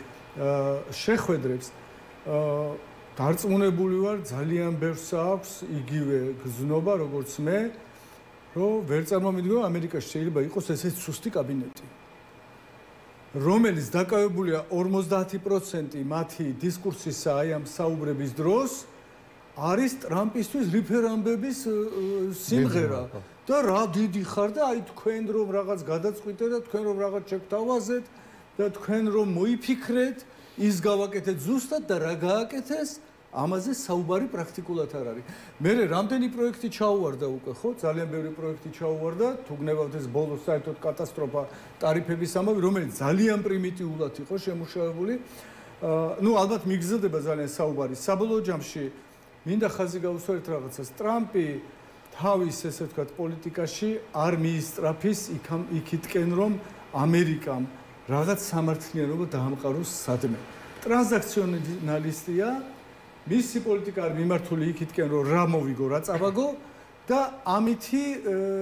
შეხვედრებს დარწმუნებული ვარ ძალიან ბევრს აქვს იგივე გზნობა როგორც მე, რომ ვერ წარმომიდგენია ამერიკაში შეიძლება იყოს ესეთი სუსტი კაბინეტი, რომელიც დაკავებულია 50% მათი დისკურსისა აი ამ საუბრების დროს არის ტრამპისთვის რეფერენდუმების სიმღერა და რა დიდი ხარ და აი თქვენ რომ რაღაც გადაწყვიტეთ და თქვენ რომ რაღაც შეგთავაზეთ და თქვენ რომ მოიფიქრეთ, ის გავაკეთეთ ზუსტად და რა გააკეთეს, ამაზე საუბარი პრაქტიკულად არ არის. მე რამდენი პროექტი ჩაუვარდა უკვე, ხო? ძალიან ბევრი პროექტი ჩაუვარდა, თუ გნებავთ ეს ბოლოს საერთოდ კატასტროფა ტარიფების ამბავი, რომელიც ძალიან პრიმიტიულად იყო შემუშავებული. ნუ ალბათ მიგზელდება ძალიან საუბარი. საბოლოო ჯამში მინდა ხაზი გაუსვათ რაღაცას. ტრამპი თავის ესე ვთქვათ პოლიტიკაში არ მიისწრაფის იქითკენ რომ ამერიკამ რაღაც სამართლიანობა დაამყაროს სადმე. ტრანზაქციონალისტია, მისი პოლიტიკა არ მიმართული იქითკენ რომ რა მოვიგო, რა წავაგო და ამითი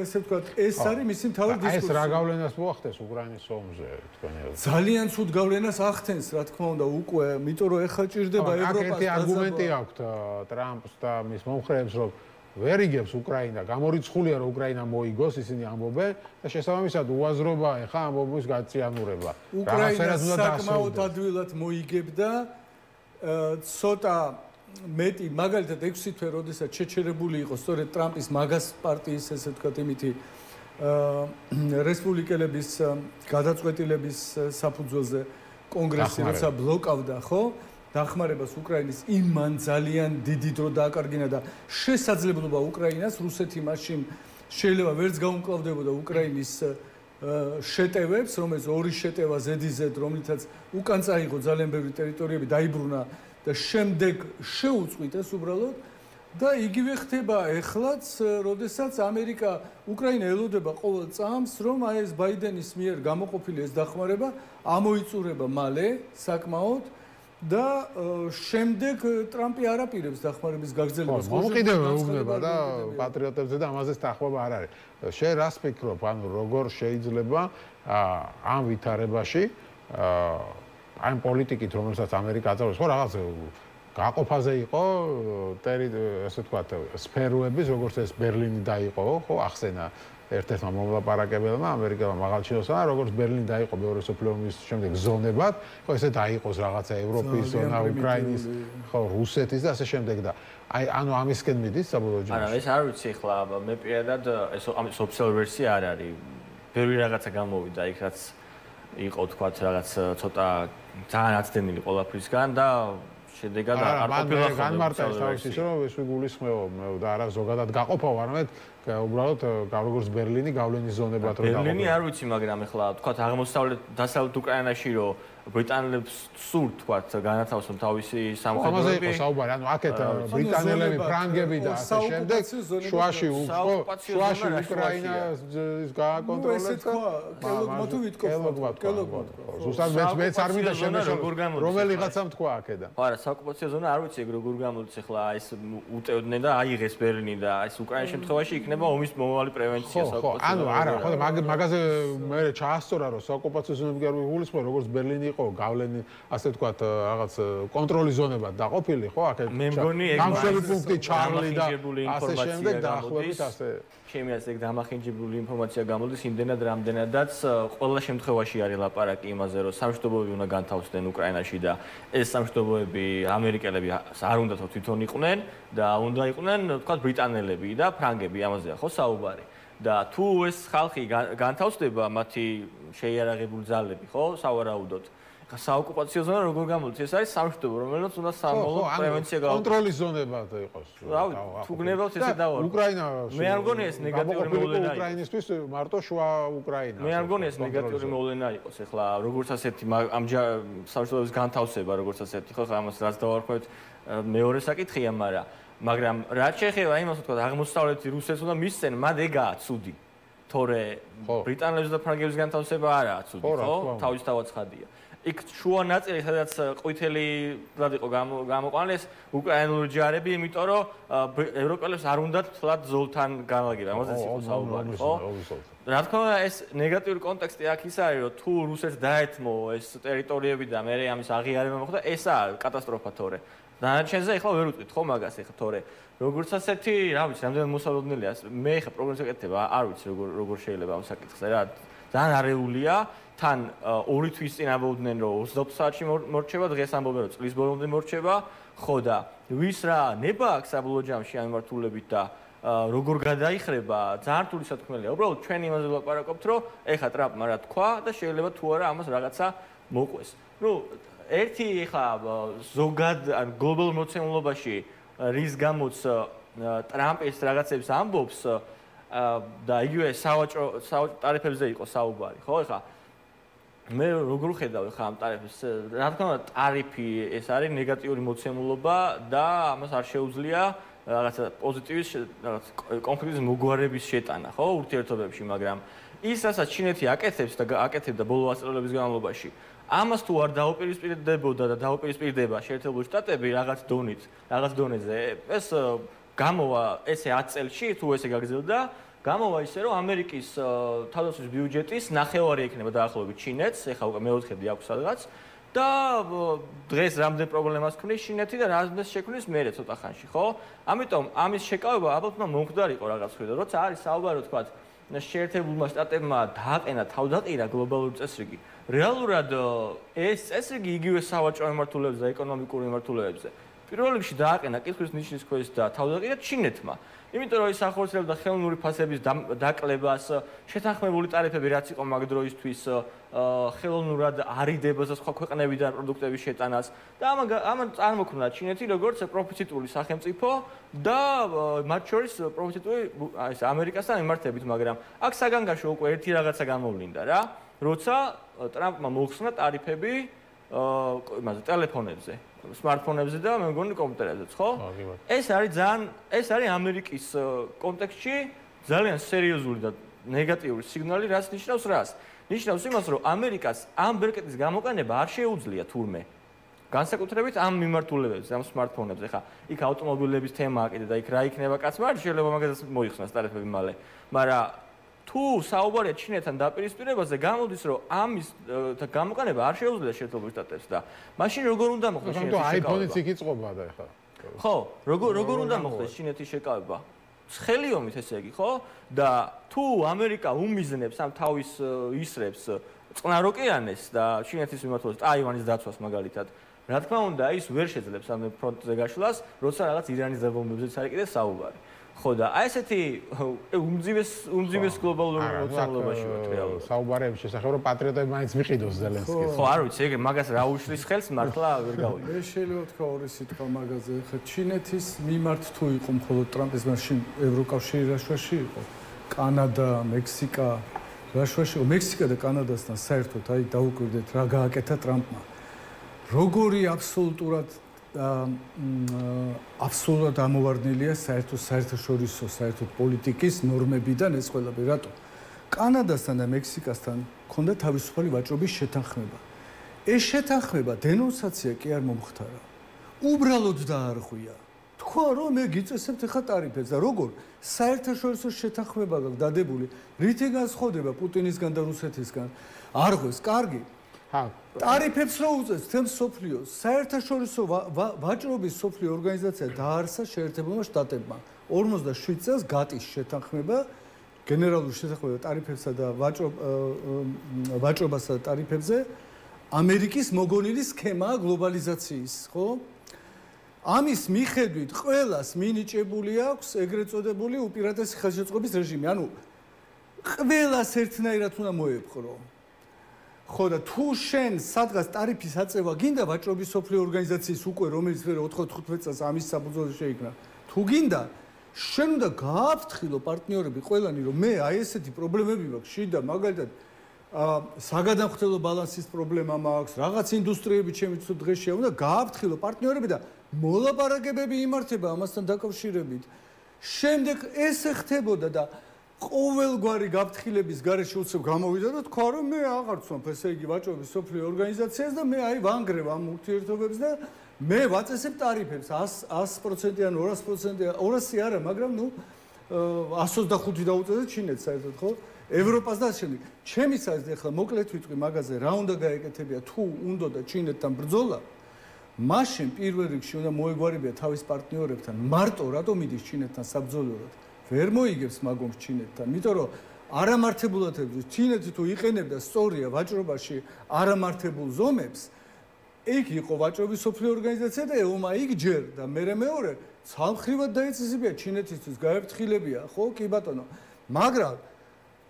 ესე ვთქვათ ეს არის მისი მთავარი დისკურსი. ეს რა გავლენას მოახდენს უკრაინის ომზე თქვენი? ძალიან ცუდ გავლენას ახდენს, რა თქმა უნდა, უკვე, იმიტომ რომ ეხლა ჭირდება ევროპას. აქ ერთი არგუმენტი აქვს ტრამპს და მის მომხრეებს, რომ ვერ იგებს უკრაინა, გამორიცხულია რომ უკრაინა მოიგოს, ისინი ამბობენ და შესაბამისად უაზრობა ეხა ამბობის გაწიანურება. უკრაინა საკმაოდ ადვილად მოიგებდა, ცოტა მეტი, მაგალითად 6 თვე, როდესაც შეჩერებული იყო სწორედ ტრამპის მაგას პარტიის, ესე ვთქვათ, იმითი რესპუბლიკელების გადაწყვეტილების საფუძველზე კონგრესი როცა ბლოკავდა, ხო? დახმარებას უკრაინის იმ მან ძალიან დიდი დრო დააკარგინა და შესაძლებლობა უკრაინას რუსეთი მაშინ შეიძლება ვერც გაუმკლავდებოდა უკრაინის შეტევებს, რომელიც ორი შეტევა ზედიზედ, რომლითაც უკან წაიღო ძალიან ბევრი ტერიტორიები, დაიბრუნა და შემდეგ შეუწყვიტეს უბრალოდ და იგივე ხდება ეხლაც, როდესაც ამერიკა უკრაინა ელოდება ყოველ წამს, რომ აი ეს ბაიდენის მიერ გამოყოფილი ეს დახმარება ამოიწურება მალე საკმაოდ და შემდეგ ტრამპი არ აპირებს დახმარების გაგრძელებას. მომყიდება უგნება და პატრიოტებზე და ამაზე თანხმობა არ არის. შენ რას ფიქრობ, ანუ როგორ შეიძლება ამ ვითარებაში ამ პოლიტიკით, რომელსაც ამერიკა აწარმოებს, ხო რაღაც გაყოფაზე იყო ესე ვთქვათ, სფეროების, როგორც ეს ბერლინი დაიყო, ხო, ახსენა ერთ-ერთმა მომლაპარაკებელმა ამერიკელმა მაღალჩინოსმა, როგორც ბერლინი დაიყო მეორე მსოფლიო ომის შემდეგ ზონებად, ხო, ესე დაიყოს რაღაცა ევროპის ზონა, უკრაინის, ხო, რუსეთის და ასე შემდეგ და აი ანუ ამისკენ მიდის საბოლოო ჯამში. არა, ეს არ ვიცი ახლა, მე პირადად ეს ამის ოფიციალური ვერსია არ არის. ბევრი რაღაცა გამოვიდა იქ, რაც იყო თქვათ რაღაც ცოტა ძალიან აცდენილი ყველაფრისგან და შედეგად არ ყოფილა ხოლმე. განმარტა ეს თავის ის რომ ეს ვიგულისხმეო და არა ზოგადად გაყოფავ, არამედ უბრალოდ როგორც ბერლინი გავლენის ზონებად რო დაყოფა. ბერლინი არ ვიცი, მაგრამ ახლა თქვათ აღმოსავლეთ დასავლეთ უკრაინაში რომ ბრიტანელებს სურთ თქვათ განათავსონ თავისი სამხედროები. ამაზე იყო საუბარი, ანუ აქეთ ბრიტანელები, ფრანგები და ასე შემდეგ შუაში შუაში უკრაინას გააკონტროლებს. ესე თქვა, კელოგმა თუ ვითქო. ზუსტად მეც არ მინდა შემეშალო რომელიღაცამ თქვა აქედან. ხო, არა, საოკუპაციო ზონა არ ვიცი როგორ გამოდის ახლა ეს უტევდნენ და აიღეს ბერლინი და ეს უკრაინის შემთხვევაში იქნება ომის მომავალი პრევენცია საოკუპაციო. ანუ არა, ხო, მაგაზე მე ჩაასწორა რომ საოკუპაციო ზონები არ ვიგულისხმე, როგორც ბერლინი იყო გავლენი, ასე ვთქვათ, რაღაც კონტროლის ზონებად დაყოფილი, ხო, აქეთ. მე მგონი ეგ გამშვები პუნქტი ჩარლი და ასე შემდეგ დაახლოებით ასე. ჩემი აზრით დამახინჯებული ინფორმაცია გამოდის იმდენად რამდენადაც ყველა შემთხვევაში არის ლაპარაკი იმაზე, რომ სამშვიდობოები უნდა განთავსდნენ უკრაინაში და ეს სამშვიდობოები ამერიკელები არ უნდა თვითონ იყვნენ და უნდა იყვნენ, თქვათ, ბრიტანელები და ფრანგები, ამაზეა ხო საუბარი. და თუ ეს ხალხი განთავსდება მათი შეიარაღებული ძალები, ხო, სავარაუდოდ. საოკუპაციო ზონა როგორ გამოდის? ეს არის სამშვიდობო, რომელიც უნდა სამომავლო პრევენცია გაუქმდეს. კონტროლის ზონებად იყოს. რავი, თუ გნებავთ ესე დავარ. უკრაინა მე არ მგონი ეს ნეგატიური მოვლენა იყო. უკრაინისთვის მარტო შუა უკრაინა. მე არ მგონი ეს ნეგატიური მოვლენა იყოს. ეხლა როგორც ასეთი ამჯერ სამშვიდობოების განთავსება, როგორც ასეთი, ხო, ამას რაც დავარქვეთ, მეორე საკითხია, მაგრამ რაც შეეხება იმას, ვთქვათ, აღმოსავლეთი რუსეთს უნდა მისცენ, მათ ეგაა ცუდი. თორე ბრიტანელებს და ფრანგებს განთავსება არაა ცუდი, ხო? თავისთავად ცხადია. იქ შუა ნაწილი, სადაც ყვითელი იყო გამოყვანილი, ეს უკრაინული ჯარები, იმიტომ რომ ევროპელებს არ უნდათ თლად ზოლთან განლაგება, ამაზეც იყო საუბარი, ხო? რა თქმა უნდა, ეს ნეგატიური კონტექსტი აქ ის არის, რომ თუ რუსეთს დაეთმო ეს ტერიტორიები და მე ამის აღიარება მოხდა, ესაა კატასტროფა თორე. დანარჩენზე ახლა ვერ უწვით ხო მაგას ახლა თორე როგორც ასეთი, რა ვიცი, რამდენად მოსალოდნელია. მე ახლა პროგნოზს ეკეთება, არ ვიცი როგორ შეიძლება ამ საკითხზე რა. ძალიან არეულია. თან 2 თვის წინ ამბობდნენ რომ 24 საათში მორჩება, დღეს ამბობენ რომ წლის ბოლომდე მორჩება. ხო და ვის რა ნება აქვს საბოლოო ჯამში ამ მიმართულებით და როგორ გადაიხრება, ძალიან რთული სათქმელია. უბრალოდ ჩვენ იმაზე ვლაპარაკობთ, რომ ეხა ტრამპმა რა თქვა და შეიძლება თუ არა ამას რაღაცა მოყვეს. ნუ ერთი ხა ზოგად ან გლობალურ მოცემულობაში რის გამოც ტრამპის რაღაცებს ამბობს და იგივე სავაჭრო ტარიფებზე იყო საუბარი, ხო? ეხლა მე როგორ ხედავ ხა ამ ტარიფებს? რა თქმა უნდა, ტარიფი ეს არის ნეგატიური მოცემულობა და ამას არ შეუძლია რაღაცა პოზიტივის რაღაც კონფლიქტის მოგვარების შეტანა, ხო, ურთიერთობებში, მაგრამ ის რასაც ჩინეთი აკეთებს და აკეთებდა ბოლო ასწლეულების განმავლობაში, ამას თუ არ დაუპირისპირდებოდა და დაუპირისპირდება შეერთებული შტატები რაღაც დონეზე, ეს გამოვა ესე 10 წელში თუ ესე გაგრძელდა, გამოვა ისე რომ ამერიკის თავდაცვის ბიუჯეტის ნახევარი ექნება დაახლოებით ჩინეთს, ეხლა უკვე მეოთხედი აქვს სადღაც და დღეს რამდენ პრობლემას ქმნის ჩინეთი და რამდენს შექმნის მერე ცოტა ხანში, ხო? ამიტომ ამის შეკავება ალბათ უნდა მომხდარიყო რაღაც ხვიდა, როცა არის საუბარი თქვა შეერთებულმა შტატებმა დააყენა თავდაყირა გლობალური წესრიგი. რეალურად ეს წესრიგი იგივე სავაჭრო მიმართულებზე და ეკონომიკური მიმართულებზე პირველ რიგში დააყენა კითხვის ნიშნის ქვეშ და თავდაყირა ჩინეთმა. იმიტომ რომ ის ახორციელებდა ხელოვნური ფასების დაკლებას, შეთანხმებული ტარიფები რაც იყო მაგ დროისთვის ხელოვნურად არიდებას და სხვა ქვეყნებიდან პროდუქტების შეტანას და ამან წარმოქმნა ჩინეთი როგორც პროფიციტული სახელმწიფო და მათ შორის პროფიციტული ეს ამერიკასთან მიმართებით, მაგრამ აქ საგანგაშო უკვე ერთი რაღაცა გამოვლინდა რა, როცა ტრამპმა მოხსნა ტარიფები იმაზე ტელეფონებზე, სმარტფონებზე და მე მგონი კომპიუტერებზეც, ხო? ეს არის ამერიკის კონტექსტში ძალიან სერიოზული და ნეგატიური სიგნალი, რაც ნიშნავს რას? ნიშნავს იმას, რომ ამერიკას ამ ბერკეტის გამოყენება არ შეუძლია თურმე. განსაკუთრებით ამ მიმართულებებზე, ამ სმარტფონებზე, ხა, იქ ავტომობილების თემაა კიდე და იქ რა იქნება კაცმა, შეიძლება მაგასაც მოიხსნას ტარიფები მალე. მაგრამ თუ საუბარია ჩინეთთან დაპირისპირებაზე, გამოდის, რომ ამის გამოყენება არ შეუძლია შეერთებულ შტატებს და მაშინ როგორ უნდა მოხდეს ჩინეთის შეკავება? iPhone-იც იქ იწყობა და ეხლა. ხო, როგორ უნდა მოხდეს ჩინეთის შეკავება? ცხელი ომით ესე იგი, ხო? და თუ ამერიკა უმიზნებს ამ თავის ისრებს წყნარ ოკეანეს და ჩინეთის მიმართულებით ტაივანის დაცვას მაგალითად, რა თქმა უნდა, ის ვერ შეძლებს ამ ფრონტზე გაშლას, როცა რაღაც ირანის დაბომბებზეც არის კიდე საუბარი. ხო და აი ესეთი უმძიმეს გლობალურ მოცემულობაში ვართ რეალურად. საუბარების შესახებ რომ პატრიოტები მაინც მიყიდოს ზელენსკის. ხო, არ ვიცი, ეგ მაგას რა უშლის ხელს მართლა ვერ გავიგე. მე შეიძლება თქვა ორი სიტყვა მაგაზე. ხა ჩინეთის მიმართ თუ იყო მხოლოდ ტრამპის მაშინ ევროკავშირი რაშვაში იყო? კანადა, მექსიკა რაშვაში იყო? მექსიკა და კანადასთან საერთოდ აი დაუკვირდეთ რა გააკეთა ტრამპმა. როგორი აბსოლუტურად ამოვარდნილია საერთაშორისო საერთოდ პოლიტიკის ნორმებიდან ეს ყველაფერი. რატო? კანადასთან და მექსიკასთან ქონდა თავისუფალი ვაჭრობის შეთანხმება. ეს შეთანხმება დენონსაცია კი არ მომხდარა. უბრალოდ დაარღვია. თქვა რომ მე გიწესებთ ახლა ტარიფებს და როგორ საერთაშორისო შეთანხმება გაქვს დადებული, რითი განსხვავდება პუტინისგან და რუსეთისგან? არღვეს, კარგი. ტარიფებს რო უწევს თემ სოფლიოს საერთაშორისო ვაჭრობის სოფლიო ორგანიზაცია დაარსა შეერთებულმა შტატებმა 47 წელს გატის შეთანხმება გენერალური შეთანხმება ტარიფებსა და ვაჭრობასა და ტარიფებზე ამერიკის მოგონილი სქემაა გლობალიზაციის, ხო? ამის მიხედვით ყველას მინიჭებული აქვს ეგრეთ წოდებული უპირატესი ხელშეწყობის რეჟიმი, ანუ ყველას ერთნაირად უნდა მოეპყრო. ხო და თუ შენ სადღაც ტარიფის აწევა გინდა ვაჭრობის სოფლიო ორგანიზაციის უკვე რომელიც მე 95 წელს ამის საფუძველზე შეიქმნა თუ გინდა შენ უნდა გააფრთხილო პარტნიორები ყველანი რომ მე აი ესეთი პრობლემები მაქვს შიდა მაგალითად საგადამხდელო ბალანსის პრობლემა მაქვს რაღაც ინდუსტრიები ჩემი თუ დღეშია უნდა გააფრთხილო პარტნიორები და მოლაპარაკებები იმართება ამასთან დაკავშირებით შემდეგ ეს ხდებოდა და ყოველგვარი გაფრთხილების გარეშე უცებ გამოვიდა და თქვა რომ მე აღარ ვცნობ ესე იგი ვაჭრობის სოფლიო ორგანიზაციას და მე აი ვანგრევ ამ ურთიერთობებს და მე ვაწესებ ტარიფებს 100%-იან 200%-იან 200 არა მაგრამ ნუ 125 დაუწევთ ჩინეთს საერთოდ ხო ევროპას და შემდეგ ჩემი საზრით ახლა მოკლედ ვიტყვი მაგაზე რა უნდა გაეკეთებია თუ უნდა და ჩინეთთან ბრძოლა მაშინ პირველ რიგში უნდა მოეგვარებია თავის პარტნიორებთან მარტო რატომ მიდის ჩინეთთან საბრძოლველად ვერ მოიგებს მაგომს ჩინეთთან, იმიტომ რომ არამართებულად ჩინეთი თუ იყენებდა სწორია ვაჭრობაში არამართებულ ზომებს, იქ იყო ვაჭრობის სოფლიო ორგანიზაცია და ეომა იქ ჯერ და მეორე ცალმხრივად დაეწესებია ჩინეთისთვის გაეფრთხილებია, ხო, კი ბატონო. მაგრამ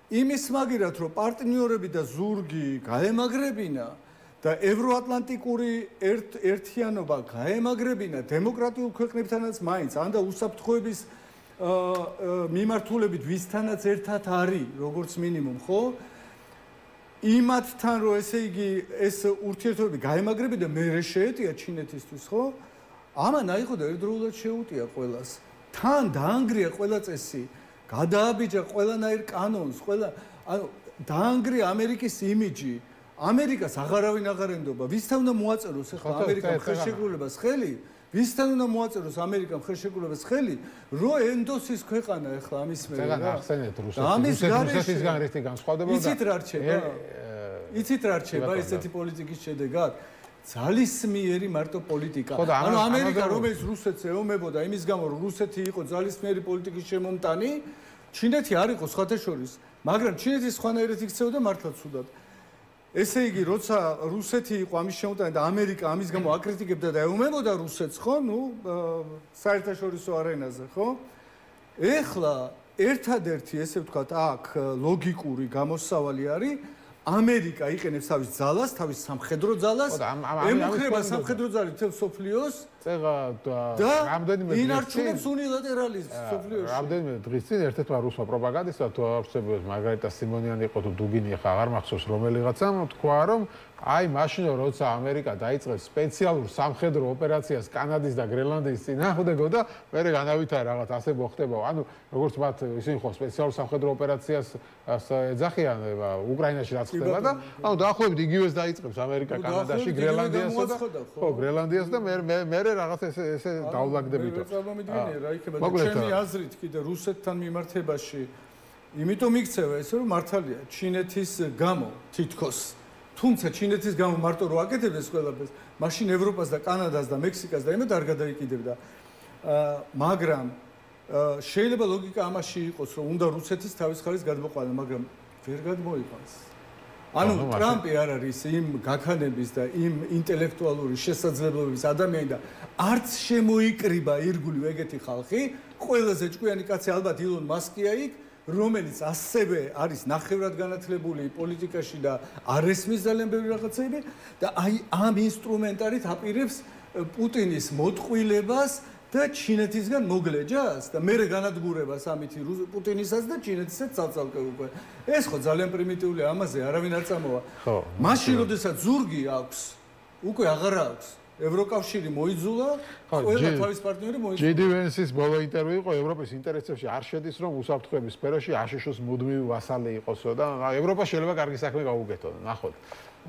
იმის მაგერად რომ პარტნიორები და ზურგი გაემაგრებინა და ევროატლანტიკური ერთიანობა გაემაგრებინა დემოკრატიულ ქვეყნებთანაც მაინც ან და უსაფრთხოების მიმართულებით ვისთანაც ერთად არის როგორც მინიმუმ ხო იმათთან რომ ესე იგი ეს ურთიერთობები გაემაგრებინა მე შეეტია ჩინეთისთვის ხო ამან აიღო და ერთდროულად შეუტია ყველას თან დაანგრია ყველა წესი გადააბიჯა ყველანაირ კანონს ყველა ანუ დაანგრია ამერიკის იმიჯი ამერიკას აღარავინ აღარ ენდობა ვისთან უნდა მოაწეროს ახლა ამერიკამ ხელშეკრულებას ხელი ვისთან უნდა მოაწეროს ამერიკამ ხელშეკრულებას ხელი რო ენდოს ის ქვეყანა ახლა ამის მე რა ახსენეთ რუსეთისგან რითი განსხვავდება და იცით რა რჩება ესეთი პოლიტიკის შედეგად ძალისმიერი მარტო პოლიტიკა ანუ ამერიკა რომელიც რუსეთს ეომებოდა იმის გამო რომ რუსეთი იყო ძალისმიერი პოლიტიკის შემომტანი ჩინეთი არ იყო სხვათა შორის მაგრამ ჩინეთი სხვანაირად იქცეოდა მართლაც უდად ესე იგი როცა რუსეთი იყო ამის შემომტანი და ამერიკა ამის გამო აკრიტიკებდა და ეომებოდა რუსეთს ხო ნუ საერთაშორისო არენაზე ხო ეხლა ერთადერთი ესე ვთქვათ აქ ლოგიკური გამოსავალი არის ამერიკა იყენებს თავის ძალას, თავის სამხედრო ძალას, ემუქრება სამხედრო ძალით მთელ სოფლიოს და რამდენიმე ინარჩუნებს უნილატერალიზმს სოფლიოში. რამდენიმე დღის წინ ერთ-ერთმა რუსმა პროპაგანდისტმა თუ აღსებებს მარგარიტა სიმონიანი იყო თუ დუგინი ხა აღარ მახსოვს რომელიღაცამ თქვა რომ აი მაშინ როცა ამერიკა დაიწყებს სპეციალურ სამხედრო ოპერაციას კანადის და გრენლანდიის წინააღმდეგო და მერე განავითარა რაღაც ასე მოხდება. ანუ როგორც მათ ისინი ხო სპეციალურ სამხედრო ოპერაციას ეძახიან უკრაინაში რაც ხდება და ანუ დაახლოებით იგივეს დაიწყებს ამერიკა კანადაში გრენლანდიასა და ხო გრენლანდიას და მერე რაღაც ესე დაულაგდებითო. წარმომიდგენია რა იქნება და ჩემი აზრით კიდე რუსეთთან მიმართებაში იმიტომ იქცევა ესე რომ მართალია ჩინეთის გამო თითქოს თუმცა ჩინეთის გამო მარტო რო აკეთებდეს ყველაფერს, მაშინ ევროპას და კანადას და მექსიკას და იმედ არ გადაიკიდებდა. მაგრამ შეიძლება ლოგიკა ამაში იყოს, რომ უნდა რუსეთის თავის ხალის გადმოყვანა, მაგრამ ვერ გადმოიყვანს. ანუ ტრამპი არ არის იმ გაქანების და იმ ინტელექტუალური შესაძლებლობების ადამიანი და არც შემოიკრიბა ირგვლივ ეგეთი ხალხი, ყველაზე ჭკვიანი კაცი ალბათ ილონ მასკია იქ რომელიც ასევე არის ნახევრად განათლებული პოლიტიკაში და არ ესმის ძალიან ბევრი რაღაცები და აი ამ ინსტრუმენტარით აპირებს პუტინის მოტყუილებას და ჩინეთისგან მოგლეჯას და მერე განადგურებას ამითი პუტინისაც და ჩინეთისაც ცალ-ცალკე უკვე ეს ხო ძალიან პრიმიტიულია ამაზე არავინ არ წამოვა მაშინ როდესაც ზურგი აქვს უკვე აღარ აქვს ევროკავშირი მოიძულა, ყველა თავის პარტნიორი მოიძულა. ჯედი ვენსის ბოლო ინტერვიუ იყო ევროპის ინტერესებში არ შედის რომ უსაფრთხოების სფეროში აშშ-ს მუდმივი ვასალი იყოსო და ევროპა შეიძლება კარგი საქმე გაუგეთო. ნახოთ.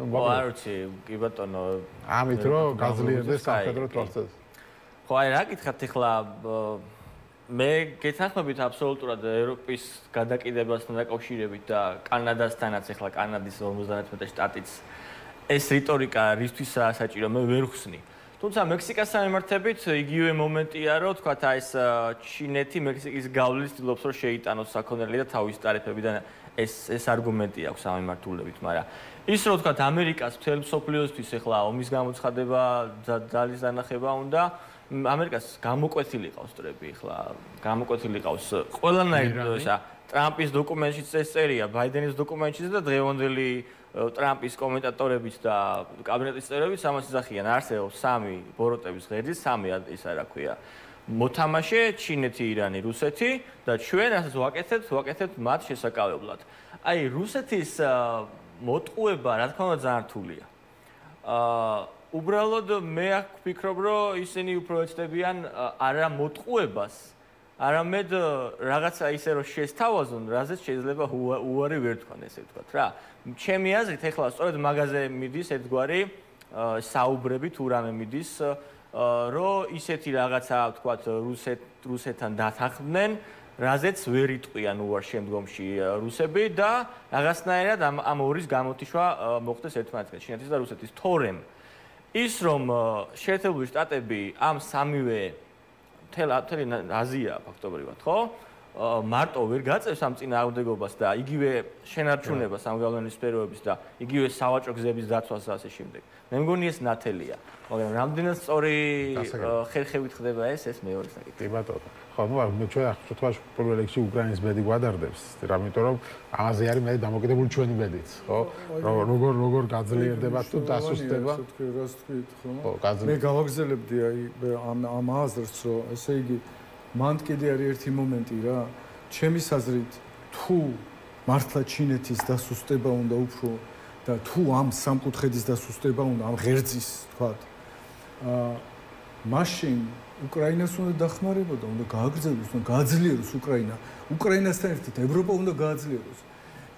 არ ვიცი, კი ბატონო, ამით რომ გაძლიერდეს სამხედრო პროცესი. ხო, აი რა გითხართ ახლა მე გეთანხმებით აბსოლუტურად ევროპის გადაკიდებასთან დაკავშირებით და კანადასთანაც ახლა კანადის 51 შტატიც ეს რიტორიკა რისთვისაა საჭირო მე ვერ ხსნი. თუმცა მექსიკასთან მიმართებით იგივე მომენტია რომ თქვა ეს ჩინეთი მექსიკის გავლით ცდილობს რომ შეიტანოს საქონელი და თავის ტარიფებიდან ეს არგუმენტი აქვს ამ მიმართულებით, მაგრამ ის რომ თქვა ამერიკას მთელ მსოფლიოსთვის ახლა ომის გამოცხადება ძალის დანახება უნდა ამერიკას გამოკვეთილი ყავს დრები ახლა გამოკვეთილი ყავს ყველანაირ ტრამპის დოკუმენტშიც ეს წერია ბაიდენის დოკუმენტშიც და დღევანდელი ტრამპის კომენტატორებიც და კაბინეტის წევრებიც ამას იძახიან არსებობს სამი ბოროტების ღერძი სამი ისა რა ქვია მოთამაშე ჩინეთი ირანი რუსეთი და ჩვენ ასაც ვაკეთებთ მათ შესაკავებლად აი რუსეთის მოტყუება რა თქმა უნდა ძალიან რთულია უბრალოდ მე აქ ვფიქრობ რომ ისინი უფრო ეცდებიან არა მოტყუებას არამედ რაღაცა ისე რომ შესთავაზონ რაზეც შეიძლება უარი ვერ თქვან ესე ვთქვათ რა ჩემი აზრით ეხლა სწორედ მაგაზე მიდის ერთგვარი საუბრები თუ რამე მიდის რომ ისეთი რაღაცა ვთქვათ რუსეთთან დათანხმდნენ რაზეც ვერ იტყვიან უარ შემდგომში რუსები და რაღაცნაირად ამ ორის გამოთიშვა მოხდეს ერთმანეთთან ჩინეთის და რუსეთის თორემ ის რომ შეერთებული შტატები ამ სამივე მთელი აზია ფაქტობრივად ხო მარტო ვერ გაწევს ამ წინააღმდეგობას და იგივე შენარჩუნებას ამ გავლენის სფეროების და იგივე სავაჭრო გზების დაცვას და ასე შემდეგ. მე მგონი ეს ნათელია, მაგრამ რამდენად სწორი ხერხებით ხდება ეს მეორე საკითხი. კი ბატონო. ხო, ნუ ჩვენ ახლა პირველ რიგში უკრაინის ბედი გვადარდებს, რამიტომ რომ ამაზე არის მე დამოკიდებული ჩვენი ბედიც, ხო? როგორ გაძლიერდება თუ დასუსტება. რას თქვით, ხო? ხო, მე გავაგზავნებდი აი ამ აზრს, რომ ესე იგი მანდ კიდე არის ერთი მომენტი რა. ჩემი აზრით, თუ მართლა ჩინეთის დასუსტება უნდა უფრო და თუ ამ სამკუთხედის დასუსტება უნდა ამ ღერძის, თქვათ. მაშინ უკრაინას უნდა დახმარებოდა, უნდა გააგრძელოს, უნდა გააძლიეროს უკრაინა. უკრაინასთან ერთად ევროპა უნდა გააძლიეროს.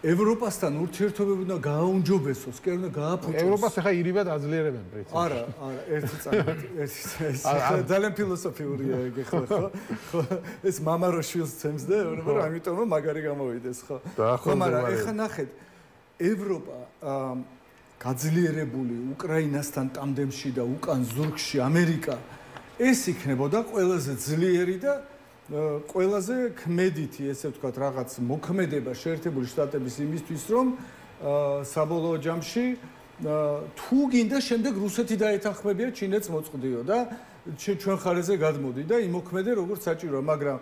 ევროპასთან ურთიერთობები უნდა გააუნჯობესოს, კი უნდა გააფუჭოს. ევროპას ახლა ირიბად აძლიერებენ პრინციპში. არა, ერთი წამით, ძალიან ფილოსოფიურია ეგ ხო? ხო, ეს მამა რო შვილს ცემს და ამიტომ რომ მაგარი გამოვიდეს, ხო? ხო, მაგრამ ეხა ნახეთ, ევროპა გაძლიერებული უკრაინასთან ტანდემში და უკან ზურგში ამერიკა ეს იქნებოდა ყველაზე ძლიერი და ყველაზე ქმედითი, ესე ვთქვათ, რაღაც მოქმედება შეერთებული შტატების იმისთვის, რომ საბოლოო ჯამში თუ გინდა შემდეგ რუსეთი დაეთანხმებია ჩინეთს მოწყდიო და ჩვენ ხარეზე გადმოდი და იმოქმედე როგორც საჭიროა, მაგრამ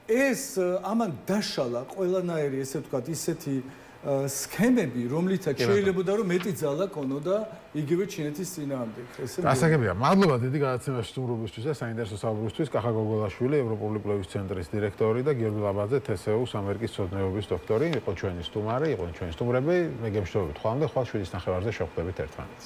ეს ამან დაშალა ყველანაირი, ესე ვთქვათ, ისეთი სქემები, რომლითაც შეიძლებოდა რომ მეტი ძალა ქონოდა იგივე ჩინეთის წინააღმდეგ. ესე გასაგებია. მადლობა დიდი გადაცემაში სტუმრობისთვის და საინტერესო საუბრისთვის. კახა გოგოლაშვილი, ევროპული კვლევის ცენტრის დირექტორი და გიორგი ლაბაძე, TSEU-ს ამერიკის ცოდნეობის დოქტორი, იყო ჩვენი სტუმარი, იყო ჩვენი სტუმრები. მე გემშვიდობებით. ხვამდე, ხვალ 7:09-ზე შევხვდებით ერთმანეთს.